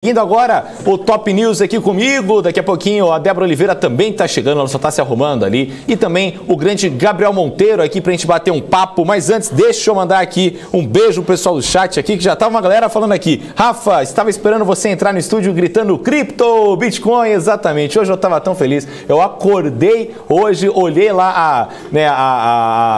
Indo agora o Top News aqui comigo, daqui a pouquinho a Débora Oliveira também está chegando, ela só está se arrumando ali, e também o grande Gabriel Monteiro aqui pra gente bater um papo, mas antes deixa eu mandar aqui um beijo pro pessoal do chat aqui, que já tava uma galera falando aqui, Rafa, estava esperando você entrar no estúdio gritando cripto, Bitcoin, exatamente, hoje eu estava tão feliz, eu acordei hoje, olhei lá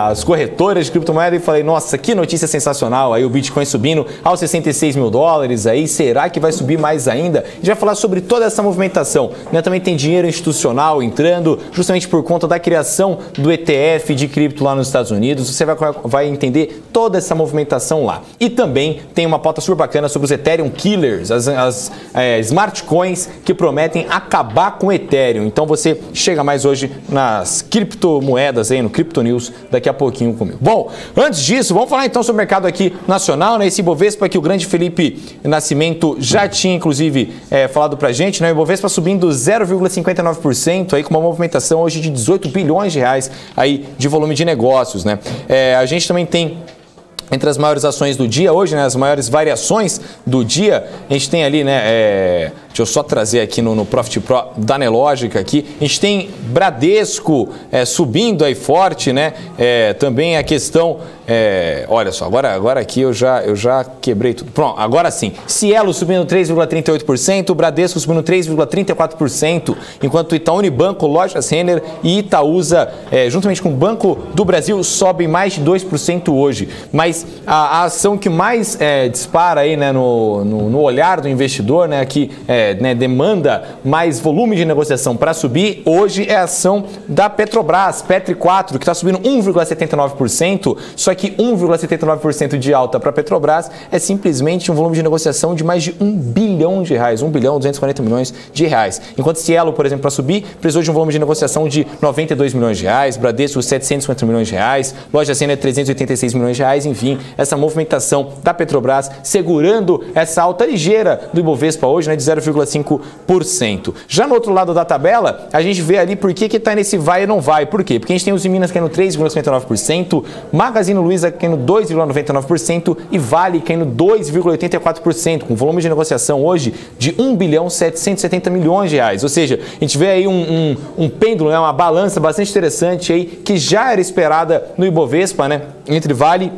as corretoras de criptomoeda e falei, nossa, que notícia sensacional, aí o Bitcoin subindo aos 66 mil dólares, aí será que vai subir mais ainda? A gente vai falar sobre toda essa movimentação, né? Também tem dinheiro institucional entrando, justamente por conta da criação do ETF de cripto lá nos Estados Unidos, você vai entender toda essa movimentação lá. E também tem uma pauta super bacana sobre os Ethereum Killers, as smart coins que prometem acabar com o Ethereum. Então você chega mais hoje nas criptomoedas aí, no Crypto News, daqui a pouquinho comigo. Bom, antes disso, vamos falar então sobre o mercado aqui nacional, né? Esse Ibovespa que o grande Felipe Nascimento já tinha inclusive falado pra gente, né? O Ibovespa subindo 0,59% aí com uma movimentação hoje de 18 bilhões de reais aí de volume de negócios, né? A gente também tem entre as maiores ações do dia hoje, né, as maiores variações do dia, a gente tem ali, né, deixa eu só trazer aqui no Profit Pro da Nelogica aqui, a gente tem Bradesco subindo aí forte, né, também a questão, olha só, agora aqui eu já quebrei tudo, pronto, agora sim, Cielo subindo 3,38%, Bradesco subindo 3,34%, enquanto Itaú Unibanco, Lojas Renner e Itaúsa, juntamente com o Banco do Brasil, sobem mais de 2% hoje, mas a ação que mais dispara aí, né, no olhar do investidor, né, que demanda mais volume de negociação para subir, hoje é a ação da Petrobras, Petri 4, que está subindo 1,79%, só que 1,79% de alta para a Petrobras é simplesmente um volume de negociação de mais de 1 bilhão de reais, 1 bilhão 240 milhões de reais. Enquanto Cielo, por exemplo, para subir, precisou de um volume de negociação de 92 milhões de reais, Bradesco 750 milhões de reais, Lojas Renner 386 milhões de reais, enfim, essa movimentação da Petrobras segurando essa alta ligeira do Ibovespa hoje, né, de 0,5%. Já no outro lado da tabela, a gente vê ali por que está nesse vai e não vai. Por quê? Porque a gente tem os Minas caindo 3,59%, Magazine Luiza caindo 2,99% e Vale caindo 2,84%, com volume de negociação hoje de 1 bilhão 770 milhões de reais. Ou seja, a gente vê aí um pêndulo, né, uma balança bastante interessante aí, que já era esperada no Ibovespa, né, entre Vale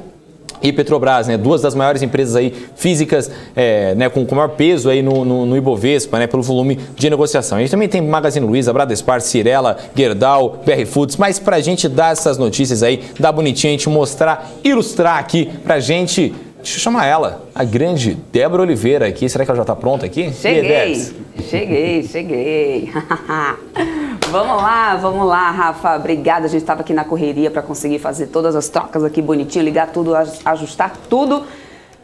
e Petrobras, né, duas das maiores empresas aí físicas, né, com maior peso aí no Ibovespa, né, pelo volume de negociação. A gente também tem Magazine Luiza, Bradespar, Cyrela, Gerdau, BR Foods, mas pra gente dar essas notícias aí, dar bonitinho, a gente mostrar, ilustrar aqui pra gente, deixa eu chamar ela, a grande Débora Oliveira aqui. Será que ela já tá pronta aqui? Cheguei. Vamos lá, Rafa. Obrigada. A gente estava aqui na correria para conseguir fazer todas as trocas aqui bonitinho, ligar tudo, ajustar tudo.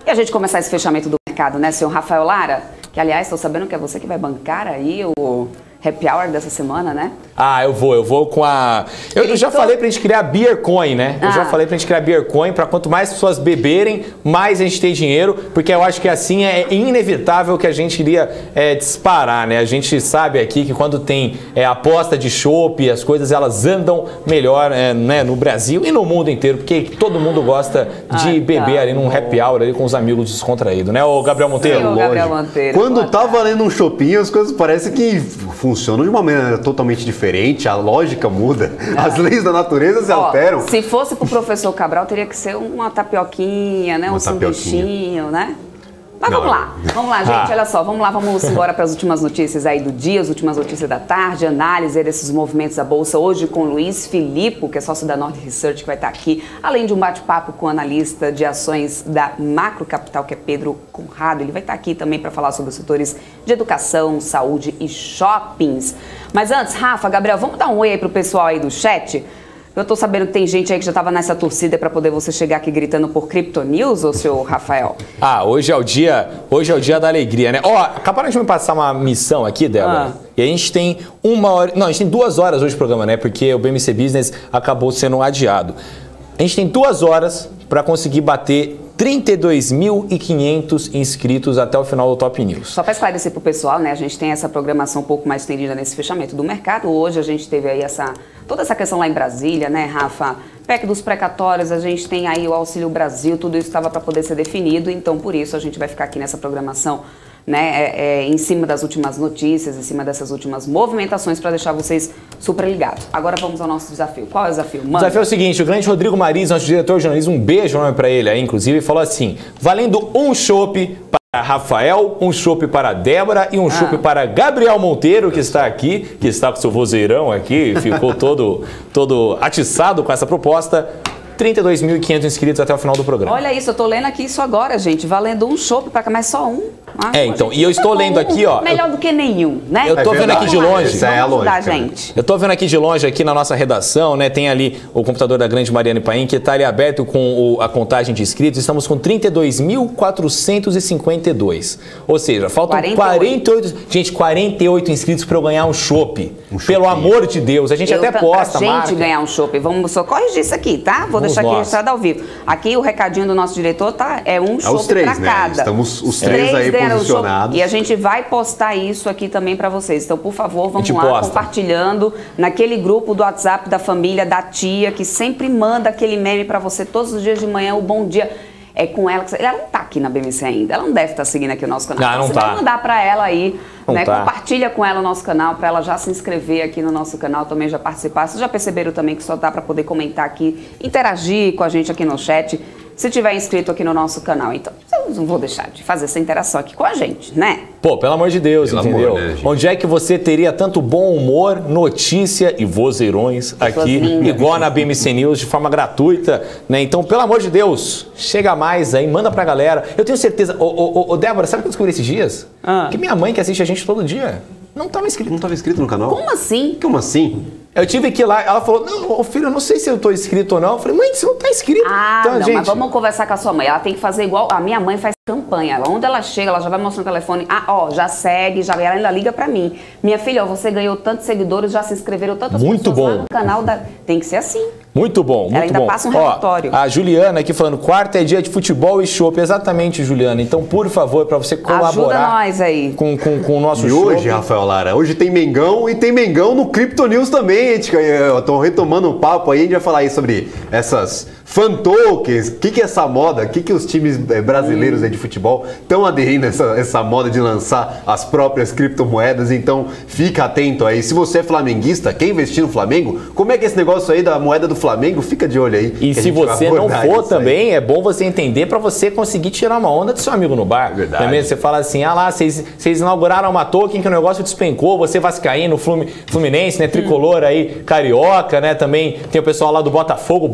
E a gente começar esse fechamento do mercado, né, senhor Rafael Lara? Que, aliás, estou sabendo que é você que vai bancar aí o Happy Hour dessa semana, né? Ah, eu vou com a... Eu já falei pra gente criar Beer Coin, né? Eu já falei pra gente criar Beer Coin, pra quanto mais pessoas beberem, mais a gente tem dinheiro, porque eu acho que assim é inevitável que a gente iria disparar, né? A gente sabe aqui que quando tem aposta de chopp, as coisas elas andam melhor, né, no Brasil e no mundo inteiro, porque todo mundo gosta de beber ali num Happy Hour ali com os amigos descontraídos, né, o Gabriel Monteiro? Sim, o Gabriel Monteiro. Quando tá valendo um choppinho, as coisas parecem que funcionam de uma maneira totalmente diferente, a lógica muda, as leis da natureza se alteram. Se fosse pro professor Cabral, teria que ser uma tapioquinha, né? Um sanduichinho, né? Mas vamos lá, gente, olha só, vamos embora para as últimas notícias aí do dia, as últimas notícias da tarde, análise desses movimentos da Bolsa hoje com o Luiz Filipe, que é sócio da Norte Research, que vai estar aqui, além de um bate-papo com o analista de ações da Macro Capital, que é Pedro Conrado. Ele vai estar aqui também para falar sobre os setores de educação, saúde e shoppings. Mas antes, Rafa, Gabriel, vamos dar um oi aí pro pessoal aí do chat? Eu tô sabendo que tem gente aí que já estava nessa torcida para poder você chegar aqui gritando por Crypto News, ô senhor Rafael? Hoje é o dia da alegria, né? Acabaram de me passar uma missão aqui, Débora. E a gente tem 1 hora... Não, a gente tem 2 horas hoje de programa, né? Porque o BMC Business acabou sendo adiado. A gente tem 2 horas para conseguir bater 32.500 inscritos até o final do Top News. Só para esclarecer para o pessoal, né? A gente tem essa programação um pouco mais estendida nesse fechamento do mercado. Hoje a gente teve aí toda essa questão lá em Brasília, né, Rafa? PEC dos precatórios, a gente tem aí o Auxílio Brasil, tudo isso estava para poder ser definido. Então, por isso, a gente vai ficar aqui nessa programação né, em cima das últimas notícias, em cima dessas últimas movimentações para deixar vocês super ligados. Agora vamos ao nosso desafio. Qual é o desafio? Manda. O desafio é o seguinte, o grande Rodrigo Mariz, nosso diretor de jornalismo, um beijo para ele aí, inclusive, falou assim, valendo um chopp para Rafael, um chopp para Débora e um chopp para Gabriel Monteiro, que está aqui, que está com seu vozeirão aqui, ficou todo atiçado com essa proposta. 32.500 inscritos até o final do programa. Olha isso, eu tô lendo aqui isso agora, gente. Valendo um chopp para cá, mas só um. Então, e eu estou lendo aqui, ó. Melhor do que nenhum, né? Eu tô vendo aqui de longe. Isso é a lógica, gente. Eu tô vendo aqui de longe, aqui na nossa redação, né? Tem ali o computador da grande Mariane Paim, que está ali aberto com a contagem de inscritos. Estamos com 32.452. Ou seja, faltam 48. Gente, 48 inscritos para eu ganhar um chopp. Pelo amor de Deus. A gente até posta, a gente ganhar um chopp. Vamos só corrigir isso aqui, tá? Vou deixar aqui registrado ao vivo. Aqui o recadinho do nosso diretor tá, é um chopp para cada. Estamos os três aí posicionados. E a gente vai postar isso aqui também para vocês. Então, por favor, vamos lá compartilhando naquele grupo do WhatsApp da família, da tia, que sempre manda aquele meme para você todos os dias de manhã, o bom dia. É com ela que ela não tá aqui na BMC ainda. Ela não deve estar seguindo aqui o nosso canal. Não, você tá. vai mandar para ela aí, né? Tá. Compartilha com ela o nosso canal, para ela já se inscrever aqui no nosso canal, também já participar. Vocês já perceberam também que só dá para poder comentar aqui, interagir com a gente aqui no chat, se tiver inscrito aqui no nosso canal. Então, eu não vou deixar de fazer essa interação aqui com a gente, né? Pô, pelo amor de Deus, entendeu? Amor, né, onde é que você teria tanto bom humor, notícia e vozeirões aqui, igual na BMC News, de forma gratuita, né? Então, pelo amor de Deus, chega mais aí, manda pra galera. Eu tenho certeza... Ô, Débora, sabe o que eu descobri esses dias? Que minha mãe, que assiste a gente todo dia, não estava inscrito. Não estava inscrito no canal? Como assim? Como assim? Eu tive que ir lá, ela falou, não, filho, eu não sei se eu tô inscrito ou não. Eu falei, mãe, você não tá inscrito. Então, não, gente... mas vamos conversar com a sua mãe. Ela tem que fazer igual, a minha mãe faz campanha. Onde ela chega, ela já vai mostrando o telefone. Já segue, ela ainda liga pra mim. Minha filha, você ganhou tantos seguidores, já se inscreveram tantas pessoas lá no canal. Tem que ser assim. Muito bom, muito bom. Ela ainda passa um relatório. A Juliana aqui falando, quarta é dia de futebol e chopp. Exatamente, Juliana. Então, por favor, para você colaborar. Ajuda nós aí. Com o nosso chopp. E hoje, Rafael Lara, hoje tem Mengão e tem Mengão no Crypto News também. Eu tô retomando um papo aí, a gente vai falar aí sobre essas fan tokens. O que é essa moda? O que os times brasileiros aí de futebol estão aderindo a essa moda de lançar as próprias criptomoedas? Então, fica atento aí. Se você é flamenguista, quer investir no Flamengo, como é que é esse negócio aí da moeda do Flamengo? Fica de olho aí. E se você não for também, é bom você entender para você conseguir tirar uma onda do seu amigo no bar. Verdade. Também você fala assim, vocês inauguraram uma token que o negócio despencou, você vascaíno, Fluminense, né, tricolor aí, carioca, né, também tem o pessoal lá do Botafogo,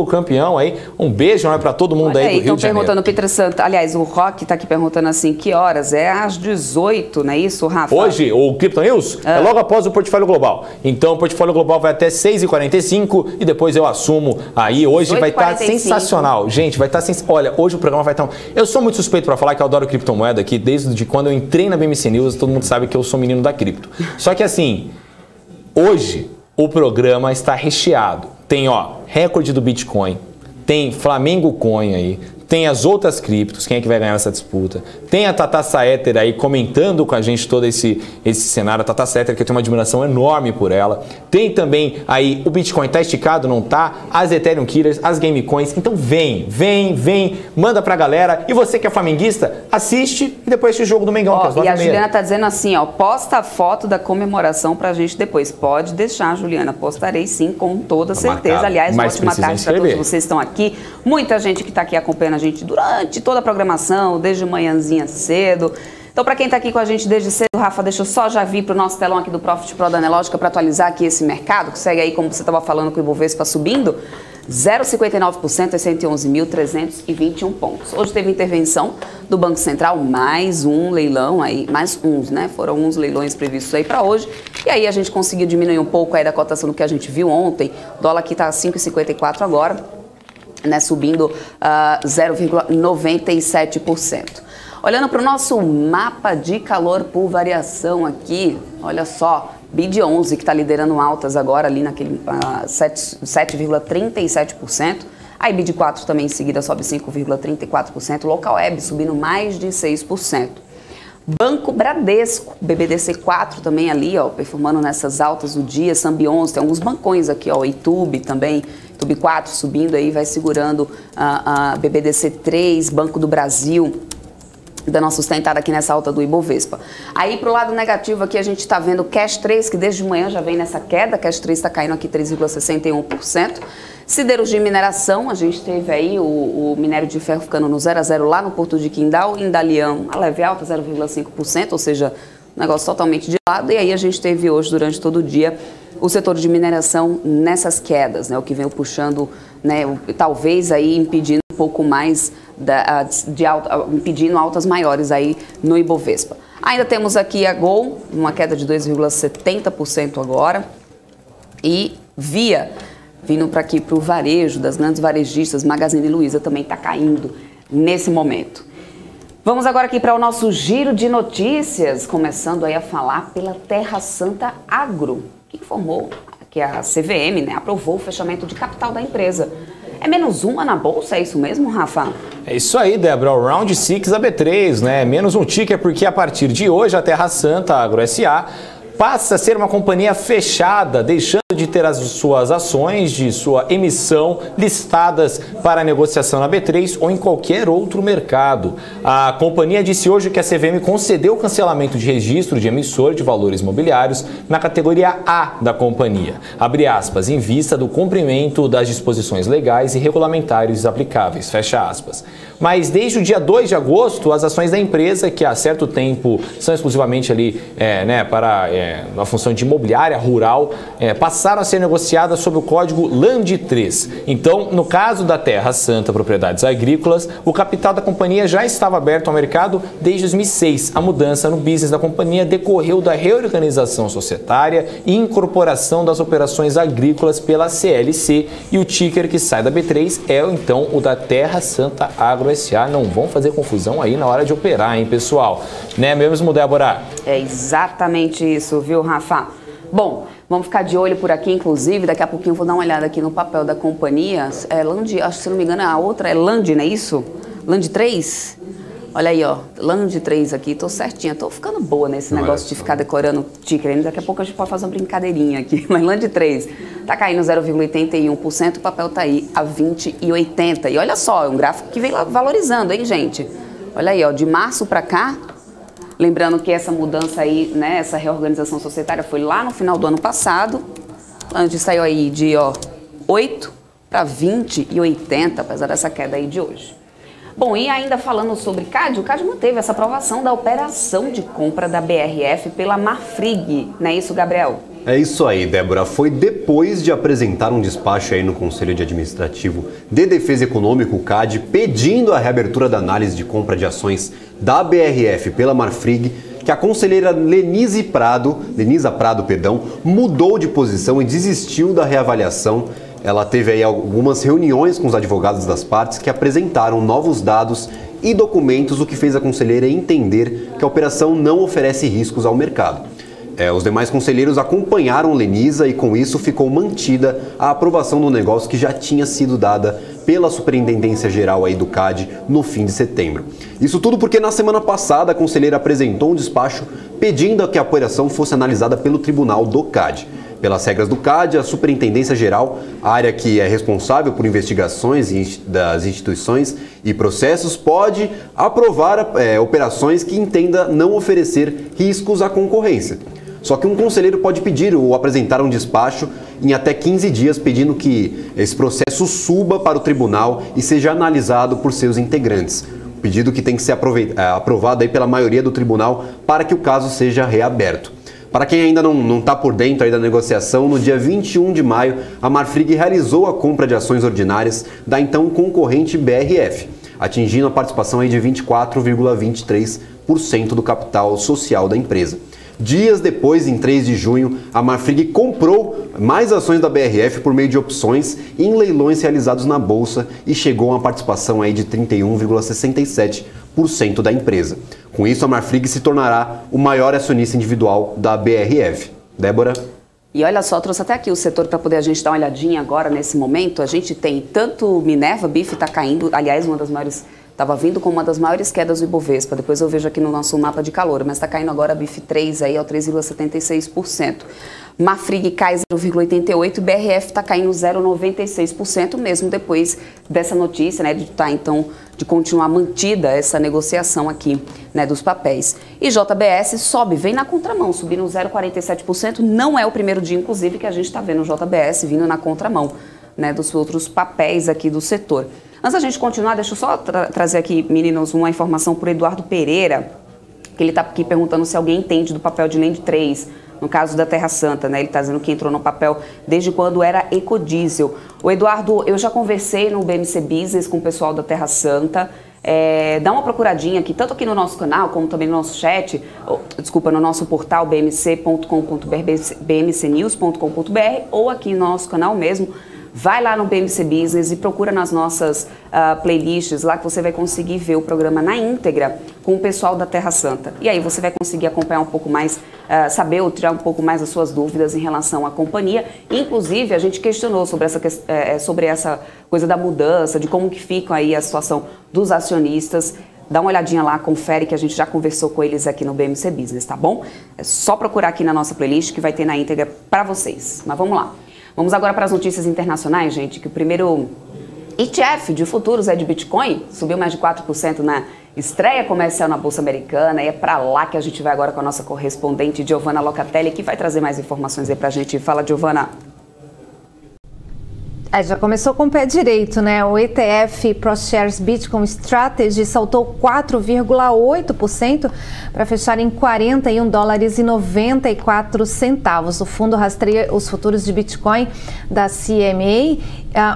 campeão aí. Um beijo, né, para todo mundo aí do Rio de Janeiro. Estão perguntando, Peter Santos, aliás, o Rock tá aqui perguntando assim, que horas? É às 18, não é isso, Rafa? Hoje, o Crypto News é logo após o Portfólio Global. Então, o Portfólio Global vai até 6h45 e depois eu assumo aí. Hoje vai estar sensacional. Gente, vai estar sensacional. Olha, hoje o programa vai estar... Eu sou muito suspeito para falar que eu adoro criptomoeda aqui, desde quando eu entrei na BMC News, todo mundo sabe que eu sou menino da cripto. Só que assim, hoje o programa está recheado. Tem, recorde do Bitcoin, tem Flamengo Coin aí, tem as outras criptos, quem é que vai ganhar essa disputa? Tem a Tata Saeter aí comentando com a gente todo esse cenário. A Tata Saeter, que eu tenho uma admiração enorme por ela. Tem também aí o Bitcoin, tá esticado, não tá? As Ethereum Killers, as Gamecoins. Então vem, manda pra galera. E você que é flamenguista, assiste e depois esse jogo do Mengão. E a Juliana tá dizendo assim, posta a foto da comemoração pra gente depois. Pode deixar, Juliana, postarei sim, com toda certeza. Marcado. Aliás, ótima tarde pra todos vocês que estão aqui. Muita gente que tá aqui acompanhando a gente durante toda a programação, desde manhãzinha cedo. Então, para quem está aqui com a gente desde cedo, Rafa, deixa eu só já vir para o nosso telão aqui do Profit Pro da Anelógica para atualizar aqui esse mercado, que segue aí, como você estava falando, com o Ibovespa subindo, 0,59% a 111.321 pontos. Hoje teve intervenção do Banco Central, mais um leilão aí, mais uns, né? Foram uns leilões previstos aí para hoje. E aí a gente conseguiu diminuir um pouco aí da cotação do que a gente viu ontem. O dólar aqui está 5,54 agora, né, subindo 0,97%. Olhando para o nosso mapa de calor por variação aqui, olha só, BID11 que está liderando altas agora ali naquele 7,37%. A BID4 também em seguida sobe 5,34%. Local Web subindo mais de 6%. Banco Bradesco, BBDC4 também ali, performando nessas altas do dia, Sambi11, tem alguns bancões aqui, Itube também, Itube 4 subindo aí, vai segurando a BBDC3, Banco do Brasil, dando uma sustentada aqui nessa alta do Ibovespa. Aí, para o lado negativo aqui, a gente está vendo o Cash 3, que desde manhã já vem nessa queda. Cash 3 está caindo aqui 3,61%. Siderurgia e mineração, a gente teve aí o minério de ferro ficando no 0 a 0 lá no Porto de Qingdao, em Dalian, a leve alta, 0,5%, ou seja, negócio totalmente de lado. E aí a gente teve hoje, durante todo o dia, o setor de mineração nessas quedas, né, o que veio puxando, né, talvez aí impedindo um pouco mais impedindo altas maiores aí no Ibovespa. Ainda temos aqui a Gol, uma queda de 2,70% agora, e Via, vindo para aqui para o varejo, das grandes varejistas, Magazine Luiza também está caindo nesse momento. Vamos agora aqui para o nosso giro de notícias, começando aí a falar pela Terra Santa Agro, que informou que a CVM, né, aprovou o fechamento de capital da empresa. É menos uma na bolsa, é isso mesmo, Rafa? É isso aí, Débora, o Round 6 da B3, né? Menos um ticker porque a partir de hoje a Terra Santa Agro S.A. passa a ser uma companhia fechada, deixando de ter as suas ações de sua emissão listadas para negociação na B3 ou em qualquer outro mercado. A companhia disse hoje que a CVM concedeu o cancelamento de registro de emissor de valores mobiliários na categoria A da companhia, abre aspas, em vista do cumprimento das disposições legais e regulamentares aplicáveis, fecha aspas. Mas desde o dia 2 de agosto, as ações da empresa, que há certo tempo são exclusivamente ali para a função de imobiliária rural, passaram a ser negociadas sob o código LAND3. Então, no caso da Terra Santa Propriedades Agrícolas, o capital da companhia já estava aberto ao mercado desde 2006. A mudança no business da companhia decorreu da reorganização societária e incorporação das operações agrícolas pela CLC, e o ticker que sai da B3 é então o da Terra Santa Agro S.A. Não vão fazer confusão aí na hora de operar, hein, pessoal? Né mesmo, Débora? É exatamente isso, viu, Rafa? Bom, vamos ficar de olho por aqui, inclusive, daqui a pouquinho eu vou dar uma olhada aqui no papel da companhia. É Land, acho que se não me engano a outra é Land, não é isso? Land 3? Olha aí, ó, Land 3 aqui, tô certinha, tô ficando boa nesse negócio de ficar decorando ticker. Daqui a pouco a gente pode fazer uma brincadeirinha aqui, mas Land 3 tá caindo 0,81%, o papel tá aí a 20,80. E olha só, é um gráfico que vem valorizando, hein, gente? Olha aí, ó, de março para cá, lembrando que essa mudança aí, né, essa reorganização societária foi lá no final do ano passado, onde saiu aí de 8 para 20,80, apesar dessa queda aí de hoje. Bom, e ainda falando sobre CAD, o CAD manteve essa aprovação da operação de compra da BRF pela Marfrig, não é isso, Gabriel? É isso aí, Débora. Foi depois de apresentar um despacho aí no Conselho de Administrativo de Defesa Econômica, o CAD, pedindo a reabertura da análise de compra de ações da BRF pela Marfrig, que a conselheira Lenisa Prado, mudou de posição e desistiu da reavaliação. Ela teve aí algumas reuniões com os advogados das partes que apresentaram novos dados e documentos, o que fez a conselheira entender que a operação não oferece riscos ao mercado. Os demais conselheiros acompanharam Lenisa e com isso ficou mantida a aprovação do negócio que já tinha sido dada pela Superintendência Geral aí do CAD no fim de setembro. Isso tudo porque na semana passada a conselheira apresentou um despacho pedindo que a operação fosse analisada pelo Tribunal do CAD. Pelas regras do CAD, a Superintendência Geral, a área que é responsável por investigações das instituições e processos, pode aprovar operações que entenda não oferecer riscos à concorrência. Só que um conselheiro pode pedir ou apresentar um despacho em até 15 dias pedindo que esse processo suba para o tribunal e seja analisado por seus integrantes. Pedido que tem que ser aprovado aí pela maioria do tribunal para que o caso seja reaberto. Para quem ainda não está por dentro aí da negociação, no dia 21 de maio, a Marfrig realizou a compra de ações ordinárias da então concorrente BRF, atingindo a participação aí de 24,23% do capital social da empresa. Dias depois, em 3 de junho, a Marfrig comprou mais ações da BRF por meio de opções em leilões realizados na Bolsa e chegou a uma participação aí de 31,67% da empresa. Com isso, a Marfrig se tornará o maior acionista individual da BRF. Débora? E olha só, trouxe até aqui o setor para poder a gente dar uma olhadinha agora nesse momento. A gente tem tanto Minerva, BIF está caindo, aliás, uma das maiores Estava vindo com uma das maiores quedas do Ibovespa, depois eu vejo aqui no nosso mapa de calor, mas está caindo agora a BIF3 aí ao 3,76%. Mafrig cai 0,88% e BRF está caindo 0,96%, mesmo depois dessa notícia, né, de continuar mantida essa negociação aqui, né, dos papéis. E JBS sobe, vem na contramão, subindo 0,47%, não é o primeiro dia, inclusive, que a gente está vendo o JBS vindo na contramão, né, dos outros papéis aqui do setor. Antes da gente continuar, deixa eu só trazer aqui, meninos, uma informação para o Eduardo Pereira, que ele está aqui perguntando se alguém entende do papel de Lend 3, no caso da Terra Santa, né? Ele está dizendo que entrou no papel desde quando era Ecodiesel. O Eduardo, eu já conversei no BMC Business com o pessoal da Terra Santa. Dá uma procuradinha aqui, tanto aqui no nosso canal, como também no nosso chat, no nosso portal bmc.com.br, bmcnews.com.br, ou aqui no nosso canal mesmo. Vai lá no BMC Business e procura nas nossas playlists lá que você vai conseguir ver o programa na íntegra com o pessoal da Terra Santa. E aí você vai conseguir acompanhar um pouco mais, saber ou tirar um pouco mais as suas dúvidas em relação à companhia. Inclusive, a gente questionou sobre essa coisa da mudança, de como que fica aí a situação dos acionistas. Dá uma olhadinha lá, confere que a gente já conversou com eles aqui no BMC Business, tá bom? É só procurar aqui na nossa playlist que vai ter na íntegra para vocês. Mas vamos lá. Vamos agora para as notícias internacionais, gente, que o primeiro ETF de futuros de Bitcoin subiu mais de 4% na estreia comercial na Bolsa Americana, e é para lá que a gente vai agora com a nossa correspondente Giovanna Locatelli, que vai trazer mais informações aí para a gente. Fala, Giovanna. Já começou com o pé direito, né? O ETF ProShares Bitcoin Strategy saltou 4,8% para fechar em $41,94. O fundo rastreia os futuros de Bitcoin da CME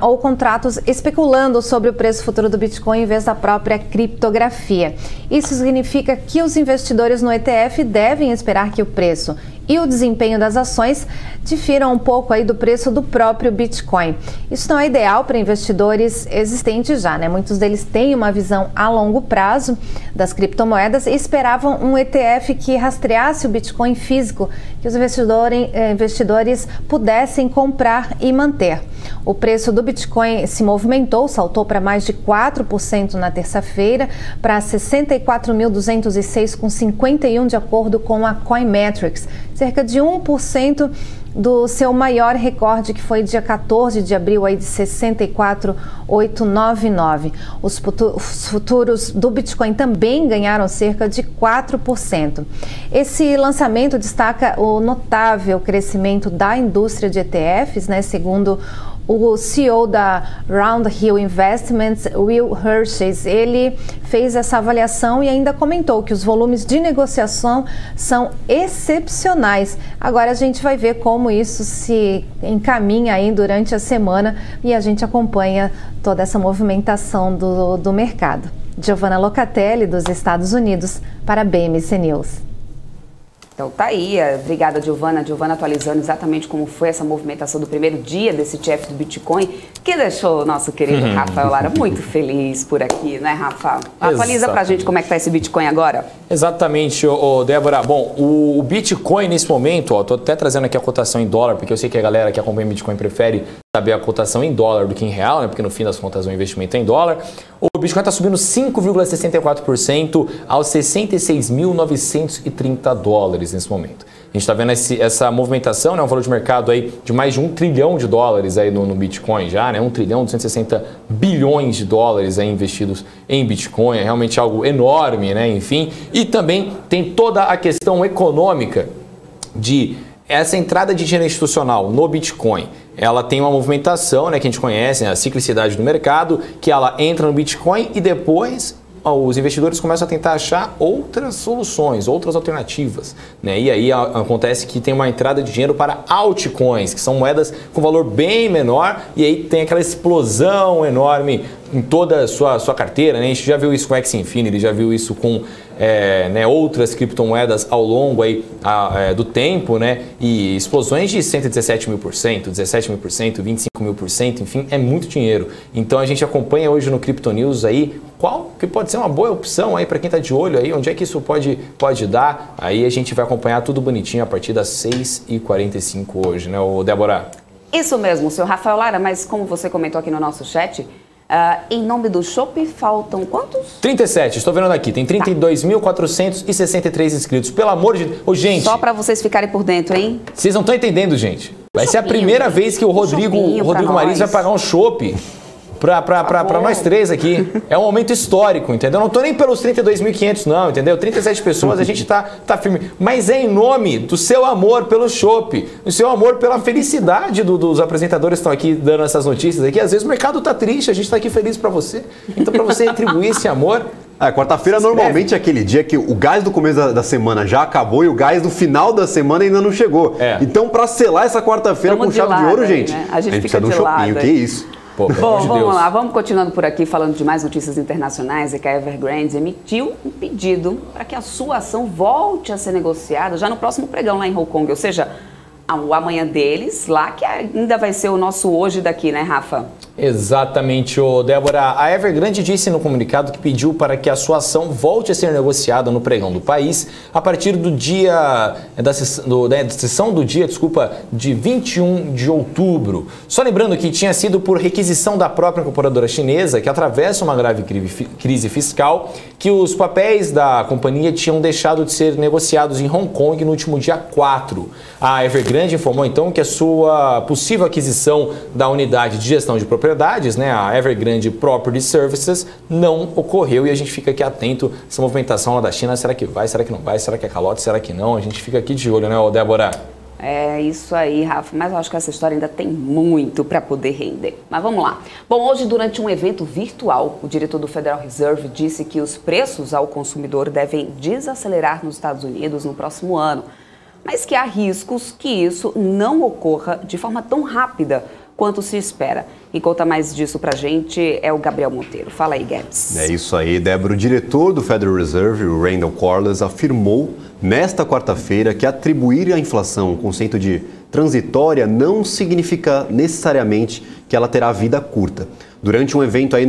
ou contratos especulando sobre o preço futuro do Bitcoin em vez da própria criptografia. Isso significa que os investidores no ETF devem esperar que o preço e o desempenho das ações difiram um pouco aí do preço do próprio Bitcoin. Isso não é ideal para investidores existentes já, né? Muitos deles têm uma visão a longo prazo das criptomoedas e esperavam um ETF que rastreasse o Bitcoin físico, que os investidores pudessem comprar e manter. O preço do Bitcoin se movimentou, saltou para mais de 4% na terça-feira, para 64.206,51 de acordo com a Coinmetrics, cerca de 1% do seu maior recorde, que foi dia 14 de abril aí de 64.899. Os futuros do Bitcoin também ganharam cerca de 4%. Esse lançamento destaca o notável crescimento da indústria de ETFs, né, segundo o CEO da Round Hill Investments, Will Hershey. Ele fez essa avaliação e ainda comentou que os volumes de negociação são excepcionais. Agora a gente vai ver como isso se encaminha aí durante a semana e a gente acompanha toda essa movimentação do mercado. Giovanna Locatelli, dos Estados Unidos, para a BMC News. Então tá aí, obrigada Giovanna. Giovanna atualizando exatamente como foi essa movimentação do primeiro dia desse ETF do Bitcoin, que deixou o nosso querido Rafael Lara muito feliz por aqui, né, Rafa? Atualiza pra gente como é que tá esse Bitcoin agora. Exatamente, Débora. Bom, o Bitcoin nesse momento, tô até trazendo aqui a cotação em dólar, porque eu sei que a galera que acompanha Bitcoin prefere saber a cotação em dólar do que em real, né? Porque no fim das contas o investimento é em dólar. O Bitcoin está subindo 5,64% aos 66.930 dólares nesse momento. A gente está vendo essa movimentação, né? Um valor de mercado aí de mais de $1 trilhão aí no Bitcoin já, né? 1 trilhão 260 bilhões de dólares aí investidos em Bitcoin. É realmente algo enorme, né? Enfim, e também tem toda a questão econômica de essa entrada de dinheiro institucional no Bitcoin. Ela tem uma movimentação, né, que a gente conhece, né, a ciclicidade do mercado, que ela entra no Bitcoin e depois os investidores começam a tentar achar outras soluções, outras alternativas, né? E aí acontece que tem uma entrada de dinheiro para altcoins, que são moedas com valor bem menor, e aí tem aquela explosão enorme em toda a sua carteira, né? A gente já viu isso com X-Infinity, já viu isso com outras criptomoedas ao longo aí, do tempo, né? E explosões de 117.000%, 17.000%, 25.000%, enfim, é muito dinheiro. Então a gente acompanha hoje no Crypto News aí qual que pode ser uma boa opção aí para quem está de olho aí, onde é que isso pode dar. Aí a gente vai acompanhar tudo bonitinho a partir das 6h45 hoje, né, Débora? Isso mesmo, senhor Rafael Lara, mas como você comentou aqui no nosso chat, Em nome do Chopp, faltam quantos? 37, estou vendo aqui. Tem 32.463 inscritos. Pelo amor de Deus. Ô, gente. Só para vocês ficarem por dentro, hein? Vocês não estão entendendo, gente. Vai ser a primeira vez que o Rodrigo Maris vai pagar um chopp para nós três aqui. É um momento histórico, entendeu? Não tô nem pelos 32.500 não, entendeu? 37 pessoas, a gente tá firme. Mas é em nome do seu amor pelo chopp, do seu amor pela felicidade dos apresentadores que estão aqui dando essas notícias aqui. Às vezes o mercado tá triste, a gente tá aqui feliz para você. Então para você retribuir esse amor... Quarta-feira normalmente é aquele dia que o gás do começo da semana já acabou e o gás do final da semana ainda não chegou. Então, para selar essa quarta-feira com chave de ouro, gente, né? A gente precisa de um shopping, que isso? Bom, vamos lá, vamos continuando por aqui falando de mais notícias internacionais. É que a Evergrande emitiu um pedido para que a sua ação volte a ser negociada já no próximo pregão lá em Hong Kong, ou seja, o amanhã deles lá, que ainda vai ser o nosso hoje daqui, né, Rafa? Exatamente, Débora. A Evergrande disse no comunicado que pediu para que a sua ação volte a ser negociada no pregão do país a partir do dia da sessão do dia, de 21 de outubro. Só lembrando que tinha sido por requisição da própria incorporadora chinesa, que atravessa uma grave crise fiscal, que os papéis da companhia tinham deixado de ser negociados em Hong Kong no último dia 4. A Evergrande informou então que a sua possível aquisição da unidade de gestão de propriedades, né, a Evergrande Property Services, não ocorreu e a gente fica aqui atento a essa movimentação lá da China. Será que vai? Será que não vai? Será que é calote? Será que não? A gente fica aqui de olho, né, Débora? É isso aí, Rafa, mas eu acho que essa história ainda tem muito para poder render. Mas vamos lá. Bom, hoje, durante um evento virtual, o diretor do Federal Reserve disse que os preços ao consumidor devem desacelerar nos Estados Unidos no próximo ano, mas que há riscos que isso não ocorra de forma tão rápida quanto se espera. E conta mais disso pra gente é o Gabriel Monteiro. Fala aí, Gabs. É isso aí, Débora. O diretor do Federal Reserve, o Randall Quarles, afirmou nesta quarta-feira que atribuir à inflação o conceito de transitória não significa necessariamente que ela terá vida curta. Durante um evento aí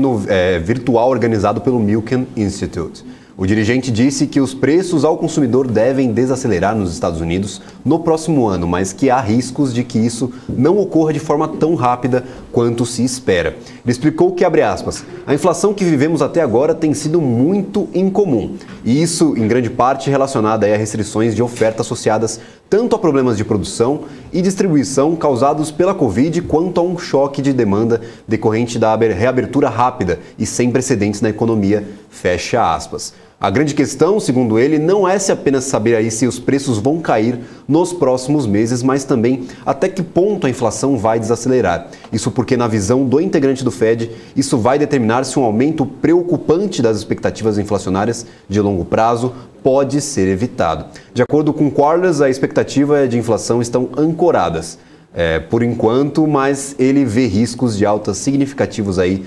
virtual organizado pelo Milken Institute. O dirigente disse que os preços ao consumidor devem desacelerar nos Estados Unidos no próximo ano, mas que há riscos de que isso não ocorra de forma tão rápida quanto se espera. Ele explicou que, abre aspas, a inflação que vivemos até agora tem sido muito incomum, e isso, em grande parte, relacionada a restrições de oferta associadas tanto a problemas de produção e distribuição causados pela Covid, quanto a um choque de demanda decorrente da reabertura rápida e sem precedentes na economia, fecha aspas. A grande questão, segundo ele, não é se apenas saber aí se os preços vão cair nos próximos meses, mas também até que ponto a inflação vai desacelerar. Isso porque, na visão do integrante do Fed, isso vai determinar se um aumento preocupante das expectativas inflacionárias de longo prazo pode ser evitado. De acordo com Quarles, a expectativa de inflação estão ancoradas por enquanto, mas ele vê riscos de altas significativos aí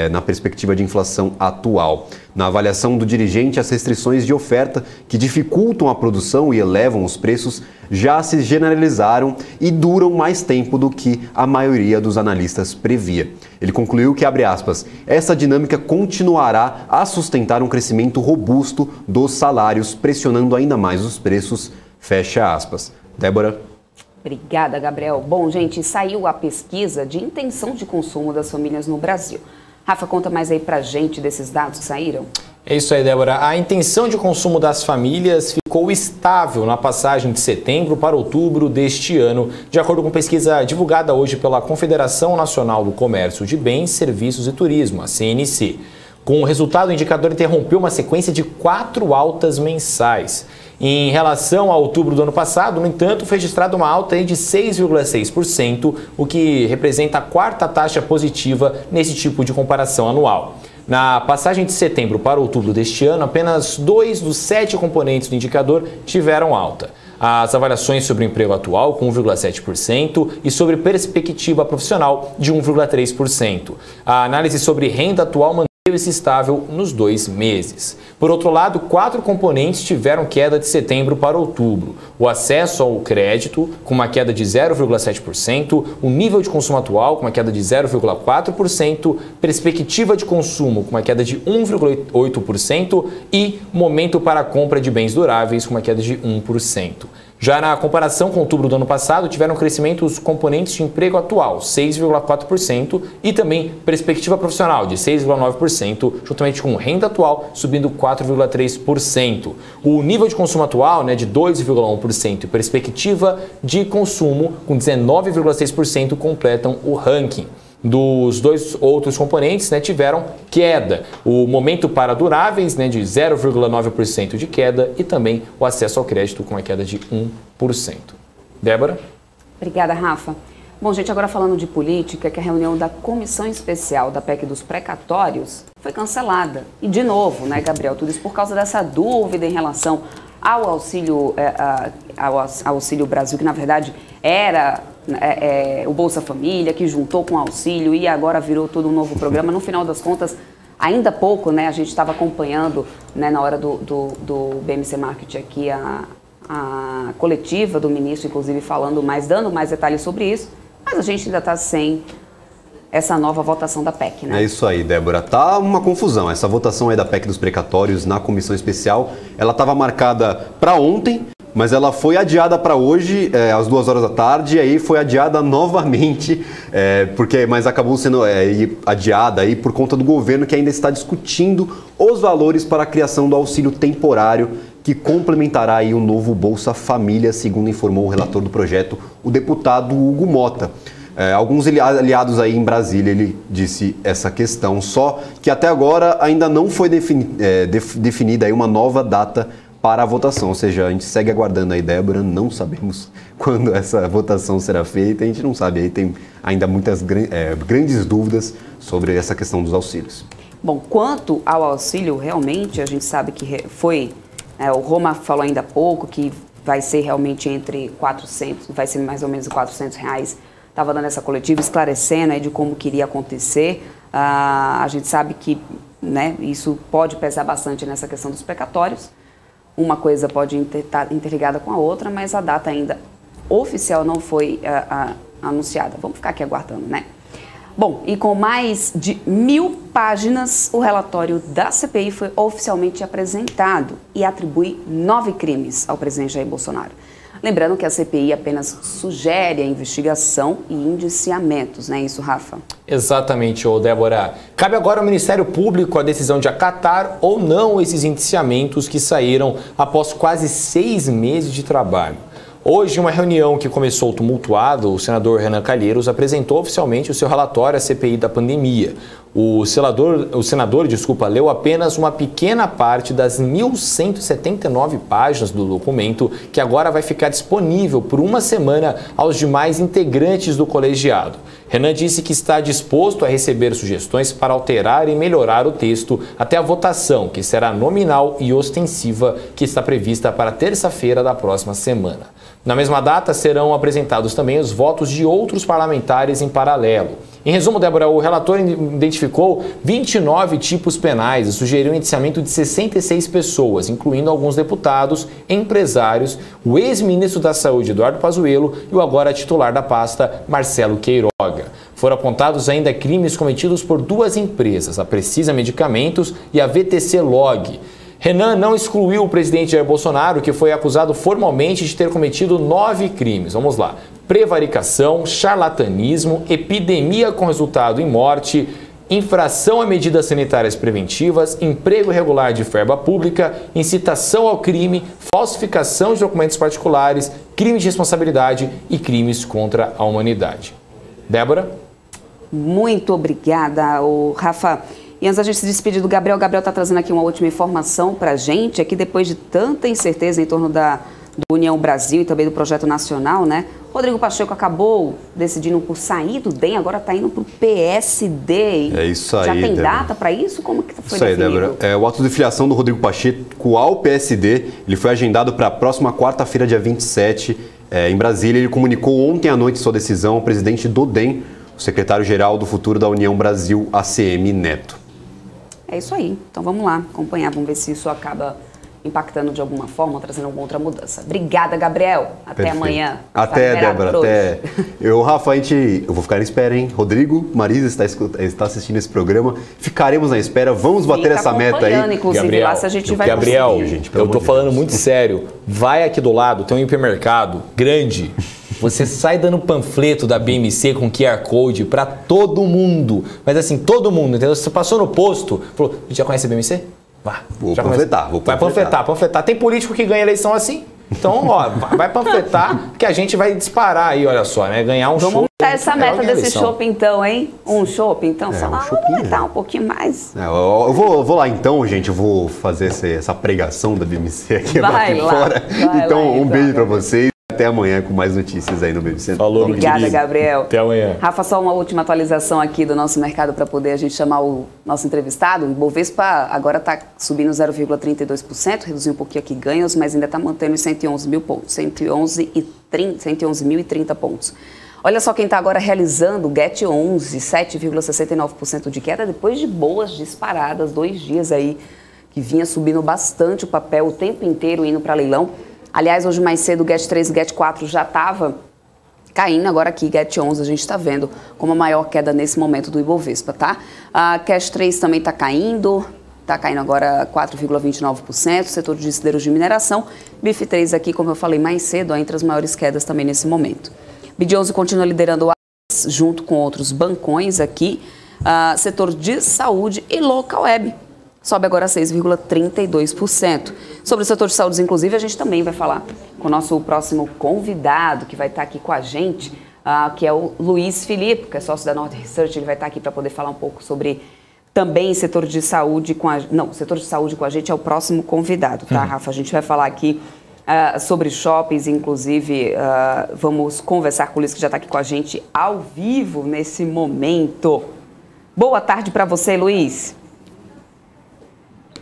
na perspectiva de inflação atual. Na avaliação do dirigente, as restrições de oferta que dificultam a produção e elevam os preços já se generalizaram e duram mais tempo do que a maioria dos analistas previa. Ele concluiu que, abre aspas, essa dinâmica continuará a sustentar um crescimento robusto dos salários, pressionando ainda mais os preços, fecha aspas. Débora? Obrigada, Gabriel. Bom, gente, saiu a pesquisa de intenção de consumo das famílias no Brasil. Rafa, conta mais aí pra gente desses dados que saíram. É isso aí, Débora. A intenção de consumo das famílias ficou estável na passagem de setembro para outubro deste ano, de acordo com pesquisa divulgada hoje pela Confederação Nacional do Comércio de Bens, Serviços e Turismo, a CNC. Com o resultado, o indicador interrompeu uma sequência de 4 altas mensais. Em relação a outubro do ano passado, no entanto, foi registrada uma alta de 6,6%, o que representa a 4ª taxa positiva nesse tipo de comparação anual. Na passagem de setembro para outubro deste ano, apenas 2 dos 7 componentes do indicador tiveram alta. As avaliações sobre o emprego atual, com 1,7%, e sobre perspectiva profissional, de 1,3%. A análise sobre renda atual manteve-se estável nos 2 meses. Por outro lado, 4 componentes tiveram queda de setembro para outubro. O acesso ao crédito, com uma queda de 0,7%, o nível de consumo atual, com uma queda de 0,4%, perspectiva de consumo, com uma queda de 1,8% e momento para a compra de bens duráveis, com uma queda de 1%. Já na comparação com outubro do ano passado, tiveram crescimento os componentes de emprego atual, 6,4%, e também perspectiva profissional, de 6,9%, juntamente com renda atual, subindo 4,3%. O nível de consumo atual, de 2,1%, e perspectiva de consumo, com 19,6%, completam o ranking. Dos dois outros componentes, tiveram queda. O momento para duráveis, de 0,9% de queda, e também o acesso ao crédito com a queda de 1%. Débora? Obrigada, Rafa. Bom, gente, agora falando de política, que a reunião da Comissão Especial da PEC dos Precatórios foi cancelada. E de novo, Gabriel, tudo isso por causa dessa dúvida em relação ao Auxílio Brasil, que na verdade era o Bolsa Família, que juntou com o auxílio e agora virou todo um novo programa. No final das contas, ainda há pouco, a gente estava acompanhando, na hora do BMC Market aqui, a coletiva do ministro, inclusive dando mais detalhes sobre isso, mas a gente ainda está sem essa nova votação da PEC, É isso aí, Débora. Tá uma confusão. Essa votação aí da PEC dos precatórios na comissão especial, ela estava marcada para ontem, mas ela foi adiada para hoje, às 2 horas da tarde, e aí foi adiada novamente, mas acabou sendo adiada aí por conta do governo, que ainda está discutindo os valores para a criação do auxílio temporário, que complementará aí o novo Bolsa Família, segundo informou o relator do projeto, o deputado Hugo Mota. Alguns aliados aí em Brasília, ele disse essa questão, só que até agora ainda não foi definida aí uma nova data para a votação, ou seja, a gente segue aguardando aí, Débora, não sabemos quando essa votação será feita, a gente não sabe, aí tem ainda muitas grandes dúvidas sobre essa questão dos auxílios. Bom, quanto ao auxílio, realmente a gente sabe que foi, o Roma falou ainda há pouco, que vai ser realmente entre 400, vai ser mais ou menos R$400, estava dando essa coletiva, esclarecendo aí de como queria acontecer. A gente sabe que isso pode pesar bastante nessa questão dos precatórios. Uma coisa pode estar interligada com a outra, mas a data ainda oficial não foi anunciada. Vamos ficar aqui aguardando, Bom, e com mais de 1.000 páginas, o relatório da CPI foi oficialmente apresentado e atribui 9 crimes ao presidente Jair Bolsonaro. Lembrando que a CPI apenas sugere a investigação e indiciamentos, não é isso, Rafa? Exatamente, Débora. Cabe agora ao Ministério Público a decisão de acatar ou não esses indiciamentos que saíram após quase 6 meses de trabalho. Hoje, em uma reunião que começou tumultuada, o senador Renan Calheiros apresentou oficialmente o seu relatório à CPI da pandemia. O senador, leu apenas uma pequena parte das 1.179 páginas do documento, que agora vai ficar disponível por uma semana aos demais integrantes do colegiado. Renan disse que está disposto a receber sugestões para alterar e melhorar o texto até a votação, que será nominal e ostensiva, que está prevista para terça-feira da próxima semana. Na mesma data, serão apresentados também os votos de outros parlamentares em paralelo. Em resumo, Débora, o relator identificou 29 tipos penais e sugeriu o indiciamento de 66 pessoas, incluindo alguns deputados, empresários, o ex-ministro da Saúde, Eduardo Pazuello, e o agora titular da pasta, Marcelo Queiroga. Foram apontados ainda crimes cometidos por 2 empresas, a Precisa Medicamentos e a VTC Log. Renan não excluiu o presidente Jair Bolsonaro, que foi acusado formalmente de ter cometido 9 crimes. Vamos lá. Prevaricação, charlatanismo, epidemia com resultado em morte, infração a medidas sanitárias preventivas, emprego irregular de verba pública, incitação ao crime, falsificação de documentos particulares, crime de responsabilidade e crimes contra a humanidade. Débora? Muito obrigada, Rafa. E antes da gente se despedir do Gabriel está trazendo aqui uma última informação para a gente, aqui depois de tanta incerteza em torno da União Brasil e também do Projeto Nacional, Rodrigo Pacheco acabou decidindo por sair do DEM, agora está indo para o PSD. É isso aí, já tem Débora. Data para isso? Como que foi isso aí, definido? Débora. O ato de filiação do Rodrigo Pacheco ao PSD, ele foi agendado para a próxima quarta-feira, dia 27, em Brasília. Ele comunicou ontem à noite sua decisão ao presidente do DEM, o secretário-geral do Futuro da União Brasil, ACM Neto. É isso aí. Então vamos lá acompanhar, vamos ver se isso acaba impactando de alguma forma, trazendo alguma outra mudança. Obrigada, Gabriel. Até Perfeito. amanhã. Até, Débora. Até. Rafa, eu vou ficar na espera, hein? Rodrigo, Marisa está assistindo esse programa. Ficaremos na espera. Vamos bater essa meta aí. Inclusive, Gabriel, lá se a gente vai Gabriel, conseguir. eu tô falando muito sério. Vai aqui do lado, tem um hipermercado grande. Você sai dando panfleto da BMC com QR Code para todo mundo. Mas assim, todo mundo, entendeu? Você passou no posto, falou, já conhece a BMC? Vou panfletar. Vai panfletar. Tem político que ganha eleição assim. Então, ó, vai panfletar que a gente vai disparar aí, olha só, né? Ganhar um show. Vamos montar essa meta desse shopping então, hein? Um shopping, então, só lá aumentar um pouquinho mais. Eu vou lá então, gente, eu vou fazer essa pregação da BMC aqui fora. Então, um beijo pra vocês. Até amanhã com mais notícias aí no BMC. Falou, obrigada, querido. Gabriel. Até amanhã. Rafa, só uma última atualização aqui do nosso mercado para poder a gente chamar o nosso entrevistado. O Ibovespa agora está subindo 0,32%, reduziu um pouquinho aqui ganhos, mas ainda está mantendo os 111 mil pontos, 111.030 pontos. Olha só quem está agora realizando o GET 11, 7,69% de queda, depois de boas disparadas, 2 dias aí, que vinha subindo bastante o papel o tempo inteiro indo para leilão. Aliás, hoje mais cedo o GET 3 e o GET 4 já estava caindo, agora aqui GET 11 a gente está vendo como a maior queda nesse momento do Ibovespa, tá? A Cash 3 também está caindo agora 4,29%, setor de siderurgia de mineração. BIF 3 aqui, como eu falei mais cedo, entre as maiores quedas também nesse momento. BID 11 continua liderando junto com outros bancões aqui, setor de saúde e local web. Sobe agora 6,32%. Sobre o setor de saúde, inclusive, a gente também vai falar com o nosso próximo convidado, que vai estar aqui com a gente, que é o Luiz Filipe, que é sócio da Norte Research. Ele vai estar aqui para poder falar um pouco sobre também setor de saúde com a gente. Não, setor de saúde com a gente é o próximo convidado, tá, Rafa? A gente vai falar aqui sobre shoppings, inclusive, vamos conversar com o Luiz, que já está aqui com a gente ao vivo nesse momento. Boa tarde para você, Luiz.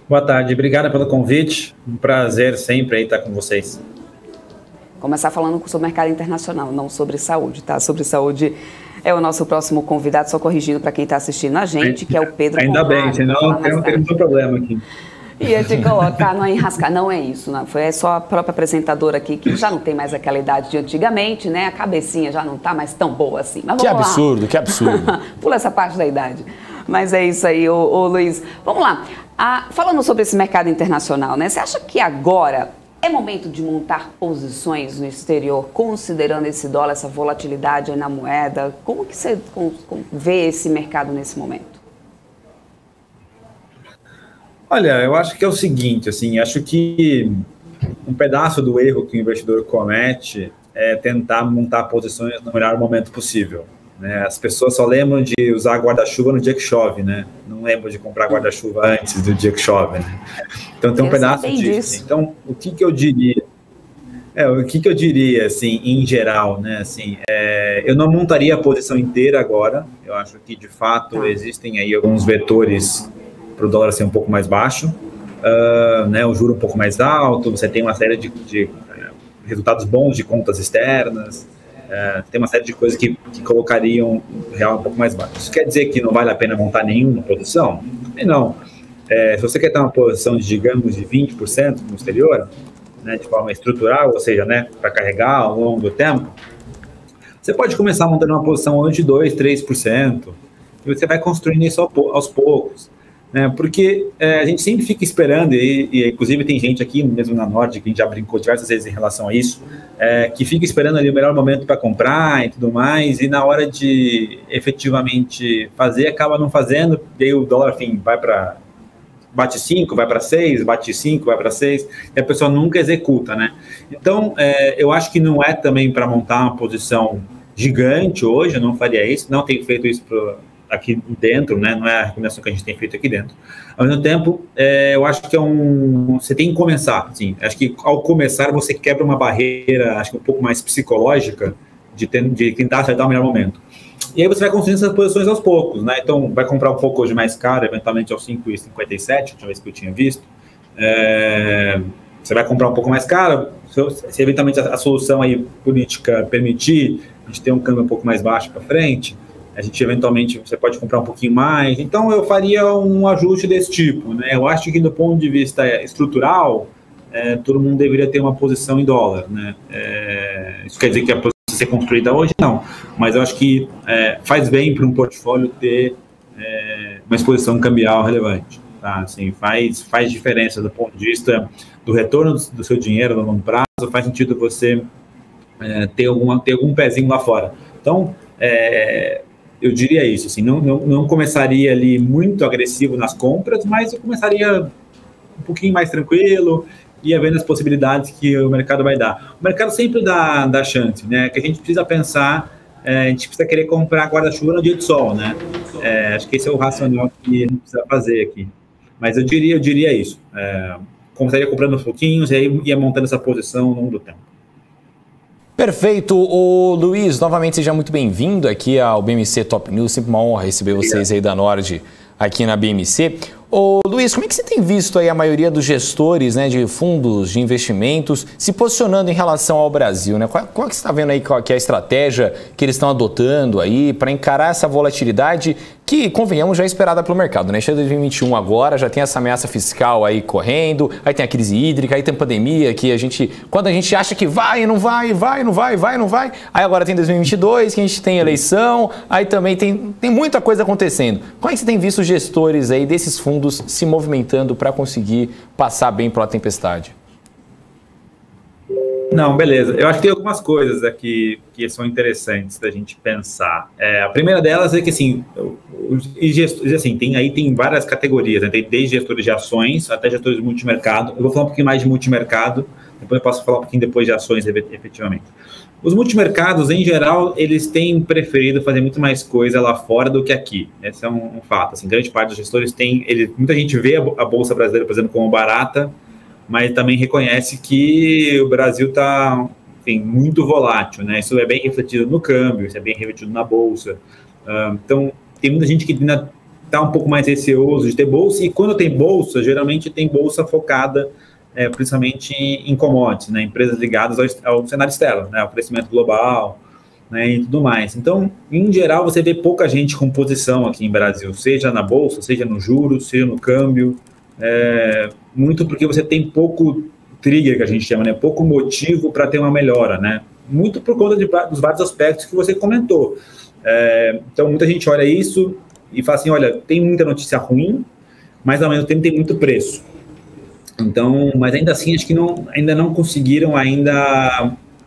Boa tarde, obrigada pelo convite, um prazer sempre aí estar com vocês. Começar falando sobre o mercado internacional, não sobre saúde, tá? Sobre saúde é o nosso próximo convidado, só corrigindo para quem está assistindo a gente, que é o Pedro Ainda Conrado, bem, senão não tem nenhum problema aqui. Ia te colocar no enrascar, não é isso, né? Foi só a própria apresentadora aqui, que já não tem mais aquela idade de antigamente, né? A cabecinha já não está mais tão boa assim. Mas que absurdo, que absurdo. Pula essa parte da idade. Mas é isso aí, ô Luiz. Vamos lá. Falando sobre esse mercado internacional, né? Você acha que agora é momento de montar posições no exterior, considerando esse dólar, essa volatilidade aí na moeda? Como que você vê esse mercado nesse momento? Olha, eu acho que é o seguinte, assim, acho que um pedaço do erro que o investidor comete é tentar montar posições no melhor momento possível. Né? As pessoas só lembram de usar guarda-chuva no dia que chove, né? Não lembram de comprar guarda-chuva antes do dia que chove, né? Então tem um pedaço disso. Então, o que eu diria? O que eu diria, assim, em geral, né? Assim, eu não montaria a posição inteira agora. Eu acho que, de fato, existem aí alguns vetores para o dólar ser um pouco mais baixo, né? O juro um pouco mais alto, você tem uma série de resultados bons de contas externas, tem uma série de coisas que colocariam o real um pouco mais baixo. Isso quer dizer que não vale a pena montar nenhuma posição? Não. Se você quer ter uma posição de, digamos, de 20% no exterior, né, de forma estrutural, ou seja, né, para carregar ao longo do tempo, você pode começar montando uma posição de 2%, 3%, e você vai construindo isso aos poucos. Né, porque a gente sempre fica esperando, e inclusive tem gente aqui, mesmo na Norte, que a gente já brincou diversas vezes em relação a isso, que fica esperando ali o melhor momento para comprar e tudo mais, e na hora de efetivamente fazer, acaba não fazendo, e aí o dólar, enfim, bate 5, vai para 6, bate 5, vai para 6, e a pessoa nunca executa, né? Então, eu acho que não é também para montar uma posição gigante hoje, eu não faria isso, não tenho feito isso aqui dentro, né? Não é a recomendação que a gente tem feito aqui dentro. Ao mesmo tempo, eu acho que você tem que começar, assim, acho que ao começar você quebra uma barreira, acho que um pouco mais psicológica, de tentar acertar o melhor momento. E aí você vai construindo essas posições aos poucos, né? Então, vai comprar um pouco hoje mais caro, eventualmente aos 5,57, a última vez que eu tinha visto. Você vai comprar um pouco mais caro, se eventualmente a solução aí política permitir, a gente ter um câmbio um pouco mais baixo para frente, a gente eventualmente, você pode comprar um pouquinho mais. Então, eu faria um ajuste desse tipo, né? Eu acho que do ponto de vista estrutural, todo mundo deveria ter uma posição em dólar, né? Isso quer dizer que a posição ser construída hoje? Não, mas eu acho que faz bem para um portfólio ter uma exposição cambial relevante, tá? Assim, faz diferença do ponto de vista do retorno do seu dinheiro no longo prazo, faz sentido você ter algum pezinho lá fora. Então, eu diria isso, assim, não começaria ali muito agressivo nas compras, mas eu começaria um pouquinho mais tranquilo, ia vendo as possibilidades que o mercado vai dar. O mercado sempre dá chance, né? Que a gente precisa pensar, a gente precisa querer comprar guarda-chuva no dia de sol, né? Acho que esse é o racional que a gente precisa fazer aqui. Mas eu diria isso. Começaria comprando aos pouquinhos e aí ia montando essa posição ao longo do tempo. Perfeito. O Luiz, novamente seja muito bem-vindo aqui ao BMC Top News. Sempre uma honra receber vocês aí da Nord aqui na BMC. Ô, Luiz, como é que você tem visto aí a maioria dos gestores, né, de fundos de investimentos se posicionando em relação ao Brasil, né? Qual que você está vendo aí que é a estratégia que eles estão adotando aí para encarar essa volatilidade que, convenhamos, já é esperada pelo mercado, né? Chega 2021 agora, já tem essa ameaça fiscal aí correndo, aí tem a crise hídrica, aí tem a pandemia que quando a gente acha que vai, não vai, aí agora tem 2022, que a gente tem eleição, aí também tem muita coisa acontecendo. Como é que você tem visto os gestores aí desses fundos se movimentando para conseguir passar bem pela tempestade? Não, beleza. Eu acho que tem algumas coisas aqui que são interessantes da gente pensar. A primeira delas é que, assim, tem várias categorias, né? Tem desde gestores de ações até gestores de multimercado. Eu vou falar um pouquinho mais de multimercado, depois eu posso falar um pouquinho depois de ações, efetivamente. Os multimercados, em geral, eles têm preferido fazer muito mais coisa lá fora do que aqui. Esse é um fato. Assim, grande parte dos gestores muita gente vê a Bolsa Brasileira, por exemplo, como barata, mas também reconhece que o Brasil está muito volátil, né? Isso é bem refletido no câmbio, isso é bem refletido na Bolsa. Então, tem muita gente que ainda está um pouco mais receoso de ter Bolsa, e quando tem Bolsa, geralmente tem Bolsa focada principalmente em commodities, né? Empresas ligadas ao cenário externo, né? Ao crescimento global, né? E tudo mais. Então, em geral, você vê pouca gente com posição aqui em Brasil, seja na Bolsa, seja no juros, seja no câmbio, muito porque você tem pouco trigger, que a gente chama, né? Pouco motivo para ter uma melhora, né? Muito por conta dos vários aspectos que você comentou. Então, muita gente olha isso e fala assim, olha, tem muita notícia ruim, mas ao mesmo tempo tem muito preço. Então, mas ainda assim, acho que ainda não conseguiram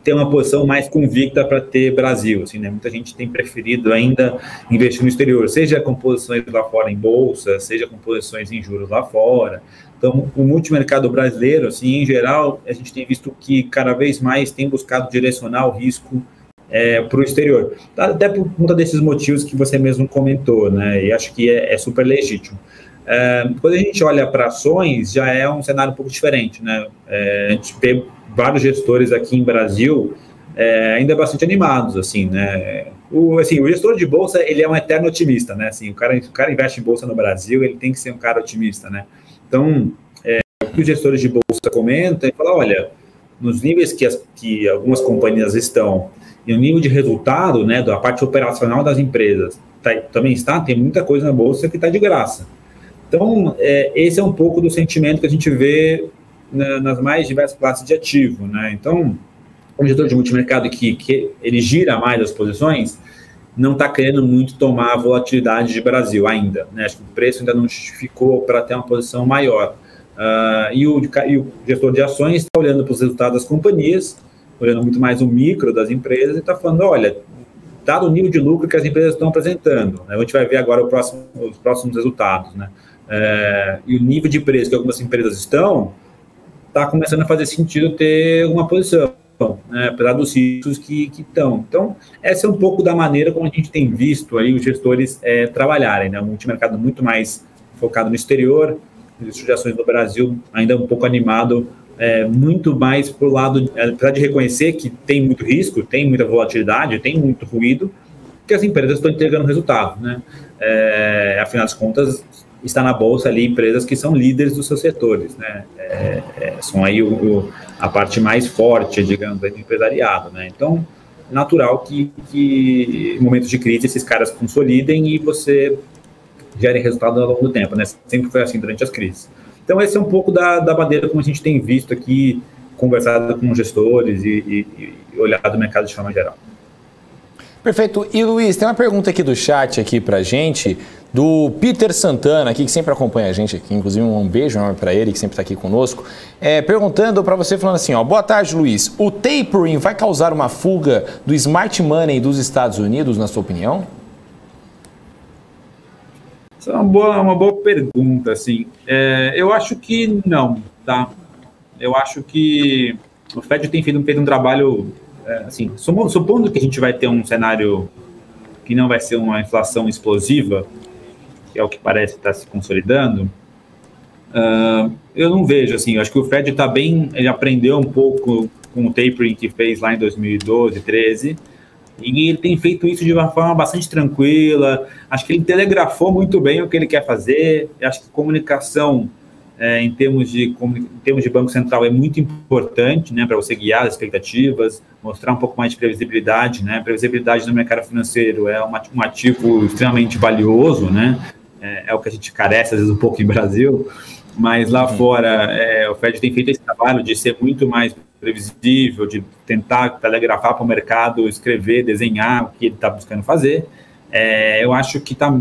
ter uma posição mais convicta para ter Brasil, assim, né? Muita gente tem preferido ainda investir no exterior, seja com posições lá fora em bolsa, seja com posições em juros lá fora. Então, o multimercado brasileiro, assim, em geral, a gente tem visto que cada vez mais tem buscado direcionar o risco para o exterior, até por conta desses motivos que você mesmo comentou, né? E acho que é super legítimo. Quando a gente olha para ações, já é um cenário um pouco diferente, né? A gente vê vários gestores aqui em Brasil ainda bastante animados, assim, né? O gestor de bolsa, ele é um eterno otimista, né? Assim, o cara investe em bolsa no Brasil, ele tem que ser um cara otimista, né? Então, o que os gestores de bolsa comentam, ele fala, olha, nos níveis que algumas companhias estão, e o nível de resultado, né, da parte operacional das empresas, tem muita coisa na bolsa que está de graça. Então, esse é um pouco do sentimento que a gente vê nas mais diversas classes de ativo, né? Então, o gestor de multimercado que ele gira mais as posições, não está querendo muito tomar a volatilidade de Brasil ainda, né? Acho que o preço ainda não justificou para ter uma posição maior. E o gestor de ações está olhando para os resultados das companhias, olhando muito mais o micro das empresas e está falando, olha, dado o nível de lucro que as empresas estão apresentando, né? A gente vai ver agora os próximos resultados, né? E o nível de preço que algumas empresas está começando a fazer sentido ter uma posição, né, apesar dos riscos que estão. Então, essa é um pouco da maneira como a gente tem visto aí os gestores trabalharem, né? Um multimercado muito mais focado no exterior, as ações no Brasil ainda um pouco animado, muito mais para o lado, apesar de reconhecer que tem muito risco, tem muita volatilidade, tem muito ruído, que as empresas estão entregando resultado, né? Afinal das contas, está na bolsa ali empresas que são líderes dos seus setores, né? São aí a parte mais forte, digamos, do empresariado, né? Então, natural que em momentos de crise esses caras consolidem e você gere resultado ao longo do tempo, né? Sempre foi assim durante as crises. Então, esse é um pouco da bandeira como a gente tem visto aqui, conversado com gestores e olhado o mercado de forma geral. Perfeito. E Luiz, tem uma pergunta aqui do chat aqui pra gente, do Peter Santana, aqui, que sempre acompanha a gente aqui, inclusive um beijo enorme para ele, que sempre está aqui conosco, perguntando para você, falando assim, ó, boa tarde, Luiz, o tapering vai causar uma fuga do smart money dos Estados Unidos, na sua opinião? Essa é uma boa pergunta, assim. Eu acho que não, tá? Eu acho que o Fed tem feito um trabalho, assim, supondo que a gente vai ter um cenário que não vai ser uma inflação explosiva, que é o que parece estar se consolidando, eu não vejo, assim, eu acho que o Fed está bem, ele aprendeu um pouco com o tapering que fez lá em 2012, 2013, e ele tem feito isso de uma forma bastante tranquila, acho que ele telegrafou muito bem o que ele quer fazer, acho que comunicação em termos de Banco Central é muito importante, né, para você guiar as expectativas, mostrar um pouco mais de previsibilidade, né, previsibilidade no mercado financeiro é um ativo extremamente valioso, né, é o que a gente carece às vezes um pouco em Brasil, mas lá fora o Fed tem feito esse trabalho de ser muito mais previsível, de tentar telegrafar para o mercado, escrever, desenhar o que ele está buscando fazer. Eu acho que está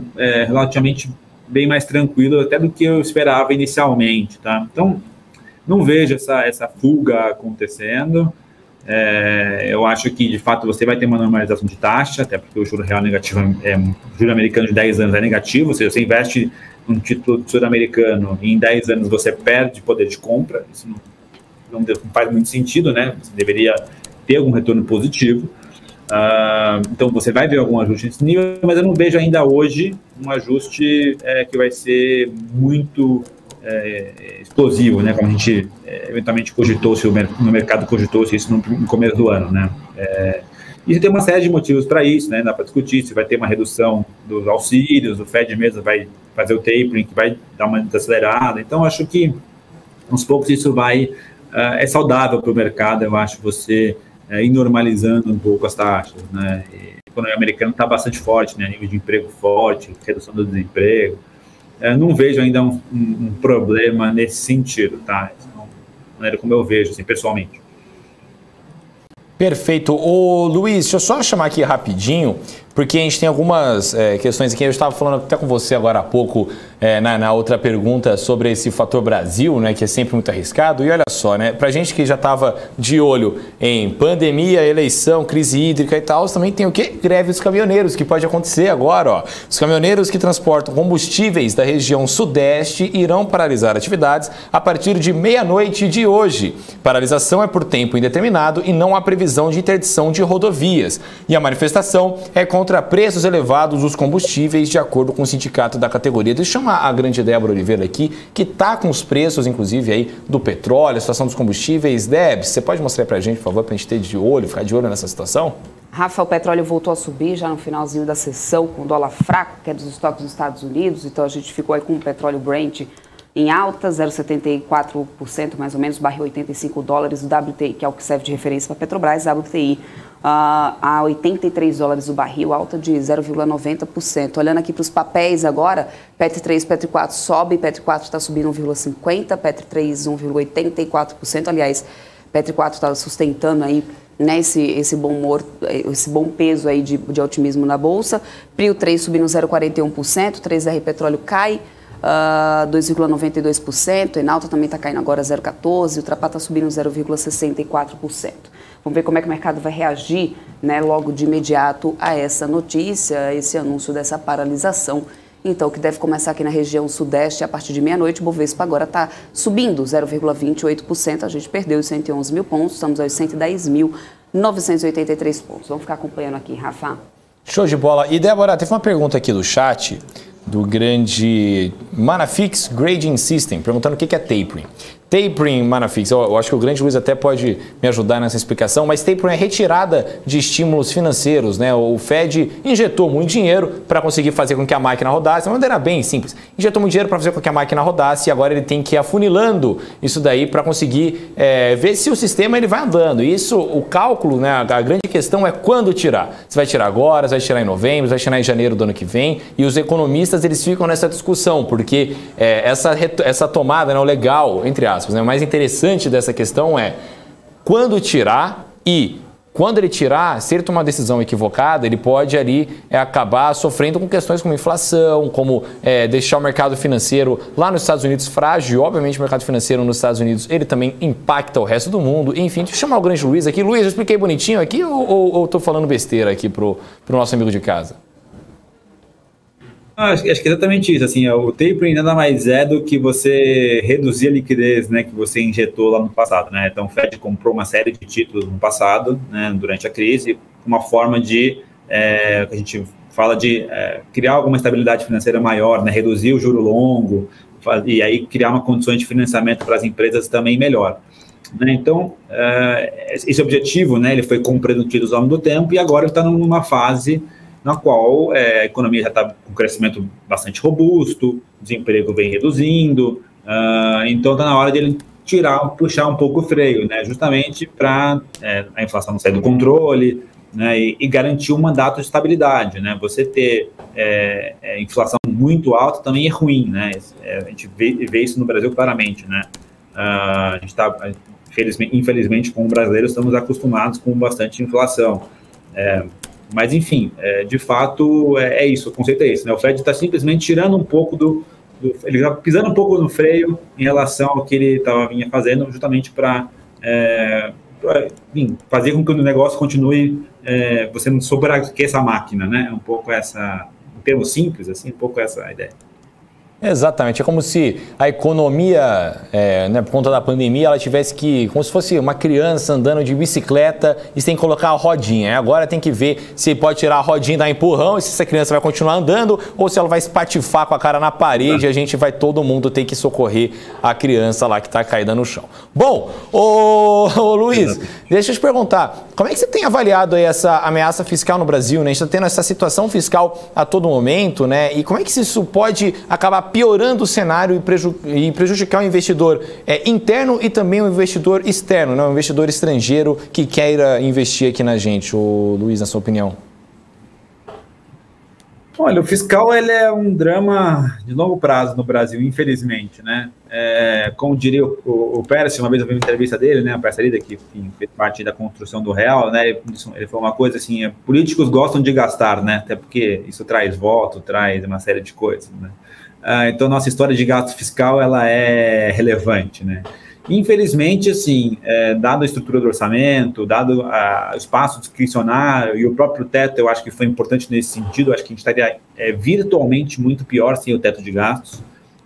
relativamente bem mais tranquilo até do que eu esperava inicialmente, tá? Então, não vejo essa fuga acontecendo. Eu acho que, de fato, você vai ter uma normalização de taxa, até porque o juro real negativo, o juro americano de 10 anos é negativo, ou seja, você investe num título sul-americano e em 10 anos você perde poder de compra, isso não faz muito sentido, né? Você deveria ter algum retorno positivo. Então você vai ver algum ajuste nesse nível, mas eu não vejo ainda hoje um ajuste que vai ser muito explosivo, né? Como a gente eventualmente cogitou-se, no mercado cogitou-se isso no começo do ano, né? E você tem uma série de motivos para isso, né? Dá para discutir se vai ter uma redução dos auxílios, o Fed mesmo vai fazer o tapering, que vai dar uma desacelerada. Então acho que aos poucos isso vai é saudável para o mercado, eu acho, você ir normalizando um pouco as taxas, né? E a economia americana está bastante forte, né? Nível de emprego forte, redução do desemprego. Não vejo ainda um problema nesse sentido, tá? Da maneira como eu vejo, assim, pessoalmente. Perfeito. Ô, Luiz, deixa eu só chamar aqui rapidinho, porque a gente tem algumas questões aqui. Eu estava falando até com você agora há pouco, na outra pergunta, sobre esse fator Brasil, né, que é sempre muito arriscado. E olha só, né, para gente que já estava de olho em pandemia, eleição, crise hídrica e tal, também tem o quê? Greve dos caminhoneiros, que pode acontecer agora. Ó. Os caminhoneiros que transportam combustíveis da região sudeste irão paralisar atividades a partir de meia-noite de hoje. Paralisação é por tempo indeterminado e não há previsão de interdição de rodovias. E a manifestação é contra preços elevados dos combustíveis, de acordo com o sindicato da categoria. Deixa eu chamar a grande Débora Oliveira aqui, que está com os preços, inclusive, aí do petróleo, a situação dos combustíveis. Deb, você pode mostrar para a gente, por favor, para a gente ter de olho, ficar de olho nessa situação? Rafa, o petróleo voltou a subir já no finalzinho da sessão, com o dólar fraco, que é dos estoques dos Estados Unidos. Então, a gente ficou aí com o petróleo Brent em alta, 0,74% mais ou menos, barril 85 dólares, o WTI, que é o que serve de referência para a Petrobras, WTI a 83 dólares o barril, alta de 0,90%. Olhando aqui para os papéis agora, Petri 3, Petri 4 sobe, Petri 4 está subindo 1,50%, Petri 3 1,84%, aliás, Petri 4 está sustentando aí, né, esse bom humor, esse bom peso aí de otimismo na Bolsa. Prio 3 subindo 0,41%, 3R Petróleo cai 2,92%, Enalta também está caindo agora 0,14%, o Ultrapar está subindo 0,64%. Vamos ver como é que o mercado vai reagir, né, logo de imediato a essa notícia, esse anúncio dessa paralisação. Então, que deve começar aqui na região sudeste a partir de meia-noite. O Bovespa agora está subindo 0,28%, a gente perdeu os 111 mil pontos, estamos aos 110.983 pontos. Vamos ficar acompanhando aqui, Rafa. Show de bola. E, Débora, teve uma pergunta aqui do chat, do grande Manafix Grading System, perguntando o que é tapering. Tapering, Manafix, eu acho que o grande Luiz até pode me ajudar nessa explicação, mas tapering é retirada de estímulos financeiros, né? O Fed injetou muito dinheiro para conseguir fazer com que a máquina rodasse, de uma maneira bem simples. Injetou muito dinheiro para fazer com que a máquina rodasse e agora ele tem que ir afunilando isso daí para conseguir ver se o sistema ele vai andando. E isso, o cálculo, né? A grande questão é quando tirar. Você vai tirar agora, você vai tirar em novembro, você vai tirar em janeiro do ano que vem. E os economistas eles ficam nessa discussão, porque essa tomada, né, o legal, entre aspas, né, o mais interessante dessa questão é quando tirar e quando ele tirar, se ele tomar uma decisão equivocada, ele pode ali acabar sofrendo com questões como inflação, como deixar o mercado financeiro lá nos Estados Unidos frágil. Obviamente o mercado financeiro nos Estados Unidos ele também impacta o resto do mundo. Enfim, deixa eu chamar o grande Luiz aqui. Luiz, eu expliquei bonitinho aqui ou estou falando besteira aqui pro nosso amigo de casa? Acho que é exatamente isso. Assim, o tapering nada mais é do que você reduzir a liquidez, né, que você injetou lá no passado, né? Então, o Fed comprou uma série de títulos no passado, né, durante a crise, uma forma de, que a gente fala de criar alguma estabilidade financeira maior, né, reduzir o juro longo, e aí criar uma condição de financiamento para as empresas também melhor. Né? Então, esse objetivo, né, ele foi comprando títulos ao longo do tempo e agora está numa fase na qual a economia já está com um crescimento bastante robusto, o desemprego vem reduzindo, então está na hora de ele puxar um pouco o freio, né, justamente para a inflação não sair do controle, né, e garantir um mandato de estabilidade. Né. Você ter inflação muito alta também é ruim, né, a gente vê isso no Brasil claramente. Né. A gente está, infelizmente, como brasileiros, estamos acostumados com bastante inflação. Mas, enfim, de fato, é isso, o conceito é esse, né? O Fed está simplesmente tirando um pouco ele está pisando um pouco no freio em relação ao que ele vinha fazendo, justamente para fazer com que o negócio continue, você não sobreaqueça a máquina, né? Um pouco essa, em termos simples, assim, um pouco essa ideia. Exatamente, é como se a economia, né, por conta da pandemia, ela tivesse que, como se fosse uma criança andando de bicicleta e você tem que colocar a rodinha. Agora tem que ver se pode tirar a rodinha e dar empurrão, e se essa criança vai continuar andando ou se ela vai espatifar com a cara na parede e todo mundo ter que socorrer a criança lá que está caída no chão. Bom, ô Luiz, deixa eu te perguntar, como é que você tem avaliado aí essa ameaça fiscal no Brasil, né? A gente está tendo essa situação fiscal a todo momento, né? E como é que isso pode acabar piorando o cenário e prejudicar o investidor interno e também o investidor externo, né? O investidor estrangeiro que queira investir aqui na gente? Luiz, na sua opinião? Olha, o fiscal ele é um drama de longo prazo no Brasil, infelizmente, né? Como diria o Pérez, uma vez eu vi uma entrevista dele, né? A Pérez, que fez parte da construção do real, né? Ele falou uma coisa assim: políticos gostam de gastar, né? Até porque isso traz voto, traz uma série de coisas, né? Então, nossa história de gasto fiscal ela é relevante, né? Infelizmente, assim, dado a estrutura do orçamento, dado o espaço discricionário e o próprio teto, eu acho que foi importante nesse sentido. Eu acho que a gente estaria virtualmente muito pior sem o teto de gastos.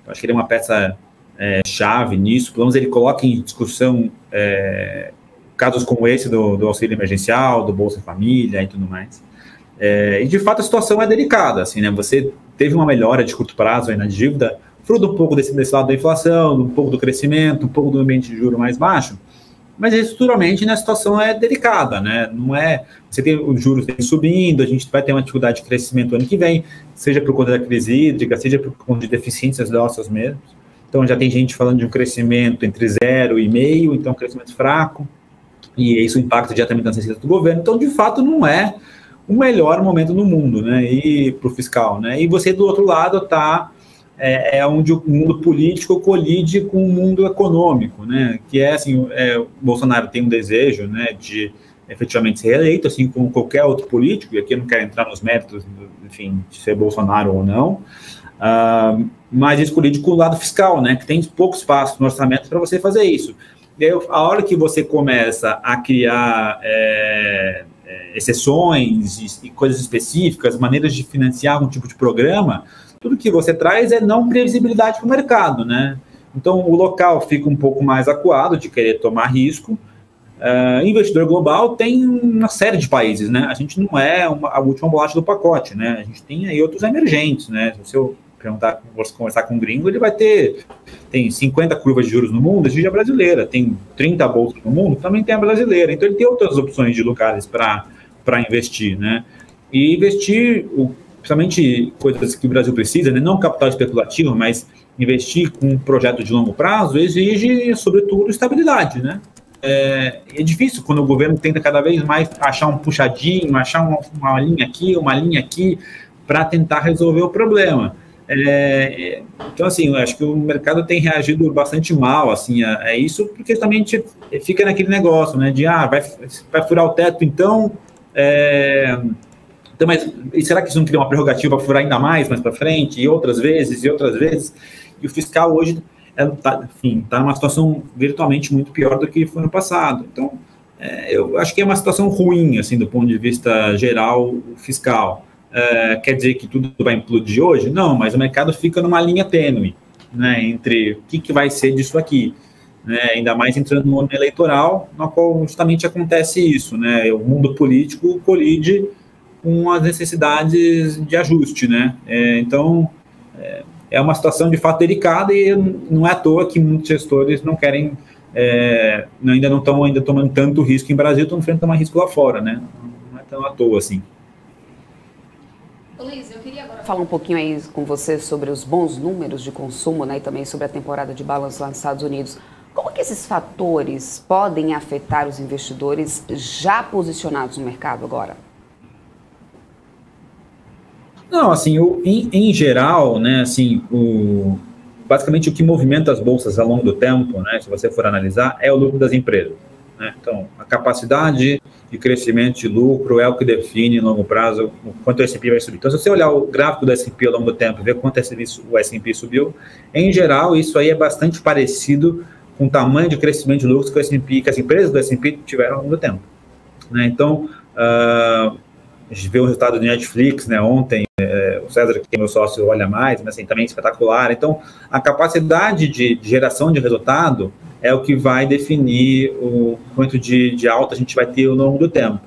Eu acho que ele é uma peça chave nisso. Pelo menos ele coloca em discussão casos como esse do auxílio emergencial, do Bolsa Família e tudo mais. E, de fato, a situação é delicada. Assim, né? Você teve uma melhora de curto prazo aí na dívida, fruto um pouco desse lado da inflação, um pouco do crescimento, um pouco do ambiente de juros mais baixo, mas estruturalmente, né, a situação é delicada, né? Não você tem os juros subindo, a gente vai ter uma dificuldade de crescimento ano que vem, seja por conta da crise hídrica, seja por conta de deficiências nossas mesmos. Então já tem gente falando de um crescimento entre 0,5, então um crescimento fraco, e isso impacta diretamente nas receitas do governo. Então, de fato, não é o melhor momento no mundo, né? E para o fiscal, né? E você, do outro lado, está onde o mundo político colide com o mundo econômico, né? Que assim, o Bolsonaro tem um desejo, né, de efetivamente ser reeleito, assim como qualquer outro político, e aqui eu não quero entrar nos méritos, enfim, de ser Bolsonaro ou não, mas isso colide com o lado fiscal, né? Que tem pouco espaço no orçamento para você fazer isso. E aí, a hora que você começa a criar exceções e coisas específicas, maneiras de financiar algum tipo de programa, tudo que você traz é não previsibilidade para o mercado, né? Então, o local fica um pouco mais acuado de querer tomar risco. Investidor global tem uma série de países, né? A gente não é a última bolacha do pacote, né? A gente tem aí outros emergentes, né? Se eu conversar com um gringo, ele vai tem 50 curvas de juros no mundo, existe a brasileira, tem 30 bolsas no mundo, também tem a brasileira, então ele tem outras opções de lugares para investir, né? E investir, principalmente coisas que o Brasil precisa, né? Não capital especulativo, mas investir com um projeto de longo prazo exige, sobretudo, estabilidade, né? É difícil quando o governo tenta cada vez mais achar um puxadinho, achar uma linha aqui, para tentar resolver o problema. Então, assim, eu acho que o mercado tem reagido bastante mal, assim, a isso, porque também a gente fica naquele negócio, né, de, vai furar o teto, então, mas e será que isso não cria uma prerrogativa para furar ainda mais para frente, e outras vezes, e o fiscal hoje está numa situação virtualmente muito pior do que foi no passado. Então, eu acho que é uma situação ruim, assim, do ponto de vista geral fiscal. Quer dizer que tudo vai implodir hoje? Não, mas o mercado fica numa linha tênue, né, entre o que vai ser disso aqui, né, ainda mais entrando no ano eleitoral, no qual justamente acontece isso, né, o mundo político colide com as necessidades de ajuste, né, então é uma situação de fato delicada e não é à toa que muitos gestores não querem, ainda não estão tomando tanto risco em Brasil, estão enfrentando mais risco lá fora, né, não é tão à toa assim. Luiz, eu queria agora falar um pouquinho aí com você sobre os bons números de consumo, né, e também sobre a temporada de balanço lá nos Estados Unidos. Como que esses fatores podem afetar os investidores já posicionados no mercado agora? Não, assim, em geral, né, assim, basicamente o que movimenta as bolsas ao longo do tempo, né, se você for analisar, é o lucro das empresas, né? Então, a capacidade de crescimento de lucro é o que define, em longo prazo, o quanto o S&P vai subir. Então, se você olhar o gráfico do S&P ao longo do tempo e ver quanto o S&P subiu, em geral, isso aí é bastante parecido com o tamanho de crescimento de lucros que as empresas do S&P tiveram ao longo do tempo, né? Então, a gente vê o resultado do Netflix, né, ontem, o César, que é meu sócio, olha mais, mas assim, também é espetacular. Então, a capacidade de geração de resultado é o que vai definir o quanto de alta a gente vai ter ao longo do tempo,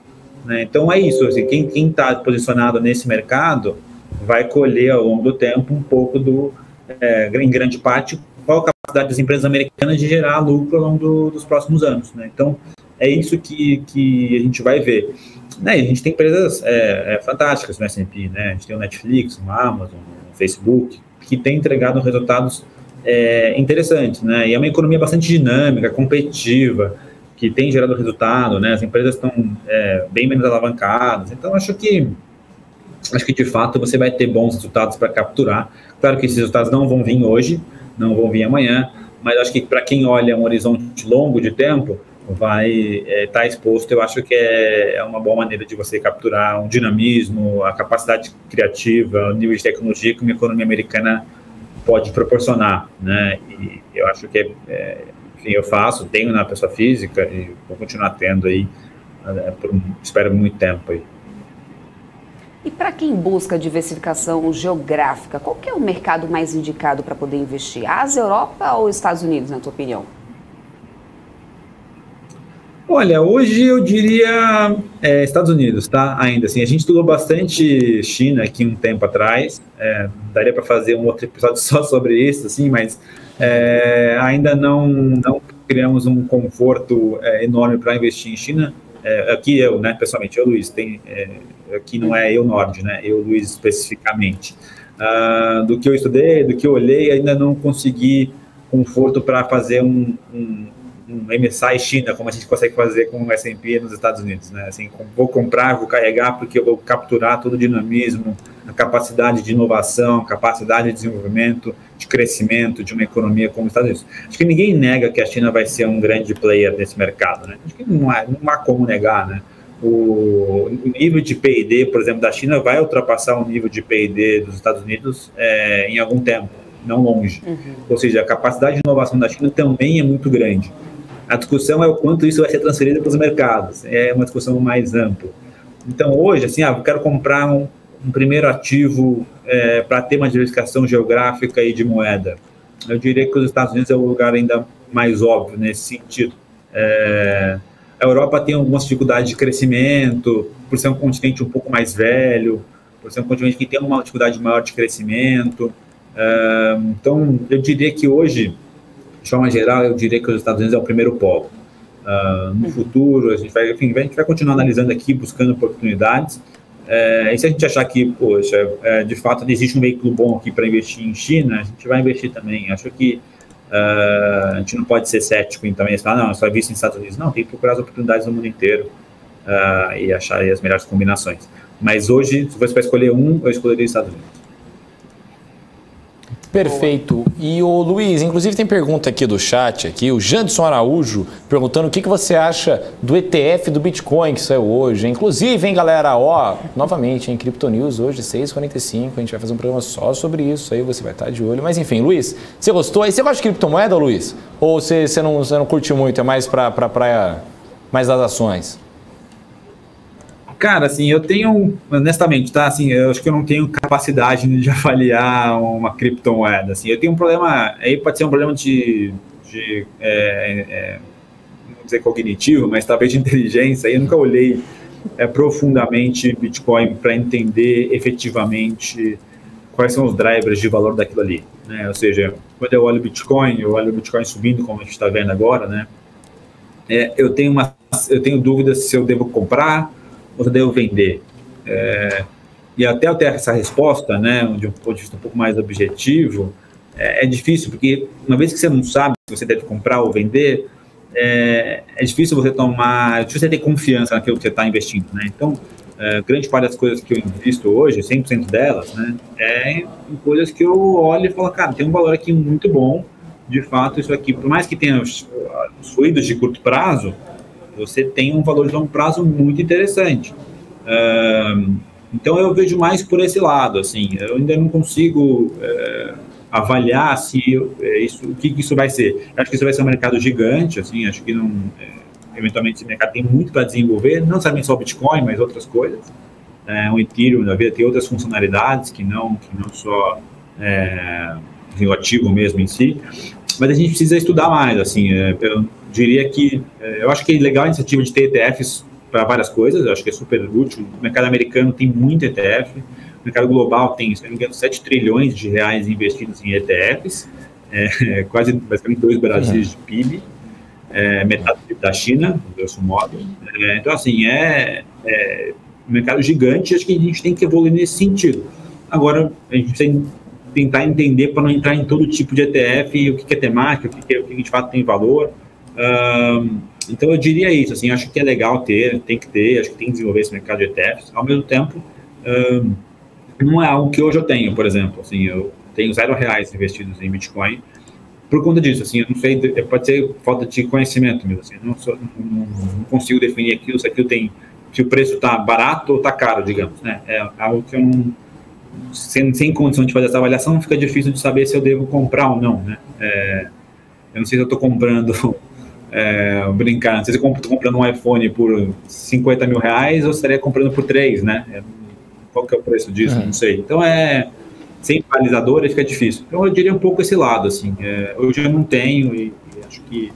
né? Então, é isso. Assim, quem está posicionado nesse mercado vai colher ao longo do tempo um pouco em grande parte, qual a capacidade das empresas americanas de gerar lucro ao longo dos próximos anos, né? Então, é isso que a gente vai ver. Né, a gente tem empresas fantásticas no S&P, né? A gente tem o Netflix, o Amazon, o Facebook, que tem entregado resultados interessantes, né? E é uma economia bastante dinâmica, competitiva, que tem gerado resultado, né? As empresas estão bem menos alavancadas. Então, acho que de fato você vai ter bons resultados para capturar. Claro que esses resultados não vão vir hoje, não vão vir amanhã, mas acho que para quem olha um horizonte longo de tempo, vai estar exposto. Eu acho que é uma boa maneira de você capturar um dinamismo, a capacidade criativa, o nível de tecnologia que uma economia americana pode proporcionar, né? E eu acho que enfim, eu tenho na pessoa física e vou continuar tendo aí, espero muito tempo aí. E para quem busca diversificação geográfica, qual que é o mercado mais indicado para poder investir? Ásia, Europa ou Estados Unidos, na tua opinião? Olha, hoje eu diria Estados Unidos, tá? Ainda assim, a gente estudou bastante China aqui um tempo atrás, daria para fazer um outro episódio só sobre isso, assim, mas ainda não criamos um conforto enorme para investir em China. Aqui eu, né, pessoalmente, eu, Luiz, aqui não é eu, Nord, né, eu, Luiz, especificamente. Do que eu estudei, do que eu olhei, ainda não consegui conforto para fazer um MSCI China, como a gente consegue fazer com o S&P nos Estados Unidos, né? Assim, vou comprar, vou carregar, porque eu vou capturar todo o dinamismo, a capacidade de inovação, a capacidade de desenvolvimento, de crescimento de uma economia como os Estados Unidos. Acho que ninguém nega que a China vai ser um grande player nesse mercado, né? Acho que não há como negar, né? O nível de P&D, por exemplo, da China vai ultrapassar o nível de P&D dos Estados Unidos em algum tempo, não longe. Ou seja, a capacidade de inovação da China também é muito grande. A discussão é o quanto isso vai ser transferido para os mercados. É uma discussão mais ampla. Então, hoje, assim, eu quero comprar um primeiro ativo para ter uma diversificação geográfica e de moeda. Eu diria que os Estados Unidos é o lugar ainda mais óbvio nesse sentido. A Europa tem algumas dificuldades de crescimento, por ser um continente um pouco mais velho, por ser um continente que tem uma dificuldade maior de crescimento. Então, eu diria que hoje, de forma geral, eu diria que os Estados Unidos é o primeiro polo. No futuro, a gente vai continuar analisando aqui, buscando oportunidades. E se a gente achar que, poxa, de fato existe um veículo bom aqui para investir em China, a gente vai investir também. Acho que a gente não pode ser cético em também falar, não, só visto nos Estados Unidos. Não, tem que procurar as oportunidades no mundo inteiro e achar aí as melhores combinações. Mas hoje, se fosse para escolher eu escolheria os Estados Unidos. Perfeito. E o Luiz, inclusive tem pergunta aqui do chat, aqui, o Jandson Araújo, perguntando o que você acha do ETF do Bitcoin que saiu hoje. Inclusive, hein, galera, novamente, em Crypto News, hoje, 6h45, a gente vai fazer um programa só sobre isso, aí você vai estar de olho. Mas enfim, Luiz, você gostou? Aí você gosta de criptomoeda, Luiz? Ou você não curte muito, é mais para praia, mais das ações? Cara, assim, eu tenho, honestamente, tá, assim, eu acho que eu não tenho capacidade de avaliar uma criptomoeda, assim, eu tenho um problema, aí pode ser um problema de não dizer cognitivo, mas talvez de inteligência, aí eu nunca olhei profundamente Bitcoin para entender efetivamente quais são os drivers de valor daquilo ali, né, ou seja, quando eu olho o Bitcoin subindo, como a gente está vendo agora, né, eu tenho dúvidas se eu devo comprar ou eu devo vender. E até eu ter essa resposta, né, de um ponto de vista um pouco mais objetivo, é difícil, porque uma vez que você não sabe se você deve comprar ou vender, é difícil você ter confiança naquilo que você está investindo, né? Então, grande parte das coisas que eu invisto hoje, 100% delas, né, em coisas que eu olho e falo, cara, tem um valor aqui muito bom, de fato, isso aqui, por mais que tenha os fluidos de curto prazo, você tem um valor de longo prazo muito interessante. Então eu vejo mais por esse lado, assim, eu ainda não consigo avaliar o que isso vai ser. Eu acho que isso vai ser um mercado gigante, assim, acho que eventualmente esse mercado tem muito para desenvolver, não somente só o Bitcoin, mas outras coisas. O Ethereum da vida tem outras funcionalidades que não só o ativo mesmo em si, mas a gente precisa estudar mais, assim, eu diria que, eu acho que é legal a iniciativa de ter ETFs para várias coisas, eu acho que é super útil. O mercado americano tem muito ETF, o mercado global tem, se não me engano, 7 trilhões de reais investidos em ETFs, quase, basicamente, 2 Brasis de PIB, metade da China, grosso modo. Então, assim, um mercado gigante, acho que a gente tem que evoluir nesse sentido. Agora, a gente precisa tentar entender para não entrar em todo tipo de ETF, o que é temática, o que de fato tem valor. Então eu diria isso, assim, acho que é legal tem que ter, acho que tem que desenvolver esse mercado de ETFs. Ao mesmo tempo, não é algo que hoje eu tenho, por exemplo, assim, eu tenho R$0 investidos em Bitcoin por conta disso, assim, eu não sei, pode ser falta de conhecimento mesmo, assim, não consigo definir aquilo, se o preço está barato ou está caro, digamos, né, é algo que eu não, sem condição de fazer essa avaliação, fica difícil de saber se eu devo comprar ou não, né, eu não sei se eu estou comprando, brincar, não sei se eu estou comprando um iPhone por 50 mil reais ou se estaria comprando por 3, né? Qual que é o preço disso? Não sei. Então, sem balizador, fica difícil. Então, eu diria um pouco esse lado, assim. Hoje eu não tenho e acho que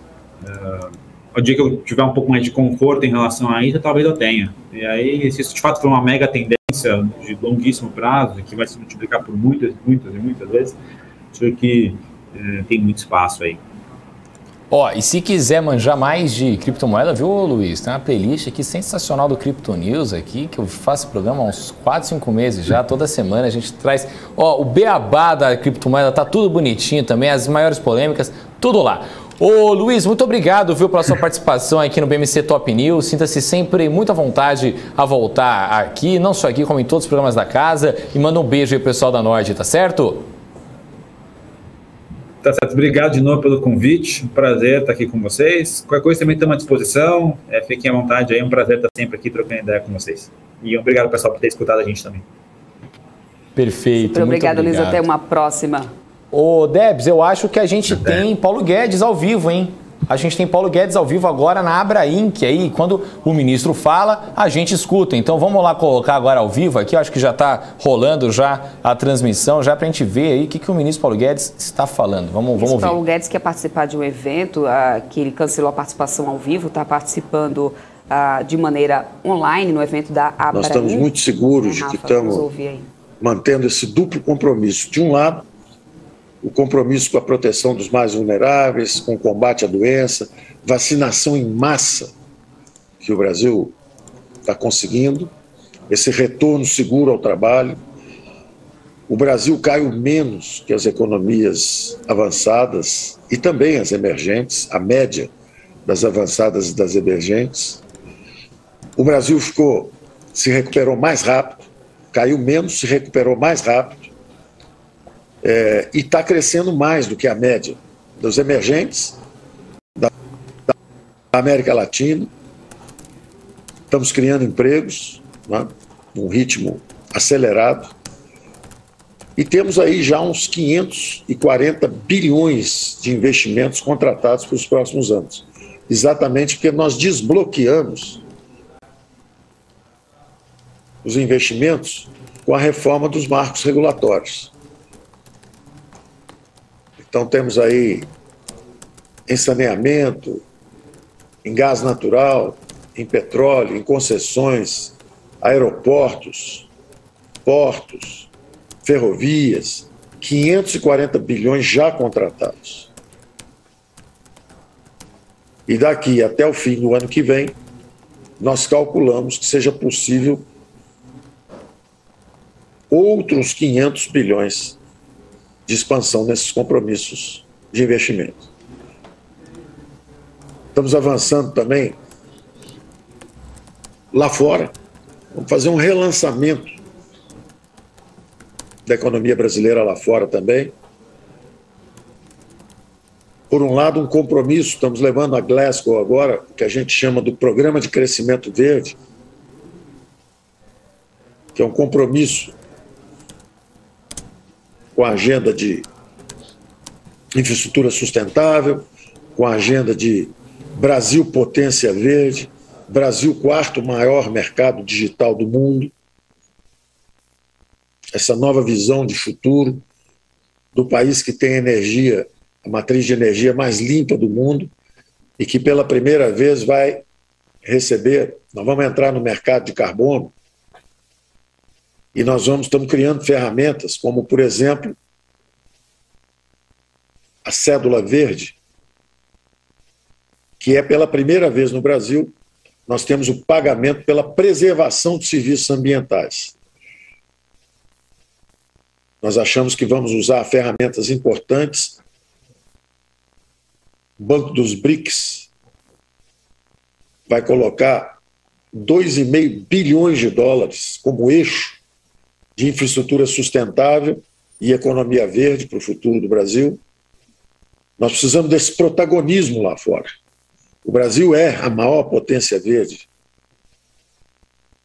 o dia que eu tiver um pouco mais de conforto em relação a isso, talvez eu tenha. E aí, se isso de fato for uma mega tendência de longuíssimo prazo, que vai se multiplicar por muitas vezes, acho que tem muito espaço aí. E se quiser manjar mais de criptomoeda, viu, Luiz? Tem uma playlist aqui sensacional do Crypto News aqui, que eu faço programa há uns 4, 5 meses já, toda semana a gente traz, o beabá da criptomoeda, tá tudo bonitinho também, as maiores polêmicas, tudo lá. Ô Luiz, muito obrigado, viu, pela sua participação aqui no BMC Top News, sinta-se sempre muito à vontade a voltar aqui, não só aqui, como em todos os programas da casa, e manda um beijo aí pro pessoal da Nord, tá certo? Tá certo, obrigado de novo pelo convite, um prazer estar aqui com vocês. Qualquer coisa também estamos à disposição, fiquem à vontade aí, é um prazer estar sempre aqui trocando ideia com vocês. E obrigado, pessoal, por ter escutado a gente também. Perfeito, muito obrigado, Luiz, até uma próxima. Ô, Debs, eu acho que a gente tem Paulo Guedes ao vivo, hein? A gente tem Paulo Guedes ao vivo agora na Abra Inc. Aí, quando o ministro fala, a gente escuta. Então vamos lá colocar agora ao vivo aqui, eu acho que já está rolando já a transmissão, já para a gente ver aí o que o ministro Paulo Guedes está falando. Vamos ouvir. Paulo Guedes quer participar de um evento que ele cancelou a participação ao vivo, está participando de maneira online no evento da Abra Inc. Nós estamos muito seguros de que estamos mantendo esse duplo compromisso. De um lado, o compromisso com a proteção dos mais vulneráveis, com o combate à doença, vacinação em massa que o Brasil está conseguindo, esse retorno seguro ao trabalho. O Brasil caiu menos que as economias avançadas e também as emergentes, a média das avançadas e das emergentes. O Brasil se recuperou mais rápido, caiu menos, se recuperou mais rápido, e está crescendo mais do que a média dos emergentes, da América Latina. Estamos criando empregos, né, num ritmo acelerado. E temos aí já uns 540 bilhões de investimentos contratados para os próximos anos. Exatamente porque nós desbloqueamos os investimentos com a reforma dos marcos regulatórios. Então temos aí em saneamento, em gás natural, em petróleo, em concessões, aeroportos, portos, ferrovias, 540 bilhões já contratados. E daqui até o fim do ano que vem, nós calculamos que seja possível outros 500 bilhões de expansão nesses compromissos de investimento. Estamos avançando também lá fora. Vamos fazer um relançamento da economia brasileira lá fora também. Por um lado, um compromisso, estamos levando a Glasgow agora, que a gente chama do Programa de Crescimento Verde, que é um compromisso com a agenda de infraestrutura sustentável, com a agenda de Brasil Potência Verde, Brasil quarto maior mercado digital do mundo. Essa nova visão de futuro do país que tem energia, a matriz de energia mais limpa do mundo e que pela primeira vez vai receber, nós vamos entrar no mercado de carbono e estamos criando ferramentas como, por exemplo, a cédula verde, que é pela primeira vez no Brasil, nós temos o pagamento pela preservação de serviços ambientais. Nós achamos que vamos usar ferramentas importantes. O Banco dos BRICS vai colocar 2,5 bilhões de dólares como eixo de infraestrutura sustentável e economia verde para o futuro do Brasil. Nós precisamos desse protagonismo lá fora. O Brasil é a maior potência verde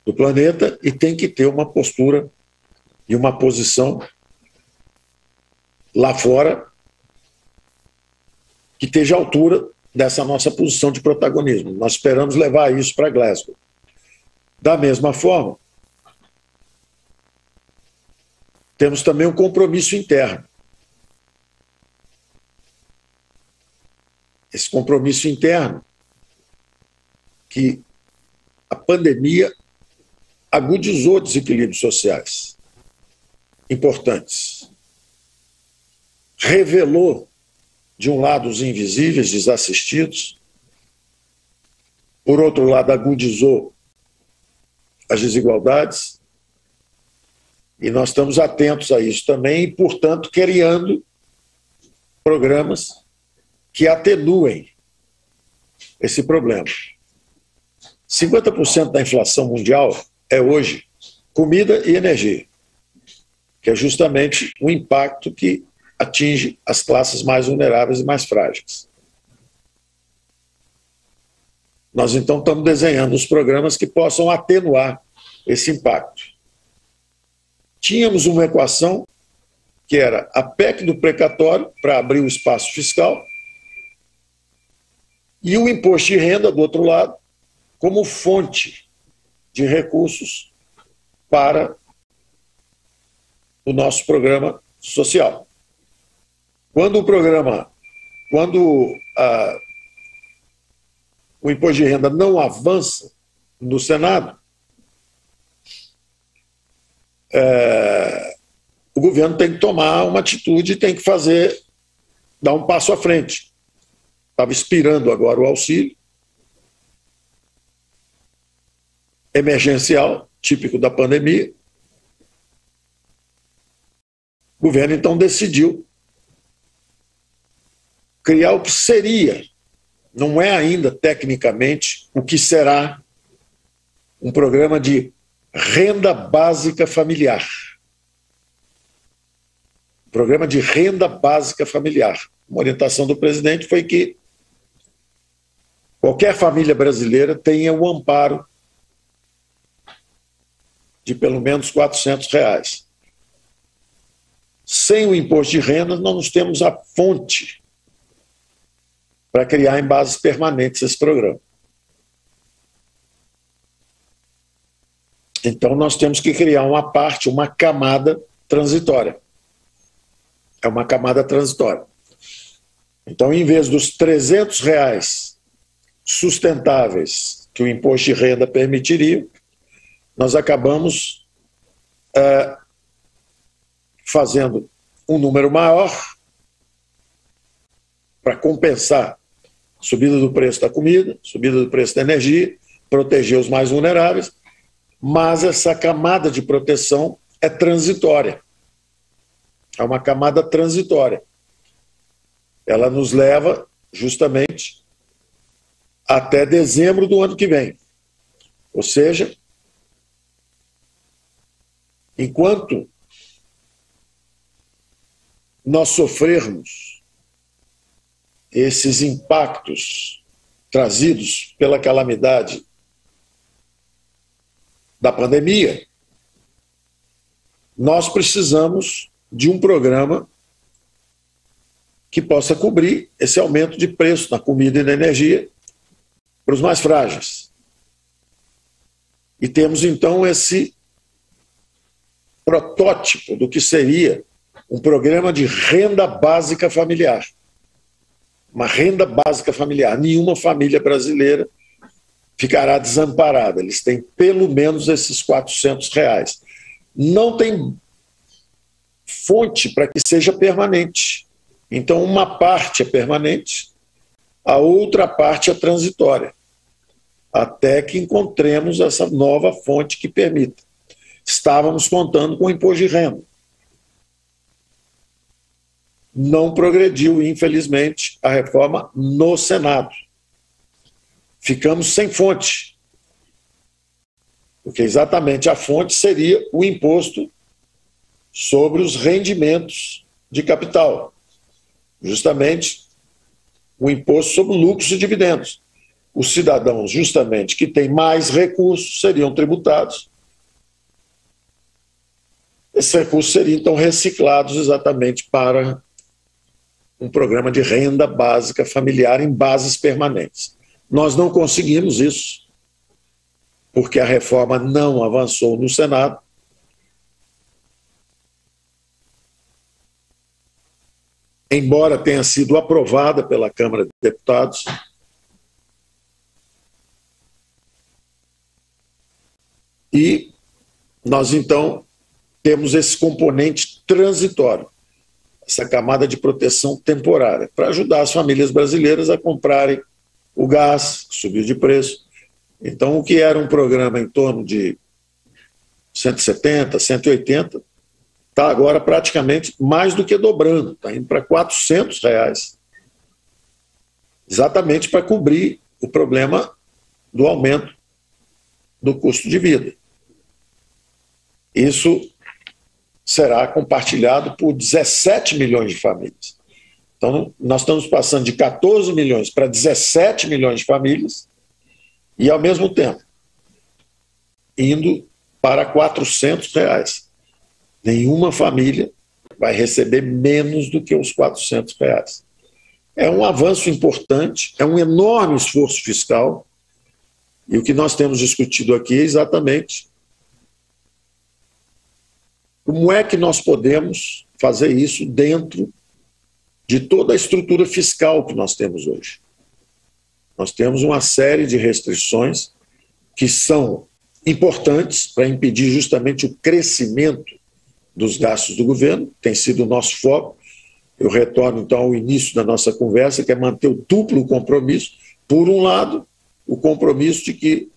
do planeta e tem que ter uma postura e uma posição lá fora que esteja à altura dessa nossa posição de protagonismo. Nós esperamos levar isso para Glasgow. Da mesma forma, temos também um compromisso interno. Esse compromisso interno que a pandemia agudizou desequilíbrios sociais importantes. Revelou, de um lado, os invisíveis, desassistidos, por outro lado, agudizou as desigualdades, e nós estamos atentos a isso também, e, portanto, criando programas que atenuem esse problema. 50% da inflação mundial é hoje comida e energia, que é justamente o impacto que atinge as classes mais vulneráveis e mais frágeis. Nós, então, estamos desenhando os programas que possam atenuar esse impacto. Tínhamos uma equação que era a PEC do precatório, para abrir o espaço fiscal, e o imposto de renda, do outro lado, como fonte de recursos para o nosso programa social. Quando o imposto de renda não avança no Senado, o governo tem que tomar uma atitude, tem que dar um passo à frente. Estava expirando agora o auxílio emergencial, típico da pandemia. O governo, então, decidiu criar o que seria, não é ainda tecnicamente, o que será um programa de renda básica familiar. Programa de renda básica familiar. Uma orientação do presidente foi que qualquer família brasileira tenha o amparo de pelo menos R$400. Sem o imposto de renda, nós não temos a fonte para criar em bases permanentes esse programa. Então, nós temos que criar uma parte, uma camada transitória. É uma camada transitória. Então, em vez dos R$300 sustentáveis que o imposto de renda permitiria, nós acabamos fazendo um número maior para compensar a subida do preço da comida, subida do preço da energia, proteger os mais vulneráveis, mas essa camada de proteção é transitória. É uma camada transitória. Ela nos leva justamente até dezembro do ano que vem. Ou seja, enquanto nós sofrermos esses impactos trazidos pela calamidade da pandemia, nós precisamos de um programa que possa cobrir esse aumento de preço na comida e na energia para os mais frágeis. E temos, então, esse protótipo do que seria um programa de renda básica familiar. Uma renda básica familiar. Nenhuma família brasileira ficará desamparada. Eles têm pelo menos esses R$400. Não tem fonte para que seja permanente. Então, uma parte é permanente, a outra parte é transitória, até que encontremos essa nova fonte que permita. Estávamos contando com o imposto de renda. Não progrediu, infelizmente, a reforma no Senado. Ficamos sem fonte, porque exatamente a fonte seria o imposto sobre os rendimentos de capital, justamente o imposto sobre lucros e dividendos. Os cidadãos, justamente, que têm mais recursos, seriam tributados. Esses recursos seriam, então, reciclados exatamente para um programa de renda básica familiar em bases permanentes. Nós não conseguimos isso, porque a reforma não avançou no Senado. Embora tenha sido aprovada pela Câmara de Deputados, e nós, então, temos esse componente transitório, essa camada de proteção temporária, para ajudar as famílias brasileiras a comprarem o gás, que subiu de preço. Então, o que era um programa em torno de 170, 180, está agora praticamente mais do que dobrando, está indo para R$400, exatamente para cobrir o problema do aumento do custo de vida. Isso será compartilhado por 17 milhões de famílias. Então, nós estamos passando de 14 milhões para 17 milhões de famílias e, ao mesmo tempo, indo para R$400. Nenhuma família vai receber menos do que os R$400. É um avanço importante, é um enorme esforço fiscal, e o que nós temos discutido aqui é exatamente como é que nós podemos fazer isso dentro de toda a estrutura fiscal que nós temos hoje. Nós temos uma série de restrições que são importantes para impedir justamente o crescimento dos gastos do governo, tem sido o nosso foco. Eu retorno, então, ao início da nossa conversa, que é manter o duplo compromisso. Por um lado, o compromisso de que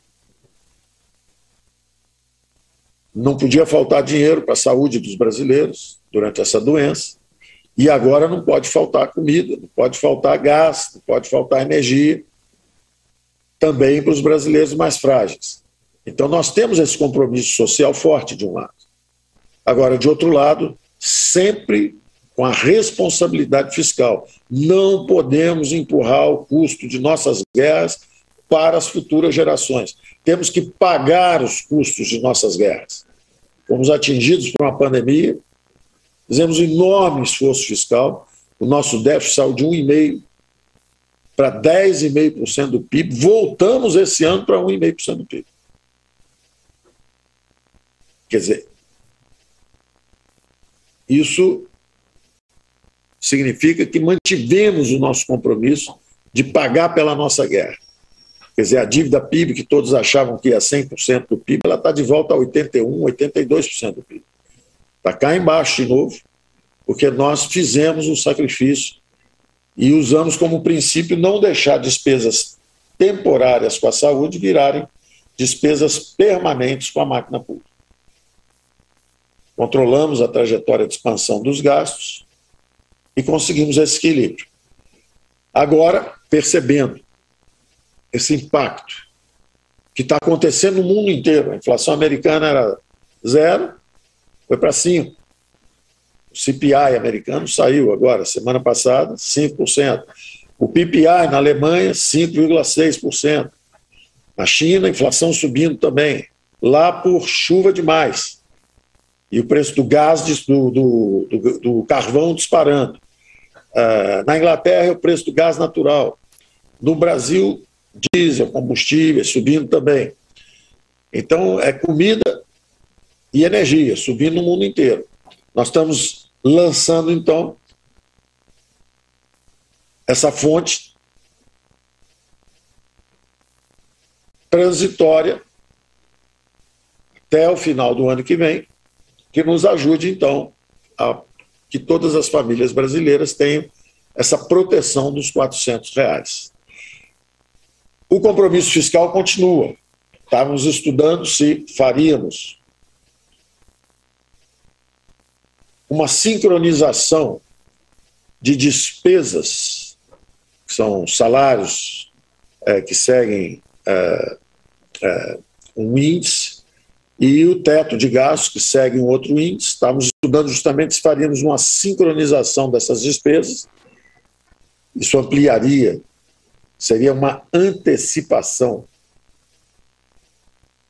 não podia faltar dinheiro para a saúde dos brasileiros durante essa doença, e agora não pode faltar comida, não pode faltar gás, não pode faltar energia, também para os brasileiros mais frágeis. Então, nós temos esse compromisso social forte, de um lado. Agora, de outro lado, sempre com a responsabilidade fiscal. Não podemos empurrar o custo de nossas guerras para as futuras gerações. Temos que pagar os custos de nossas guerras. Fomos atingidos por uma pandemia, fizemos um enorme esforço fiscal, o nosso déficit saiu de 1,5% para 10,5% do PIB, voltamos esse ano para 1,5% do PIB. Quer dizer, isso significa que mantivemos o nosso compromisso de pagar pela nossa guerra. Quer dizer, a dívida PIB, que todos achavam que ia 100% do PIB, ela está de volta a 81%, 82% do PIB. Está cá embaixo de novo, porque nós fizemos um sacrifício e usamos como princípio não deixar despesas temporárias com a saúde virarem despesas permanentes com a máquina pública. Controlamos a trajetória de expansão dos gastos e conseguimos esse equilíbrio. Agora, percebendo esse impacto que está acontecendo no mundo inteiro, a inflação americana era 0, foi para 5%. O CPI americano saiu agora, semana passada, 5%. O PPI na Alemanha, 5,6%. Na China, a inflação subindo também, lá por chuva demais. E o preço do gás, do carvão disparando. Na Inglaterra, o preço do gás natural. No Brasil, diesel, combustível, subindo também. Então, é comida e energia, subindo no mundo inteiro. Nós estamos lançando, então, essa fonte transitória até o final do ano que vem, que nos ajude, então, a que todas as famílias brasileiras tenham essa proteção dos R$400. O compromisso fiscal continua. Estávamos estudando se faríamos uma sincronização de despesas, que são salários que seguem um índice, e o teto de gastos, que segue um outro índice. Estávamos estudando justamente se faríamos uma sincronização dessas despesas. Isso ampliaria, seria uma antecipação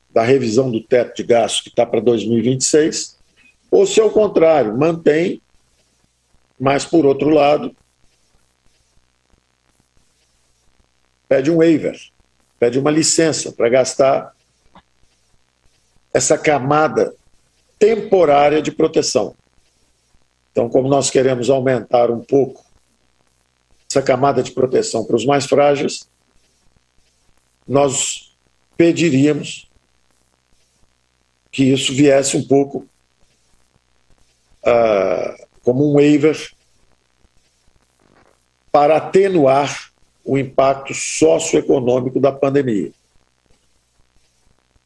da revisão do teto de gastos que está para 2026, ou se ao contrário, mantém, mas por outro lado, pede um waiver, pede uma licença para gastar essa camada temporária de proteção. Então, como nós queremos aumentar um pouco essa camada de proteção para os mais frágeis, nós pediríamos que isso viesse um pouco como um waiver para atenuar o impacto socioeconômico da pandemia.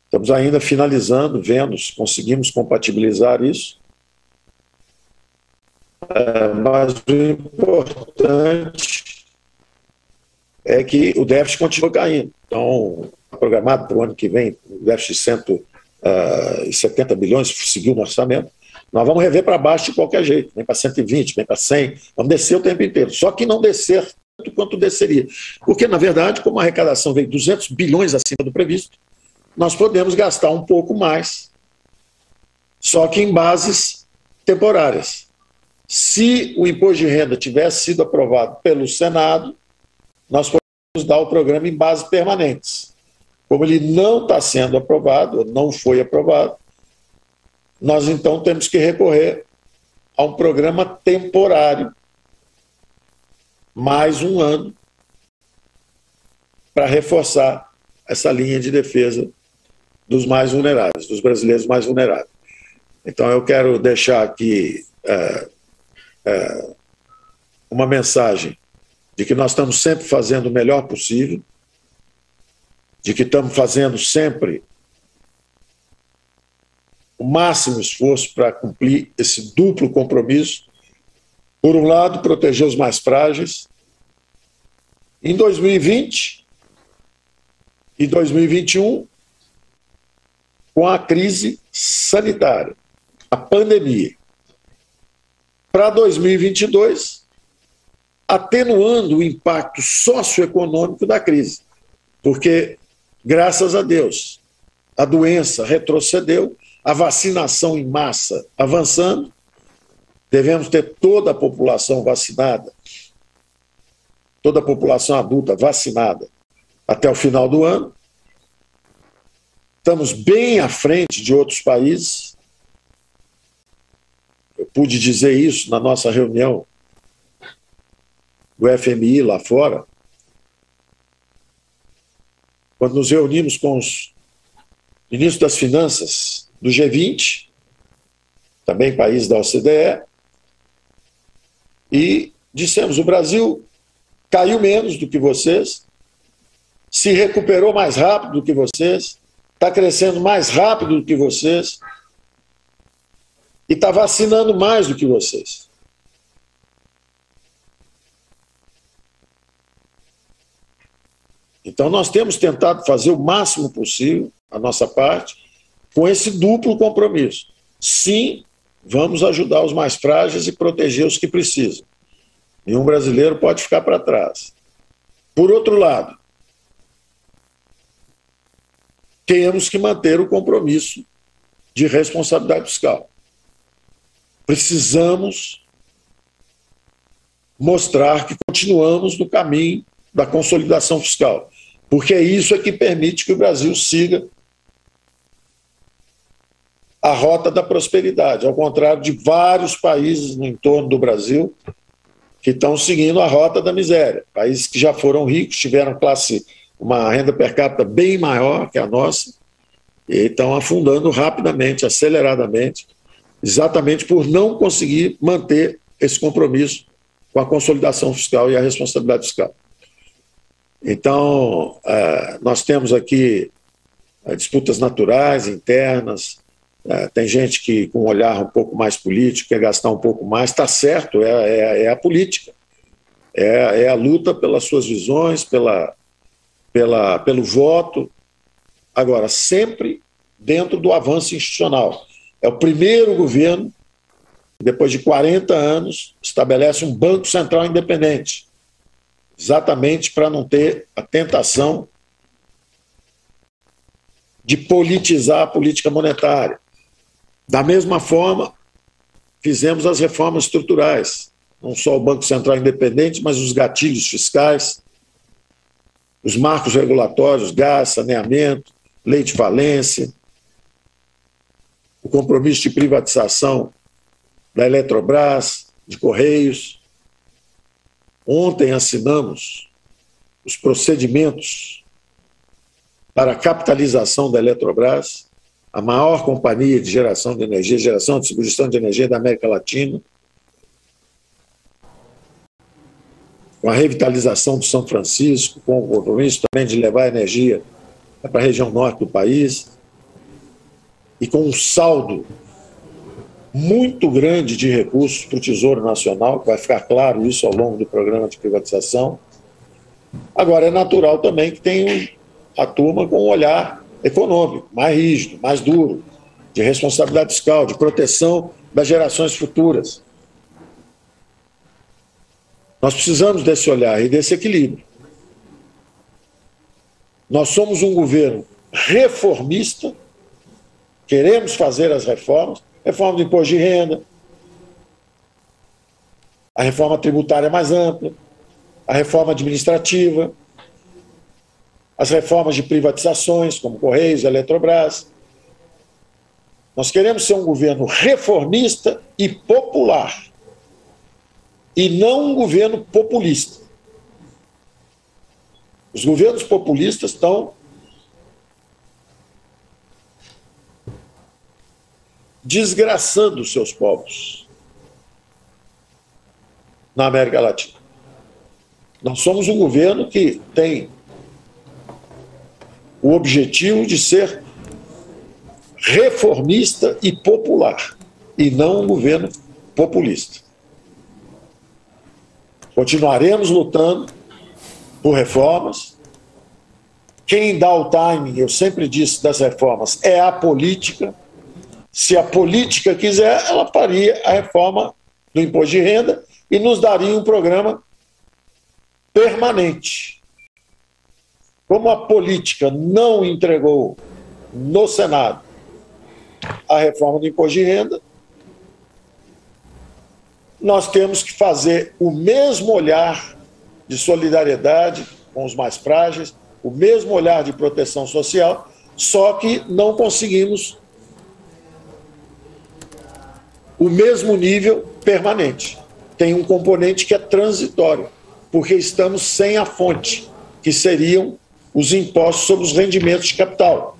Estamos ainda finalizando, vendo se conseguimos compatibilizar isso. Mas o importante é que o déficit continua caindo. Então, programado para o ano que vem, o déficit de 170 bilhões, seguiu no orçamento. Nós vamos rever para baixo de qualquer jeito, nem para 120, nem para 100, vamos descer o tempo inteiro. Só que não descer tanto quanto desceria. Porque, na verdade, como a arrecadação veio 200 bilhões acima do previsto, nós podemos gastar um pouco mais, só que em bases temporárias. Se o imposto de renda tivesse sido aprovado pelo Senado, nós podemos dar o programa em bases permanentes. Como ele não está sendo aprovado, ou não foi aprovado, nós então temos que recorrer a um programa temporário, mais um ano, para reforçar essa linha de defesa dos mais vulneráveis, dos brasileiros mais vulneráveis. Então, eu quero deixar aqui uma mensagem de que nós estamos sempre fazendo o melhor possível, de que estamos fazendo sempre o máximo esforço para cumprir esse duplo compromisso. Por um lado, proteger os mais frágeis. Em 2020 e 2021, com a crise sanitária, a pandemia. Para 2022, atenuando o impacto socioeconômico da crise. Porque, graças a Deus, a doença retrocedeu, a vacinação em massa avançando, devemos ter toda a população vacinada, toda a população adulta vacinada até o final do ano. Estamos bem à frente de outros países. Eu pude dizer isso na nossa reunião do FMI lá fora, quando nos reunimos com os ministros das Finanças do G20, também país da OCDE, e dissemos: o Brasil caiu menos do que vocês, se recuperou mais rápido do que vocês, está crescendo mais rápido do que vocês e está vacinando mais do que vocês. Então, nós temos tentado fazer o máximo possível, a nossa parte, com esse duplo compromisso. Sim, vamos ajudar os mais frágeis e proteger os que precisam. Nenhum brasileiro pode ficar para trás. Por outro lado, temos que manter o compromisso de responsabilidade fiscal. Precisamos mostrar que continuamos no caminho da consolidação fiscal, porque isso é que permite que o Brasil siga a rota da prosperidade, ao contrário de vários países no entorno do Brasil que estão seguindo a rota da miséria. Países que já foram ricos, tiveram uma renda per capita bem maior que a nossa, e estão afundando rapidamente, aceleradamente, exatamente por não conseguir manter esse compromisso com a consolidação fiscal e a responsabilidade fiscal. Então, nós temos aqui disputas naturais, internas, tem gente que, com um olhar um pouco mais político, quer gastar um pouco mais, está certo, é a política, é a luta pelas suas visões, pelo voto, agora, sempre dentro do avanço institucional. É o primeiro governo, depois de 40 anos, estabelece um Banco Central independente, exatamente para não ter a tentação de politizar a política monetária. Da mesma forma, fizemos as reformas estruturais, não só o Banco Central independente, mas os gatilhos fiscais, os marcos regulatórios, gás, saneamento, lei de falência, o compromisso de privatização da Eletrobras, de Correios. Ontem assinamos os procedimentos para a capitalização da Eletrobras, a maior companhia de geração de energia, geração e distribuição de energia da América Latina, com a revitalização do São Francisco, com o compromisso também de levar energia para a região norte do país, e com um saldo muito grande de recursos para o Tesouro Nacional, que vai ficar claro isso ao longo do programa de privatização. Agora, é natural também que tenha a turma com um olhar econômico, mais rígido, mais duro, de responsabilidade fiscal, de proteção das gerações futuras. Nós precisamos desse olhar e desse equilíbrio. Nós somos um governo reformista, queremos fazer as reformas, reforma do imposto de renda, a reforma tributária mais ampla, a reforma administrativa, as reformas de privatizações, como Correios, Eletrobras. Nós queremos ser um governo reformista e popular, e não um governo populista. Os governos populistas estão desgraçando os seus povos na América Latina. Nós somos um governo que tem o objetivo de ser reformista e popular, e não um governo populista. Continuaremos lutando por reformas. Quem dá o timing, eu sempre disse, das reformas é a política. Se a política quiser, ela faria a reforma do imposto de renda e nos daria um programa permanente. Como a política não entregou no Senado a reforma do imposto de renda, nós temos que fazer o mesmo olhar de solidariedade com os mais frágeis, o mesmo olhar de proteção social, só que não conseguimos o mesmo nível permanente. Tem um componente que é transitório, porque estamos sem a fonte, que seriam os impostos sobre os rendimentos de capital.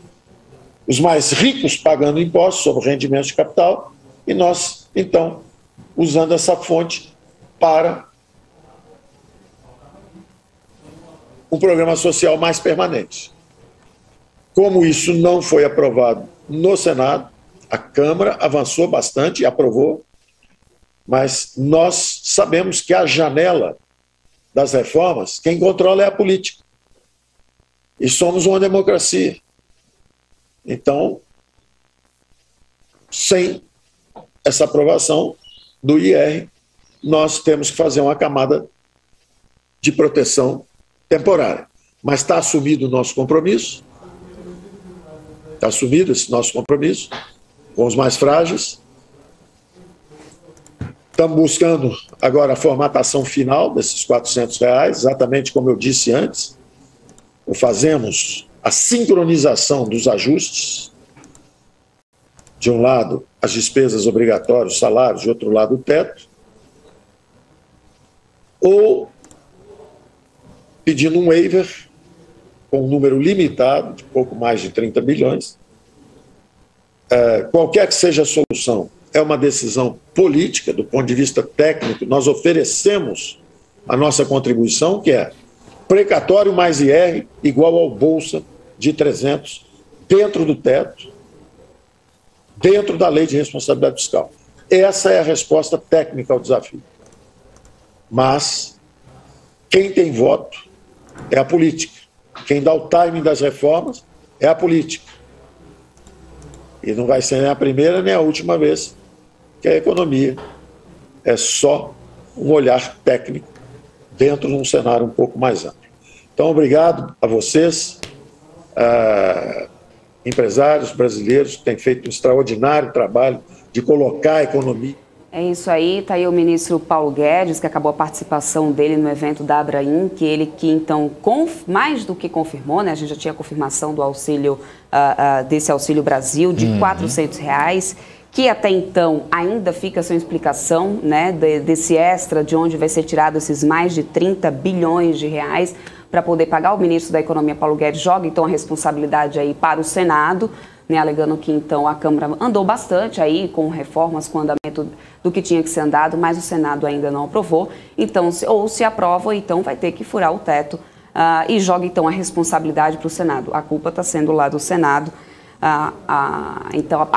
Os mais ricos pagando impostos sobre rendimentos de capital e nós, então, usando essa fonte para um programa social mais permanente. Como isso não foi aprovado no Senado, a Câmara avançou bastante e aprovou, mas nós sabemos que a janela das reformas, quem controla é a política. E somos uma democracia. Então, sem essa aprovação do IR, nós temos que fazer uma camada de proteção temporária. Mas está assumido o nosso compromisso, está assumido esse nosso compromisso com os mais frágeis. Estamos buscando agora a formatação final desses R$400, exatamente como eu disse antes. Fazemos a sincronização dos ajustes. De um lado, as despesas obrigatórias, os salários, de outro lado, o teto. Ou pedindo um waiver com um número limitado, de pouco mais de 30 bilhões. Qualquer que seja a solução, é uma decisão política, do ponto de vista técnico. Nós oferecemos a nossa contribuição, que é precatório mais IR igual ao Bolsa de 300, dentro do teto, dentro da lei de responsabilidade fiscal. Essa é a resposta técnica ao desafio. Mas quem tem voto é a política. Quem dá o timing das reformas é a política. E não vai ser nem a primeira nem a última vez que a economia é só um olhar técnico dentro de um cenário um pouco mais amplo. Então, obrigado a vocês, empresários brasileiros que têm feito um extraordinário trabalho de colocar a economia. É isso aí, está aí o ministro Paulo Guedes, que acabou a participação dele no evento da Abraim, que ele que então, mais do que confirmou, né? A gente já tinha a confirmação do auxílio, desse Auxílio Brasil de R$400, que até então ainda fica sem explicação, né? Desse extra, de onde vai ser tirado esses mais de 30 bilhões de reais para poder pagar. O ministro da Economia, Paulo Guedes, joga então a responsabilidade aí para o Senado, né, alegando que então a Câmara andou bastante aí com reformas, com o andamento do que tinha que ser andado, mas o Senado ainda não aprovou. Então, ou se aprova, então vai ter que furar o teto e joga então a responsabilidade para o Senado. A culpa está sendo lá do Senado. Então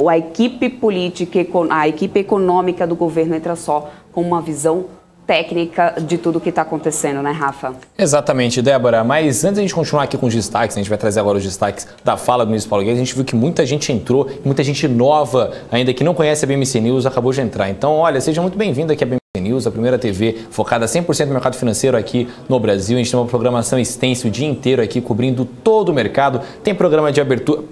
a equipe política, a equipe econômica do governo entra só com uma visão técnica de tudo que está acontecendo, né, Rafa? Exatamente, Débora. Mas antes de a gente continuar aqui com os destaques, a gente vai trazer agora os destaques da fala do ministro Paulo Guedes, a gente viu que muita gente entrou, muita gente nova, ainda que não conhece a BMC News, acabou de entrar. Então, olha, seja muito bem-vindo aqui à BMC News, a primeira TV focada 100% no mercado financeiro aqui no Brasil. A gente tem uma programação extensa o dia inteiro aqui, cobrindo todo o mercado. Tem programa de abertura,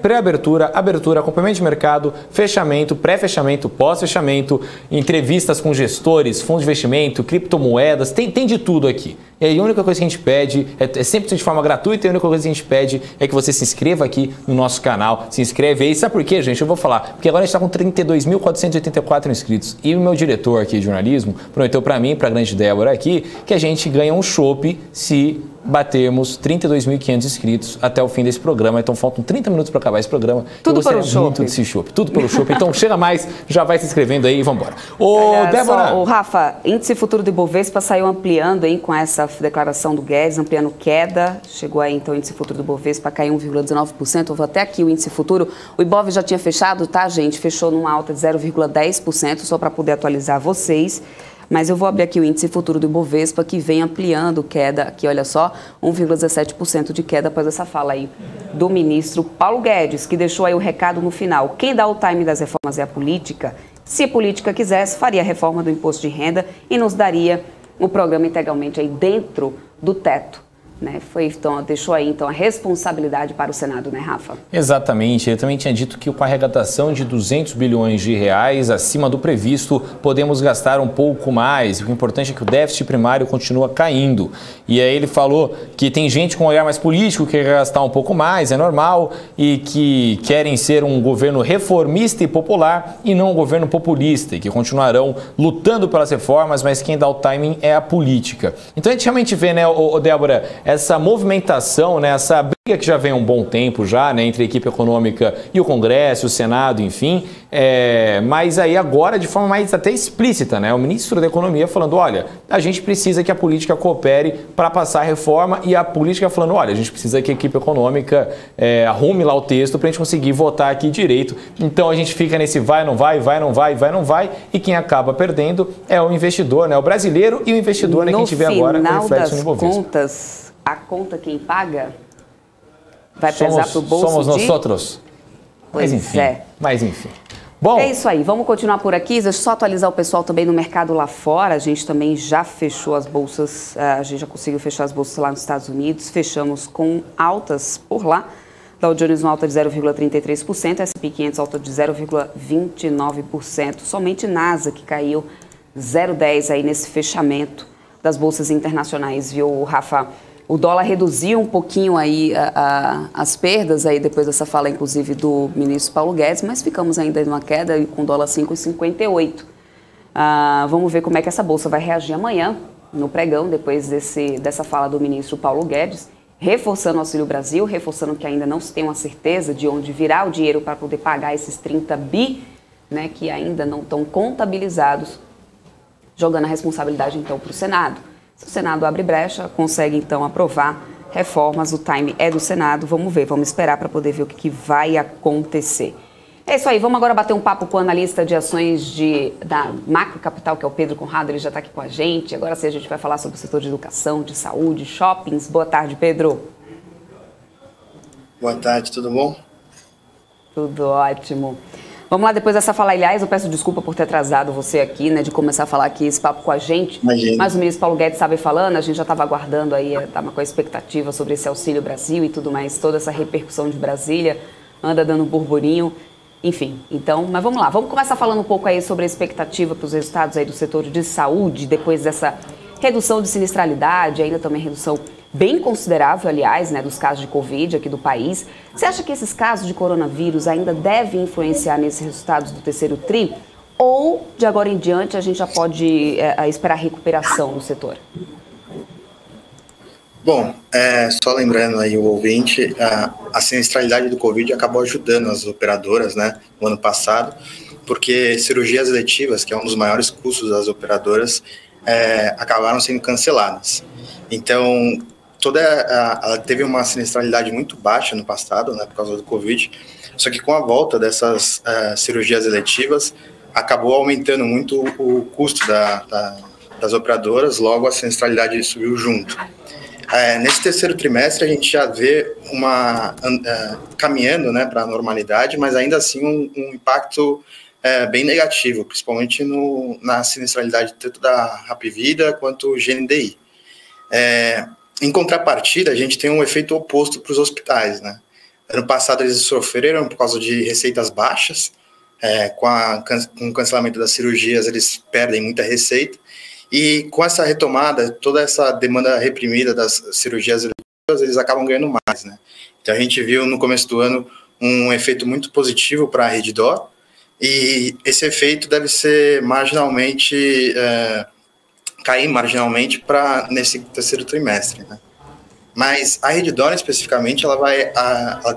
pré-abertura, abertura, acompanhamento de mercado, fechamento, pré-fechamento, pós-fechamento, entrevistas com gestores, fundos de investimento, criptomoedas, tem de tudo aqui. E aí a única coisa que a gente pede, é sempre de forma gratuita, e a única coisa que a gente pede é que você se inscreva aqui no nosso canal, se inscreve aí. Sabe por quê, gente? Eu vou falar, porque agora a gente está com 32.484 inscritos e o meu diretor aqui de jornalismo prometeu para mim, para a grande Débora aqui, que a gente ganha um chopp se batermos 32.500 inscritos até o fim desse programa. Então faltam 30 minutos para acabar esse programa. Tudo pelo chopp. Tudo pelo chopp. Então chega mais, já vai se inscrevendo aí e vamos embora. Ô, Débora. O Rafa, índice futuro do Ibovespa saiu ampliando aí com essa declaração do Guedes, ampliando queda. Chegou aí então o índice futuro do Ibovespa a cair 1,19%. Eu vou até aqui o índice futuro. O Ibov já tinha fechado, tá, gente? Fechou numa alta de 0,10%, só para poder atualizar vocês. Mas eu vou abrir aqui o índice futuro do Ibovespa, que vem ampliando queda, aqui olha só, 1,17% de queda após essa fala aí do ministro Paulo Guedes, que deixou aí o recado no final. Quem dá o time das reformas é a política. Se a política quisesse, faria a reforma do imposto de renda e nos daria o programa integralmente aí dentro do teto. Né? Então, deixou aí então a responsabilidade para o Senado, né, Rafa? Exatamente. Ele também tinha dito que com a arrecadação de 200 bilhões de reais acima do previsto, podemos gastar um pouco mais. O importante é que o déficit primário continua caindo. E aí ele falou que tem gente com um olhar mais político que quer gastar um pouco mais, é normal, e que querem ser um governo reformista e popular e não um governo populista, e que continuarão lutando pelas reformas, mas quem dá o timing é a política. Então a gente realmente vê, né, Débora, essa movimentação, né, essa briga que já vem há um bom tempo já, né, entre a equipe econômica e o Congresso, o Senado, enfim, mas aí agora de forma mais até explícita, né, o ministro da Economia falando, olha, a gente precisa que a política coopere para passar a reforma, e a política falando, olha, a gente precisa que a equipe econômica arrume lá o texto para a gente conseguir votar aqui direito. Então a gente fica nesse vai, não vai, vai, não vai, vai, não vai, e quem acaba perdendo é o investidor, né, o brasileiro e o investidor, né, que a gente vê agora com reflexo no Ibovespa. A conta quem paga vai pesar para o bolso somos nós outros. Pois Mas enfim. Bom, é isso aí, vamos continuar por aqui. Deixa eu só atualizar o pessoal também no mercado lá fora. A gente também já fechou as bolsas, a gente já conseguiu fechar as bolsas lá nos Estados Unidos. Fechamos com altas por lá. Dow Jones uma alta de 0,33%, S&P 500 alta de 0,29%. Somente NASA que caiu 0,10% aí nesse fechamento das bolsas internacionais, viu, Rafa? O dólar reduziu um pouquinho aí as perdas aí depois dessa fala, inclusive, do ministro Paulo Guedes, mas ficamos ainda numa queda com o dólar 5,58. Vamos ver como é que essa bolsa vai reagir amanhã no pregão, depois dessa fala do ministro Paulo Guedes, reforçando o Auxílio Brasil, reforçando que ainda não se tem uma certeza de onde virá o dinheiro para poder pagar esses 30 bi, né, que ainda não estão contabilizados, jogando a responsabilidade então para o Senado. Se o Senado abre brecha, consegue então aprovar reformas, o time é do Senado, vamos ver, vamos esperar para poder ver o que vai acontecer. É isso aí, vamos agora bater um papo com o analista de ações da Macro Capital, que é o Pedro Conrado, ele já está aqui com a gente. Agora sim a gente vai falar sobre o setor de educação, de saúde, shoppings. Boa tarde, Pedro. Boa tarde, tudo bom? Tudo ótimo. Vamos lá, depois dessa fala, aliás, eu peço desculpa por ter atrasado você aqui, né, de começar a falar aqui esse papo com a gente. Imagina. Mas o ministro Paulo Guedes estava falando, a gente já estava aguardando aí, estava com a expectativa sobre esse Auxílio Brasil e tudo mais, toda essa repercussão de Brasília, anda dando burburinho, enfim. Então, mas vamos lá, vamos começar falando um pouco aí sobre a expectativa para os resultados aí do setor de saúde, depois dessa redução de sinistralidade, ainda também redução bem considerável, aliás, né, dos casos de Covid aqui do país. Você acha que esses casos de coronavírus ainda devem influenciar nesses resultados do terceiro tri? Ou, de agora em diante, a gente já pode esperar recuperação no setor? Bom, só lembrando aí o ouvinte, a sinistralidade do Covid acabou ajudando as operadoras, né, no ano passado, porque cirurgias eletivas, que é um dos maiores custos das operadoras, acabaram sendo canceladas. Então, ela teve uma sinistralidade muito baixa no passado, né, por causa do Covid, só que com a volta dessas cirurgias eletivas, acabou aumentando muito o custo das operadoras, logo a sinistralidade subiu junto. Nesse terceiro trimestre, a gente já vê caminhando, né, para a normalidade, mas ainda assim um impacto bem negativo, principalmente na sinistralidade tanto da Hapvida quanto o GNDI. Em contrapartida, a gente tem um efeito oposto para os hospitais, né? Ano passado eles sofreram por causa de receitas baixas, com o cancelamento das cirurgias eles perdem muita receita, e com essa retomada, toda essa demanda reprimida das cirurgias eletivas, eles acabam ganhando mais, né? Então a gente viu no começo do ano um efeito muito positivo para a Redditor, e esse efeito deve ser cair marginalmente nesse terceiro trimestre, né? Mas a Redditor, especificamente, ela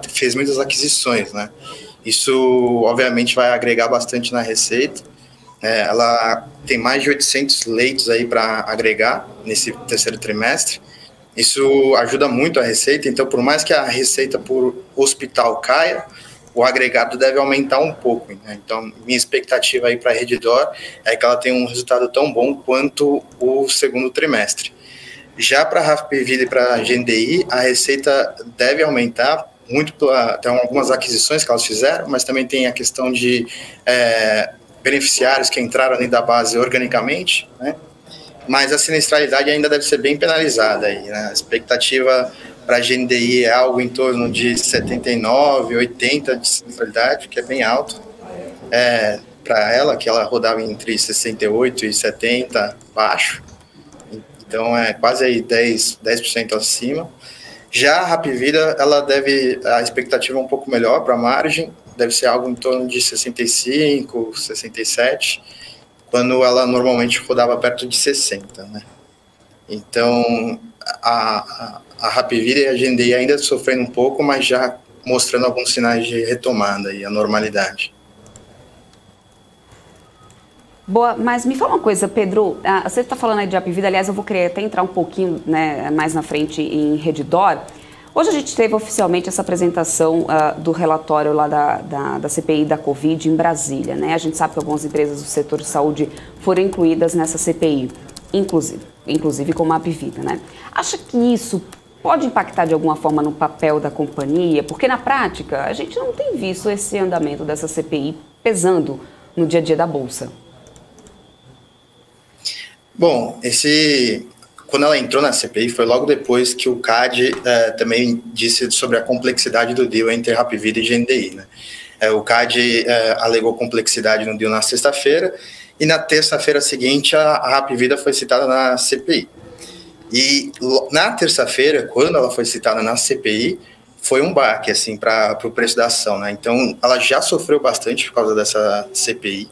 fez muitas aquisições, né? Isso, obviamente, vai agregar bastante na receita. Ela tem mais de 800 leitos aí para agregar nesse terceiro trimestre. Isso ajuda muito a receita, então, por mais que a receita por hospital caia, o agregado deve aumentar um pouco, né? Então, minha expectativa aí para a Redditor é que ela tenha um resultado tão bom quanto o segundo trimestre. Já para a Hapvida e para a GNDI, a receita deve aumentar muito, tem algumas aquisições que elas fizeram, mas também tem a questão de beneficiários que entraram dentro da base organicamente, né? Mas a sinistralidade ainda deve ser bem penalizada aí, né? A expectativa para a GNDI é algo em torno de 79, 80 de sinistralidade, que é bem alto. Para ela, que ela rodava entre 68 e 70, baixo. Então, é quase aí 10% acima. Já a Hapvida, a expectativa é um pouco melhor para a margem, deve ser algo em torno de 65, 67, quando ela normalmente rodava perto de 60, né? Então, a Hapvida e a GNDI ainda sofrendo um pouco, mas já mostrando alguns sinais de retomada e a normalidade. Boa, mas me fala uma coisa, Pedro, você está falando aí de Hapvida, aliás, eu vou querer até entrar um pouquinho, né, mais na frente em Redditor. Hoje a gente teve oficialmente essa apresentação do relatório lá da CPI da Covid em Brasília, né? A gente sabe que algumas empresas do setor de saúde foram incluídas nessa CPI, inclusive como a Hapvida, né? Acha que isso pode impactar de alguma forma no papel da companhia? Porque na prática a gente não tem visto esse andamento dessa CPI pesando no dia a dia da Bolsa. Bom, quando ela entrou na CPI foi logo depois que o CAD também disse sobre a complexidade do deal entre Hapvida e GNDI, né? O CAD alegou complexidade no deal na sexta-feira e na terça-feira seguinte a Hapvida foi citada na CPI. E na terça-feira, quando ela foi citada na CPI, foi um baque assim, para o preço da ação, né? Então ela já sofreu bastante por causa dessa CPI.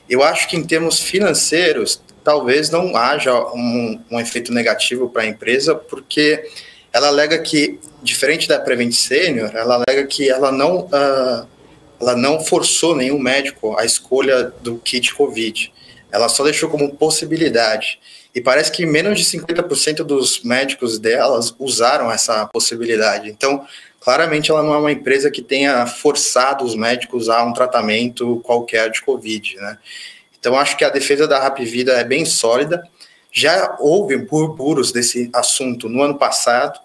Eu acho que em termos financeiros talvez não haja um efeito negativo para a empresa, porque ela alega que, diferente da Prevent Senior, ela alega que ela não forçou nenhum médico a escolha do kit Covid. Ela só deixou como possibilidade. E parece que menos de 50% dos médicos delas usaram essa possibilidade. Então, claramente, ela não é uma empresa que tenha forçado os médicos a um tratamento qualquer de Covid, né? Então, acho que a defesa da Hapvida é bem sólida. Já houve burburos desse assunto no ano passado,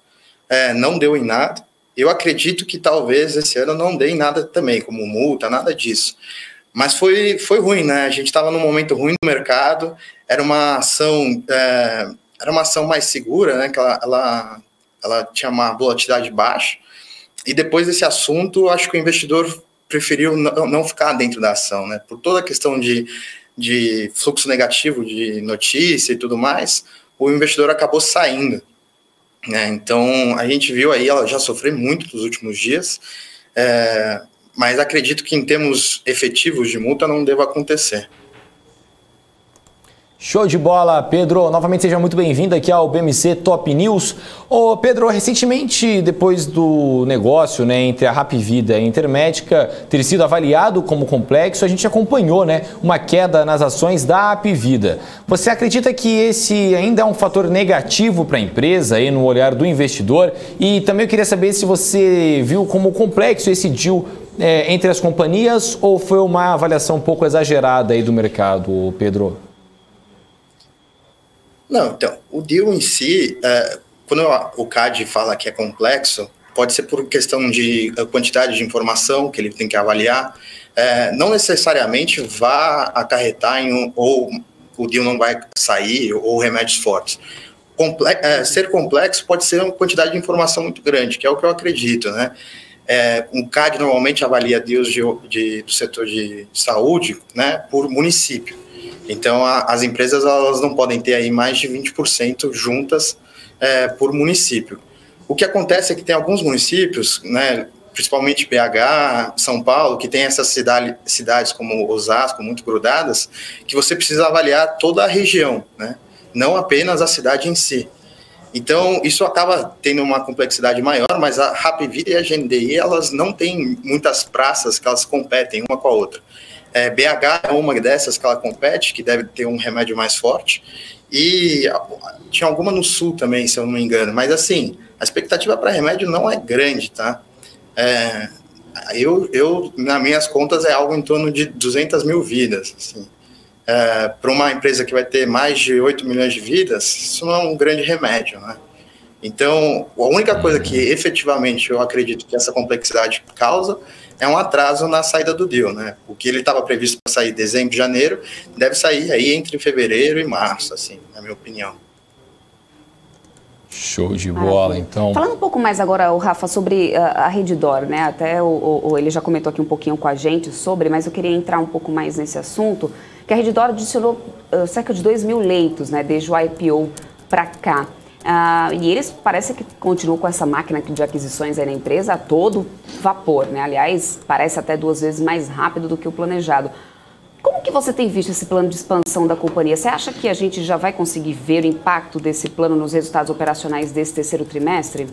não deu em nada. Eu acredito que talvez esse ano não dê em nada também, como multa, nada disso. Mas foi ruim, né? A gente estava num momento ruim no mercado, era uma ação mais segura, né? Que ela tinha uma volatilidade baixa. E depois desse assunto, acho que o investidor preferiu não ficar dentro da ação, né? Por toda a questão de fluxo negativo de notícia e tudo mais, o investidor acabou saindo, né? Então, a gente viu aí, ela já sofreu muito nos últimos dias, mas acredito que em termos efetivos de multa não deva acontecer. Show de bola, Pedro. Novamente seja muito bem-vindo aqui ao BMC Top News. Ô, Pedro, recentemente, depois do negócio, né, entre a Hapvida e a Intermédica ter sido avaliado como complexo, a gente acompanhou, né, uma queda nas ações da Hapvida. Você acredita que esse ainda é um fator negativo para a empresa, aí, no olhar do investidor? E também eu queria saber se você viu como complexo esse deal entre as companhias ou foi uma avaliação um pouco exagerada aí do mercado, Pedro? Não, então, o deal em si, quando o CAD fala que é complexo, pode ser por questão de quantidade de informação que ele tem que avaliar, não necessariamente vá acarretar ou o deal não vai sair, ou remédios fortes. Ser complexo pode ser uma quantidade de informação muito grande, que é o que eu acredito, né? Um CAD normalmente avalia deals do setor de saúde, né, por município. Então, as empresas elas não podem ter aí mais de 20% juntas por município. O que acontece é que tem alguns municípios, né, principalmente BH, São Paulo, que tem essas cidades como Osasco, muito grudadas, que você precisa avaliar toda a região, né, não apenas a cidade em si. Então, isso acaba tendo uma complexidade maior, mas a Hapvida e a GNDI, elas não têm muitas praças que elas competem uma com a outra. BH é uma dessas que ela compete, que deve ter um remédio mais forte, e tinha alguma no Sul também, se eu não me engano, mas assim, a expectativa para remédio não é grande, tá? Eu, nas minhas contas, é algo em torno de 200 mil vidas, assim. Para uma empresa que vai ter mais de 8 milhões de vidas, isso não é um grande remédio, né? Então, a única coisa que efetivamente eu acredito que essa complexidade causa é um atraso na saída do deal, né? O que ele estava previsto para sair em dezembro, janeiro, deve sair aí entre fevereiro e março, assim, na minha opinião. Show de bola, então. Falando um pouco mais agora, o Rafa, sobre a Redditor, né? Até ele já comentou aqui um pouquinho com a gente sobre, mas eu queria entrar um pouco mais nesse assunto, que a Redditor adicionou cerca de 2 mil leitos, né? Desde o IPO para cá. E eles parece que continuam com essa máquina de aquisições aí na empresa a todo vapor, né? Aliás, parece até 2 vezes mais rápido do que o planejado. Como que você tem visto esse plano de expansão da companhia? Você acha que a gente já vai conseguir ver o impacto desse plano nos resultados operacionais desse terceiro trimestre?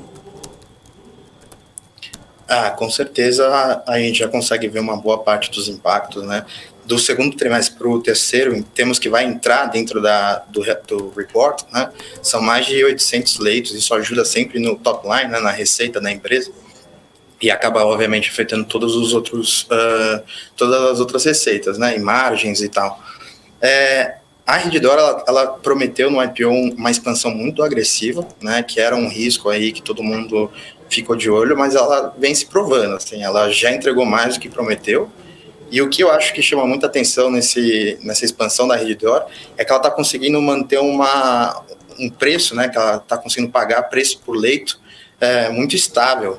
Com certeza a gente já consegue ver uma boa parte dos impactos, né? Do segundo trimestre para o terceiro, em termos que vai entrar dentro do report, né? São mais de 800 leitos, isso ajuda sempre no top line, né? Na receita da empresa. E acaba, obviamente, afetando todas as outras receitas, né? E margens e tal. A Redditor, ela prometeu no IPO uma expansão muito agressiva, né? Que era um risco aí que todo mundo ficou de olho, mas ela vem se provando, assim. Ela já entregou mais do que prometeu. E o que eu acho que chama muita atenção nessa expansão da Redditor é que ela está conseguindo manter um preço, né? Que ela está conseguindo pagar preço por leito muito estável.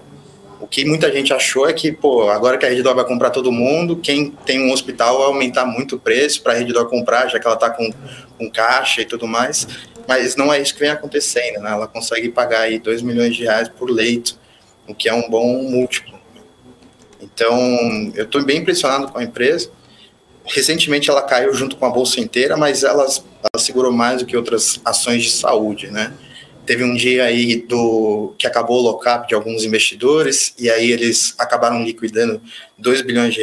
O que muita gente achou é que, agora que a Redditor vai comprar todo mundo, quem tem um hospital vai aumentar muito o preço para a Redditor comprar, já que ela está com caixa e tudo mais. Mas não é isso que vem acontecendo, né? Ela consegue pagar aí R$2 milhões por leito, o que é um bom múltiplo. Então, eu estou bem impressionado com a empresa. Recentemente ela caiu junto com a bolsa inteira, mas ela segurou mais do que outras ações de saúde, né? Teve um dia aí que acabou o lock-up de alguns investidores, e aí eles acabaram liquidando R$2 bilhões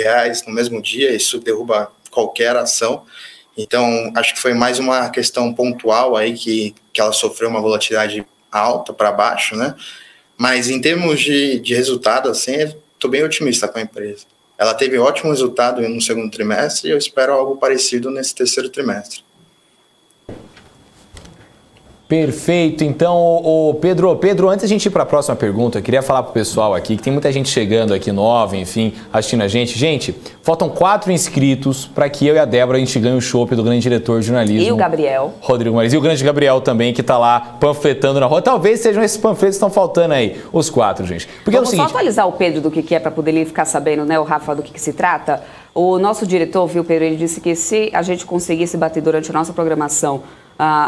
no mesmo dia, isso derruba qualquer ação. Então, acho que foi mais uma questão pontual aí que ela sofreu uma volatilidade alta para baixo, né? Mas em termos de resultado, assim, estou bem otimista com a empresa. Ela teve ótimo resultado no segundo trimestre e eu espero algo parecido nesse terceiro trimestre. Perfeito. Então, Pedro, antes de a gente ir para a próxima pergunta, eu queria falar para o pessoal aqui, que tem muita gente chegando aqui nova, enfim, assistindo a gente. Gente, faltam 4 inscritos para que eu e a Débora a gente ganhe o chopp do grande diretor de jornalismo. E o Gabriel. Rodrigo Maris. E o grande Gabriel também, que está lá panfletando na rua. Talvez sejam esses panfletos que estão faltando aí, os 4, gente. Porque Vamos só atualizar o Pedro do que é para poder ele ficar sabendo, né, o Rafa, do que se trata. O nosso diretor, viu, Pedro, ele disse que se a gente conseguisse bater durante a nossa programação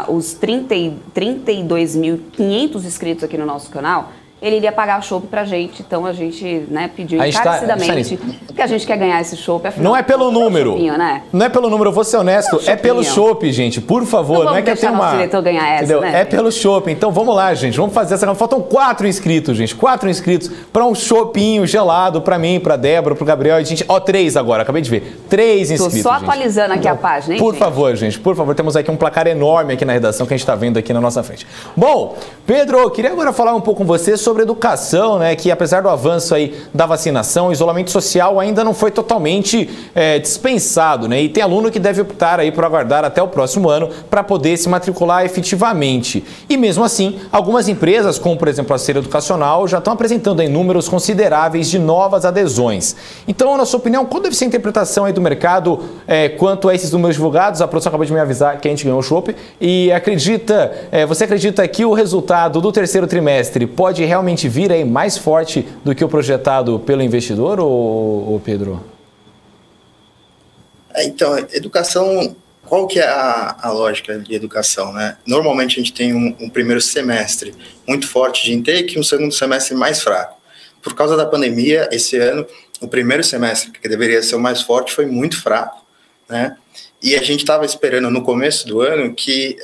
os 32.500 inscritos aqui no nosso canal, ele iria pagar chopp pra gente. Então a gente, né, pediu encarecidamente que a gente quer ganhar esse chopp. Não é pelo número. Né? Não é pelo número, eu vou ser honesto. É pelo chopp, gente. Por favor, não é que eu tenho uma. Diretor ganhar essa, entendeu? Né? É pelo chopp. Então vamos lá, gente. Vamos fazer essa. Faltam 4 inscritos, gente. 4 inscritos para um choppinho gelado pra mim, pra Débora, pro Gabriel. E gente, 3 agora. Acabei de ver. 3 inscritos. Tô só atualizando aqui a página, hein, Por gente? favor, gente. Por favor, temos aqui um placar enorme aqui na redação que a gente tá vendo aqui na nossa frente. Bom, Pedro, eu queria agora falar um pouco com você sobre educação, né, que apesar do avanço aí da vacinação, o isolamento social ainda não foi totalmente dispensado, né? E tem aluno que deve optar aí por aguardar até o próximo ano para poder se matricular efetivamente. E mesmo assim, algumas empresas, como por exemplo a Ser Educacional, já estão apresentando aí números consideráveis de novas adesões. Então, na sua opinião, qual deve ser a interpretação aí do mercado quanto a esses números divulgados? A produção acabou de me avisar que a gente ganhou o chopp. E você acredita que o resultado do terceiro trimestre pode realmente vir aí mais forte do que o projetado pelo investidor, ou Pedro? Então, educação, qual que é a lógica de educação, né? Normalmente a gente tem um primeiro semestre muito forte de intake e um segundo semestre mais fraco. Por causa da pandemia, esse ano, o primeiro semestre, que deveria ser o mais forte, foi muito fraco, né? E a gente estava esperando no começo do ano que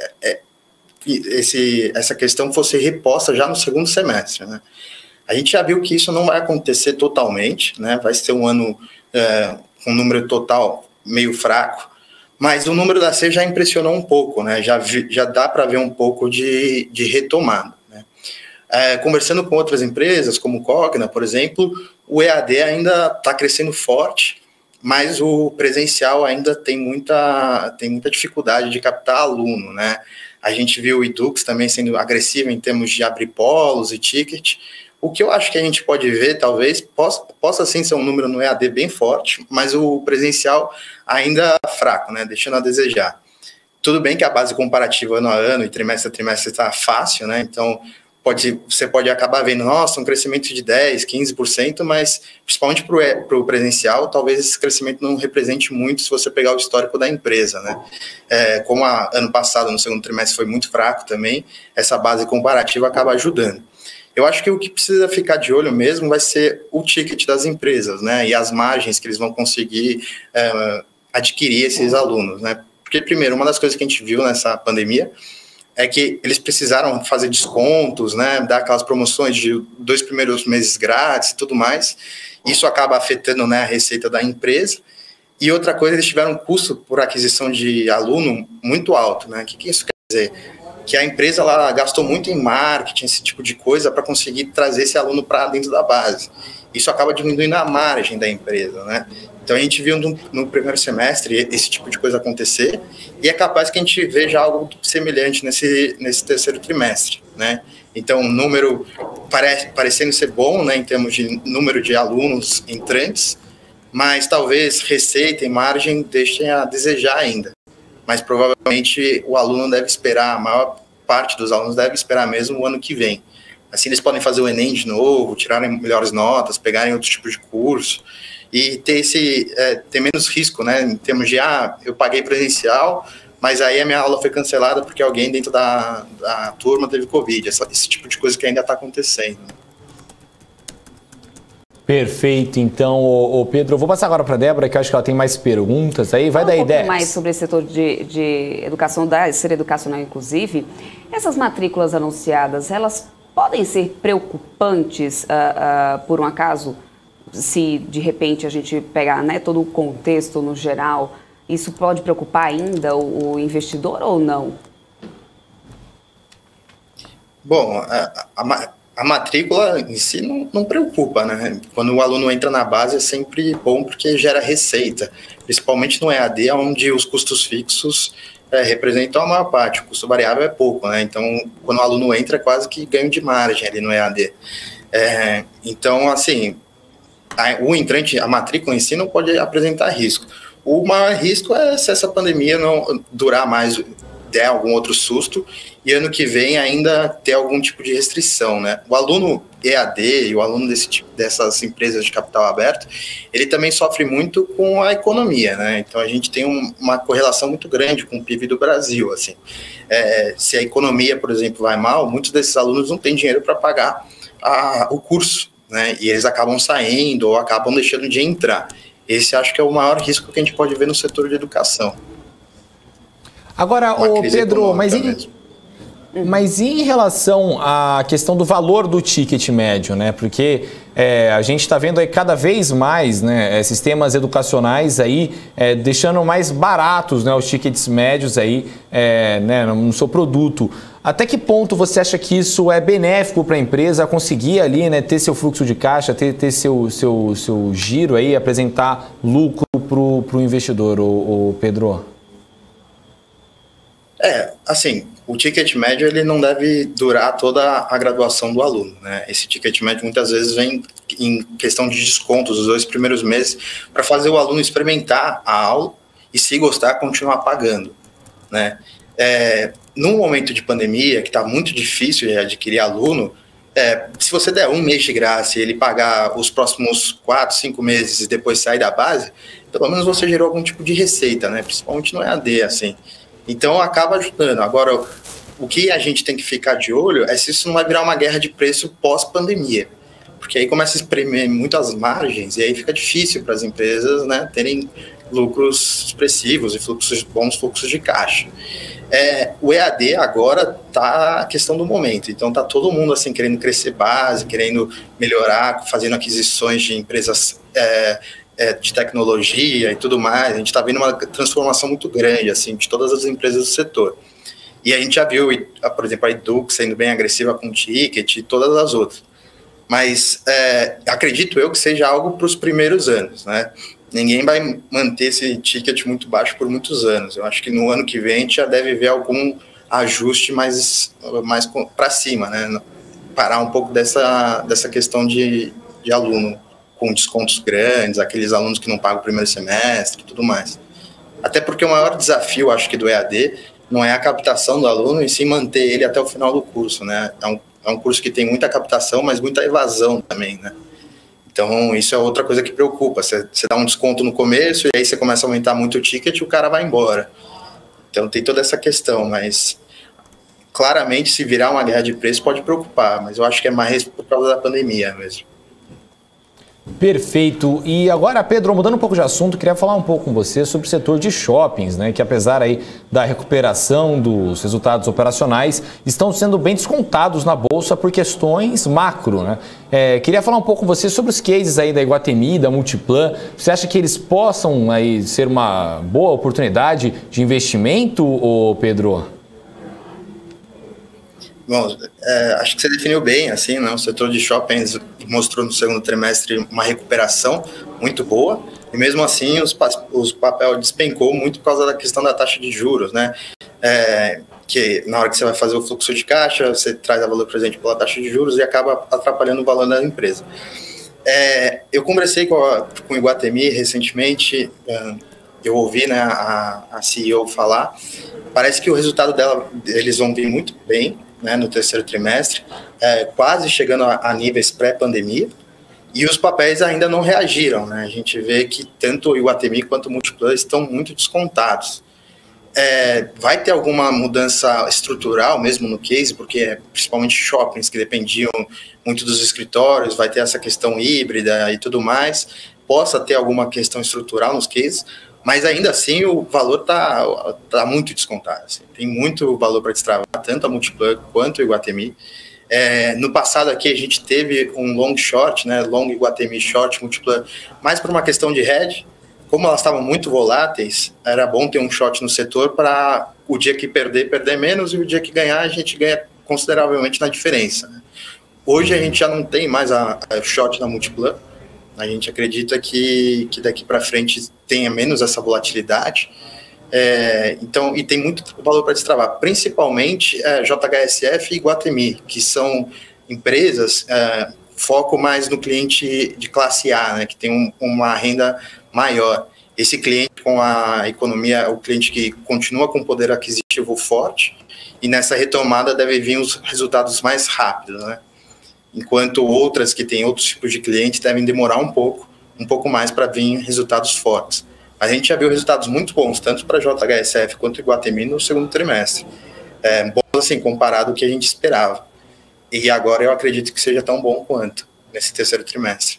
essa questão fosse reposta já no segundo semestre, né? A gente já viu que isso não vai acontecer totalmente, né? Vai ser um ano com um número total meio fraco, mas o número da C já impressionou um pouco, né? Já dá para ver um pouco de retomada, né? Conversando com outras empresas, como Cogna, por exemplo, o EAD ainda está crescendo forte, mas o presencial ainda tem muita dificuldade de captar aluno, né? A gente viu o Edux também sendo agressivo em termos de abrir polos e ticket. O que eu acho que a gente pode ver, talvez, possa sim ser um número no EAD bem forte, mas o presencial ainda fraco, né? Deixando a desejar. Tudo bem que a base comparativa ano a ano e trimestre a trimestre está fácil, né? Então, você pode acabar vendo, nossa, um crescimento de 10%, 15%, mas principalmente para o presencial, talvez esse crescimento não represente muito se você pegar o histórico da empresa, né? Como ano passado, no segundo trimestre, foi muito fraco também, essa base comparativa acaba ajudando. Eu acho que o que precisa ficar de olho mesmo vai ser o ticket das empresas, né? E as margens que eles vão conseguir adquirir esses alunos, né? Porque, primeiro, uma das coisas que a gente viu nessa pandemia é que eles precisaram fazer descontos, né, dar aquelas promoções de 2 primeiros meses grátis e tudo mais. Isso acaba afetando, né, a receita da empresa. E outra coisa, eles tiveram um custo por aquisição de aluno muito alto, né? O que isso quer dizer? Que a empresa ela gastou muito em marketing, esse tipo de coisa, para conseguir trazer esse aluno para dentro da base. Isso acaba diminuindo a margem da empresa, né? Então, a gente viu no primeiro semestre esse tipo de coisa acontecer e é capaz que a gente veja algo semelhante nesse terceiro trimestre, né? Então, o número parecendo ser bom, né, em termos de número de alunos entrantes, mas talvez receita e margem deixem a desejar ainda. Mas, provavelmente, o aluno deve esperar, a maior parte dos alunos deve esperar mesmo o ano que vem. Assim, eles podem fazer o Enem de novo, tirarem melhores notas, pegarem outros tipos de curso, e ter menos risco, né, em termos de, eu paguei presencial, mas aí a minha aula foi cancelada porque alguém dentro da turma teve Covid, esse tipo de coisa que ainda está acontecendo. Perfeito, então, Pedro, eu vou passar agora para a Débora, que eu acho que ela tem mais perguntas aí, vai dar ideia. Mais sobre esse setor de educação, da ser educacional inclusive, essas matrículas anunciadas, elas podem ser preocupantes por um acaso? Se de repente a gente pegar, né, todo o contexto no geral, isso pode preocupar ainda o investidor ou não? Bom, a matrícula em si não preocupa, né? Quando o aluno entra na base é sempre bom porque gera receita, principalmente no EAD, onde os custos fixos representam a maior parte, o custo variável é pouco, né? Então, quando o aluno entra, é quase que ganho de margem ali no EAD. Então, assim, o entrante, a matrícula em si não pode apresentar risco. O maior risco é se essa pandemia não durar mais, der algum outro susto, e ano que vem ainda ter algum tipo de restrição, né? O aluno EAD e o aluno dessas empresas de capital aberto, ele também sofre muito com a economia, né? Então a gente tem uma correlação muito grande com o PIB do Brasil, assim. Se a economia, por exemplo, vai mal, muitos desses alunos não têm dinheiro para pagar o curso, né? E eles acabam saindo ou acabam deixando de entrar. Esse acho que é o maior risco que a gente pode ver no setor de educação. Agora, Pedro, mas em relação à questão do valor do ticket médio, né? Porque a gente está vendo aí cada vez mais, né, sistemas educacionais aí deixando mais baratos, né, os tickets médios aí, né, no seu produto. Até que ponto você acha que isso é benéfico para a empresa conseguir ali, né, ter seu fluxo de caixa, ter seu giro aí, apresentar lucro para o investidor, Pedro? Assim, o ticket médio ele não deve durar toda a graduação do aluno, né? Esse ticket médio muitas vezes vem em questão de descontos os 2 primeiros meses para fazer o aluno experimentar a aula e, se gostar, continuar pagando, né? Num momento de pandemia, que está muito difícil de adquirir aluno, se você der 1 mês de graça e ele pagar os próximos 4, 5 meses e depois sair da base, pelo menos você gerou algum tipo de receita, né? Principalmente no EAD, assim. Então, acaba ajudando. Agora, o que a gente tem que ficar de olho é se isso não vai virar uma guerra de preço pós-pandemia. Porque aí começa a espremer muito as margens e aí fica difícil para as empresas, né, terem lucros expressivos e bons fluxos de caixa. O EAD agora está a questão do momento, então está todo mundo assim querendo crescer base, querendo melhorar, fazendo aquisições de empresas de tecnologia e tudo mais. A gente está vendo uma transformação muito grande assim, de todas as empresas do setor. E a gente já viu, por exemplo, a Edux sendo bem agressiva com o ticket e todas as outras. Mas acredito eu que seja algo para os primeiros anos, né? Ninguém vai manter esse ticket muito baixo por muitos anos. Eu acho que no ano que vem a gente já deve ver algum ajuste mais para cima, né? Parar um pouco dessa questão de aluno com descontos grandes, aqueles alunos que não pagam o primeiro semestre e tudo mais. Até porque o maior desafio, acho que, do EAD não é a captação do aluno, e sim manter ele até o final do curso, né? É um curso que tem muita captação, mas muita evasão também, né? Então, isso é outra coisa que preocupa. Você dá um desconto no começo e aí você começa a aumentar muito o ticket e o cara vai embora. Então, tem toda essa questão, mas claramente, se virar uma guerra de preço, pode preocupar, mas eu acho que é mais por causa da pandemia mesmo. Perfeito. E agora, Pedro, mudando um pouco de assunto, queria falar um pouco com você sobre o setor de shoppings, né? Que apesar aí da recuperação dos resultados operacionais, estão sendo bem descontados na Bolsa por questões macro, né? Queria falar um pouco com você sobre os cases aí da Iguatemi, da Multiplan. Você acha que eles possam aí ser uma boa oportunidade de investimento, Pedro? Bom, acho que você definiu bem, assim, né? O setor de shoppings mostrou no segundo trimestre uma recuperação muito boa, e mesmo assim os papel despencou muito por causa da questão da taxa de juros, né? Que na hora que você vai fazer o fluxo de caixa, você traz a valor presente pela taxa de juros e acaba atrapalhando o valor da empresa. Eu conversei com o Iguatemi recentemente, eu ouvi, né, a CEO falar, parece que o resultado eles vão vir muito bem, né, no terceiro trimestre, quase chegando a níveis pré-pandemia, e os papéis ainda não reagiram, né? A gente vê que tanto o Iguatemi quanto o Multiplan estão muito descontados. Vai ter alguma mudança estrutural mesmo no case, porque principalmente shoppings que dependiam muito dos escritórios, vai ter essa questão híbrida e tudo mais, possa ter alguma questão estrutural nos cases, mas ainda assim o valor tá muito descontado. Assim. Tem muito valor para destravar, tanto a Multiplan quanto o Iguatemi. No passado aqui a gente teve um long short, né, long Iguatemi short Multiplan, mais por uma questão de hedge. Como elas estavam muito voláteis, era bom ter um short no setor para o dia que perder menos, e o dia que ganhar, a gente ganha consideravelmente na diferença. Né? Hoje a gente já não tem mais a short na Multiplan. A gente acredita que daqui para frente tenha menos essa volatilidade. Então, e tem muito valor para destravar, principalmente JHSF e Iguatemi, que são empresas foco mais no cliente de classe A, né, que tem uma renda maior. Esse cliente com a economia, o cliente que continua com poder aquisitivo forte, e nessa retomada deve vir os resultados mais rápidos, né? Enquanto outras que têm outros tipos de clientes devem demorar um pouco mais para vir resultados fortes. A gente já viu resultados muito bons, tanto para JHSF quanto Iguatemi no segundo trimestre. Bom, assim, comparado ao que a gente esperava. E agora eu acredito que seja tão bom quanto nesse terceiro trimestre.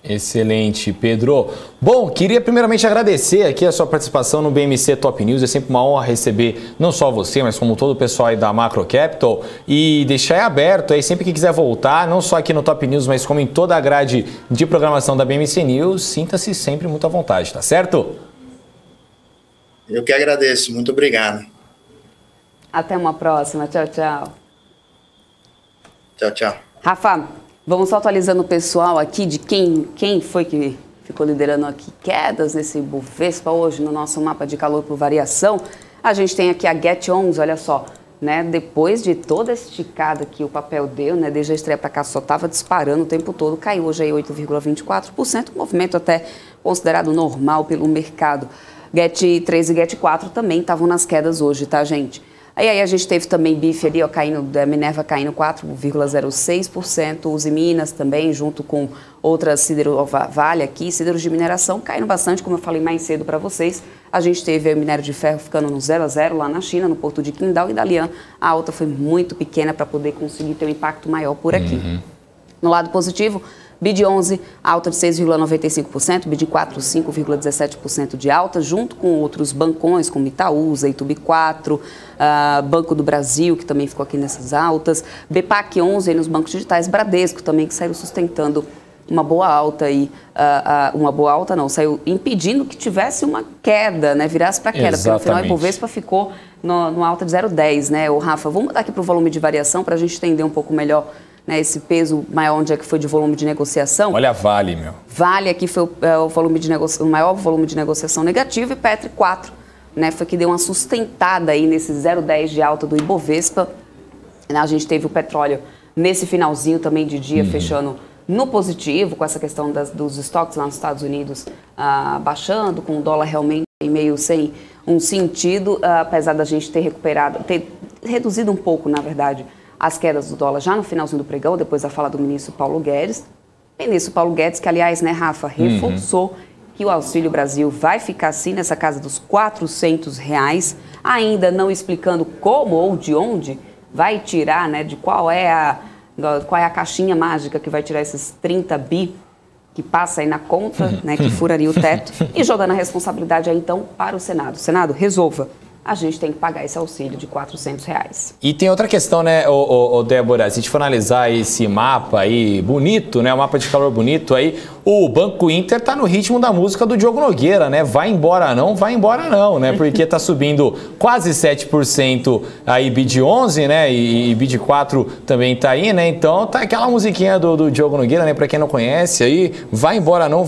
Excelente, Pedro. Bom, queria primeiramente agradecer aqui a sua participação no BMC Top News. É sempre uma honra receber não só você, mas como todo o pessoal aí da Macro Capital, e deixar aberto aí sempre que quiser voltar, não só aqui no Top News, mas como em toda a grade de programação da BMC News, sinta-se sempre muito à vontade, tá certo? Eu que agradeço, muito obrigado. Até uma próxima, tchau, tchau. Tchau, tchau. Rafa, vamos só atualizando o pessoal aqui de quem foi que ficou liderando aqui quedas nesse Bovespa hoje no nosso mapa de calor por variação. A gente tem aqui a Get11, olha só, né? Depois de toda a esticada que o papel deu, né? Desde a estreia para cá só estava disparando o tempo todo, caiu hoje aí 8,24%, um movimento até considerado normal pelo mercado. Get3 e Get4 também estavam nas quedas hoje, tá, gente? Aí a gente teve também BIF ali, ó, caindo, da Minerva caindo 4,06%, Uzi Minas também, junto com outras Vale aqui, sideros de mineração caindo bastante, como eu falei mais cedo para vocês. A gente teve o minério de ferro ficando no 0 a 0 lá na China, no porto de Qingdao, e Dalian a alta foi muito pequena para poder conseguir ter um impacto maior por aqui. No lado positivo, BID 11, alta de 6,95%, BID 4, 5,17% de alta, junto com outros bancões, como Itaúsa, Itubi4, Banco do Brasil, que também ficou aqui nessas altas, BPAC 11 aí nos bancos digitais, Bradesco também, que saiu sustentando uma boa alta aí, saiu impedindo que tivesse uma queda, né, virasse para queda, porque no final o Ibovespa ficou no alta de 0,10, né, o Rafa, vamos mudar aqui para o volume de variação para a gente entender um pouco melhor, né, esse peso maior, onde é que foi de volume de negociação. Olha a Vale, meu. Vale aqui foi o maior volume de negociação negativo e Petro 4, né, foi que deu uma sustentada aí nesse 0,10 de alta do Ibovespa. A gente teve o petróleo nesse finalzinho também de dia fechando no positivo, com essa questão dos estoques lá nos Estados Unidos baixando, com o dólar realmente meio sem um sentido, apesar da gente ter reduzido um pouco, na verdade, as quedas do dólar já no finalzinho do pregão, depois da fala do ministro Paulo Guedes. Ministro Paulo Guedes, que aliás, né, Rafa, reforçou que o Auxílio Brasil vai ficar assim nessa casa dos R$400, ainda não explicando como ou de onde vai tirar, né, de qual é a caixinha mágica que vai tirar esses 30 bi que passa aí na conta, né, que furaria o teto, e jogando a responsabilidade aí então para o Senado. Senado, resolva. A gente tem que pagar esse auxílio de R$400. E tem outra questão, né, Débora, se a gente for analisar esse mapa aí bonito, né, o mapa de calor bonito aí, o Banco Inter tá no ritmo da música do Diogo Nogueira, né, vai embora não, né, porque tá subindo quase 7% aí BID 11, né, e BID 4 também tá aí, né, então tá aquela musiquinha do Diogo Nogueira, né, pra quem não conhece aí, vai embora não,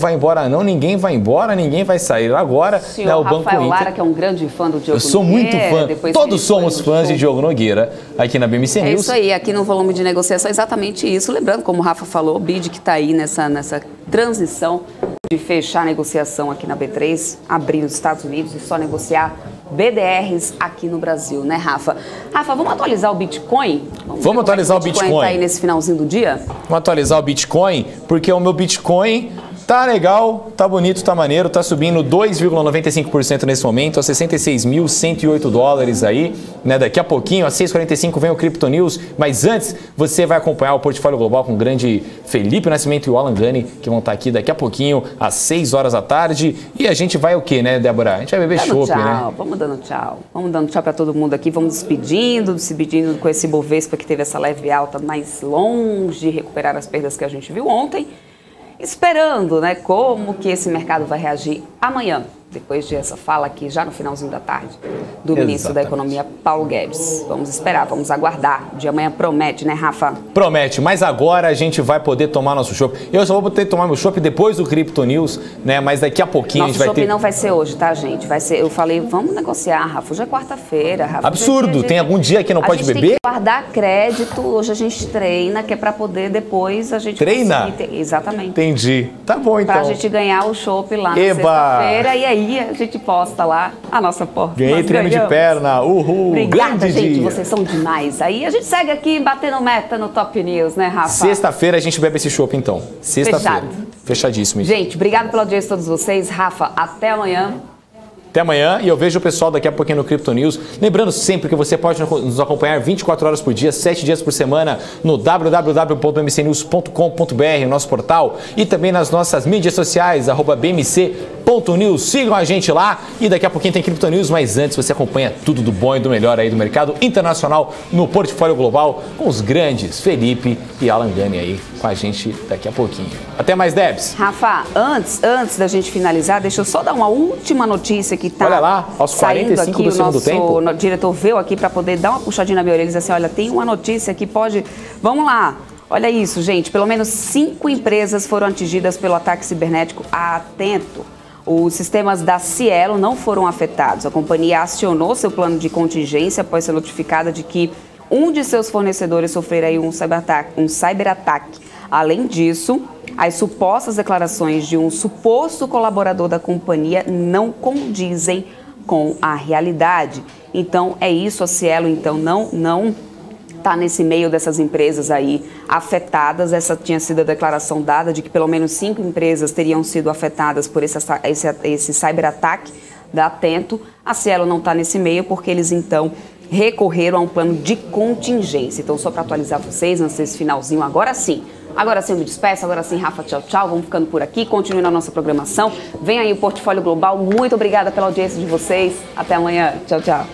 ninguém vai embora, ninguém vai sair agora, né, o Banco Rafael Inter. Lara, que é um grande fã do Diogo Nogueira. Eu sou muito fã, todos somos fãs de Diogo Nogueira aqui na BMC News. É isso aí, aqui no volume de negociação é exatamente isso. Lembrando, como o Rafa falou, o BID que está aí nessa transição de fechar a negociação aqui na B3, abrir nos Estados Unidos e só negociar BDRs aqui no Brasil, né, Rafa? Rafa, vamos atualizar o Bitcoin? Vamos atualizar o Bitcoin. Está aí nesse finalzinho do dia? Vamos atualizar o Bitcoin, porque o meu Bitcoin tá legal, tá bonito, tá maneiro, tá subindo 2,95% nesse momento, a $66.108 aí, né? Daqui a pouquinho, às 6h45 vem o Crypto News, mas antes você vai acompanhar o Portfólio Global com o grande Felipe Nascimento e o Alan Gani, que vão estar aqui daqui a pouquinho, às 6 horas da tarde, e a gente vai o quê, né, Débora? A gente vai beber chopp, né? Vamos dando tchau para todo mundo aqui, vamos despedindo com esse Bovespa que teve essa leve alta, mais longe de recuperar as perdas que a gente viu ontem. Esperando, né, como que esse mercado vai reagir amanhã, depois de essa fala aqui, já no finalzinho da tarde, do ministro da Economia, Paulo Guedes. Vamos esperar, vamos aguardar. O de amanhã promete, né, Rafa? Promete, mas agora a gente vai poder tomar nosso chopp. Eu só vou poder tomar meu chopp depois do Crypto News, né, mas daqui a pouquinho nosso a gente vai ter... Nosso chopp não vai ser hoje, tá, gente? Vai ser, eu falei, vamos negociar, Rafa, hoje é quarta-feira, Rafa. Absurdo, tem algum dia que não pode beber? Tem que guardar crédito, hoje a gente treina, que é pra poder depois a gente... Treina? Exatamente. Entendi. Tá bom, então. Pra gente ganhar o chopp lá na sexta-feira, e aí a gente posta lá a nossa porta. Ganhei treino de perna, uhul. Obrigada, gente, dia. Vocês são demais. Aí a gente segue aqui batendo meta no Top News, né, Rafa? Sexta-feira a gente bebe esse chopp, então. Sexta-feira. Fechadíssimo. Gente, obrigado pela audiência de todos vocês. Rafa, até amanhã. Até amanhã, e eu vejo o pessoal daqui a pouquinho no Crypto News. Lembrando sempre que você pode nos acompanhar 24 horas por dia, 7 dias por semana, no www.bmcnews.com.br, nosso portal, e também nas nossas mídias sociais, @bmc.news. Sigam a gente lá, e daqui a pouquinho tem Crypto News, mas antes você acompanha tudo do bom e do melhor aí do mercado internacional no Portfólio Global, com os grandes Felipe e Alan Gani aí com a gente daqui a pouquinho. Até mais, Debs. Rafa, antes da gente finalizar, deixa eu só dar uma última notícia que tá. Olha lá, aos 45 do segundo tempo. O diretor veio aqui para poder dar uma puxadinha na minha orelha e dizer assim, olha, tem uma notícia que pode... Vamos lá. Olha isso, gente. Pelo menos 5 empresas foram atingidas pelo ataque cibernético Atento. Os sistemas da Cielo não foram afetados. A companhia acionou seu plano de contingência após ser notificada de que um de seus fornecedores sofreu aí um cyberataque. Além disso, as supostas declarações de um suposto colaborador da companhia não condizem com a realidade. Então, é isso, a Cielo, então, não está nesse meio dessas empresas aí afetadas. Essa tinha sido a declaração dada de que pelo menos 5 empresas teriam sido afetadas por esse cyberataque da Atento. A Cielo não está nesse meio porque eles, então, recorreram a um plano de contingência. Então, só para atualizar vocês, nesse finalzinho, agora sim, Agora sim eu me despeço, agora sim, Rafa, tchau, tchau. Vamos ficando por aqui, continue na nossa programação. Vem aí o Portfólio Global. Muito obrigada pela audiência de vocês. Até amanhã. Tchau, tchau.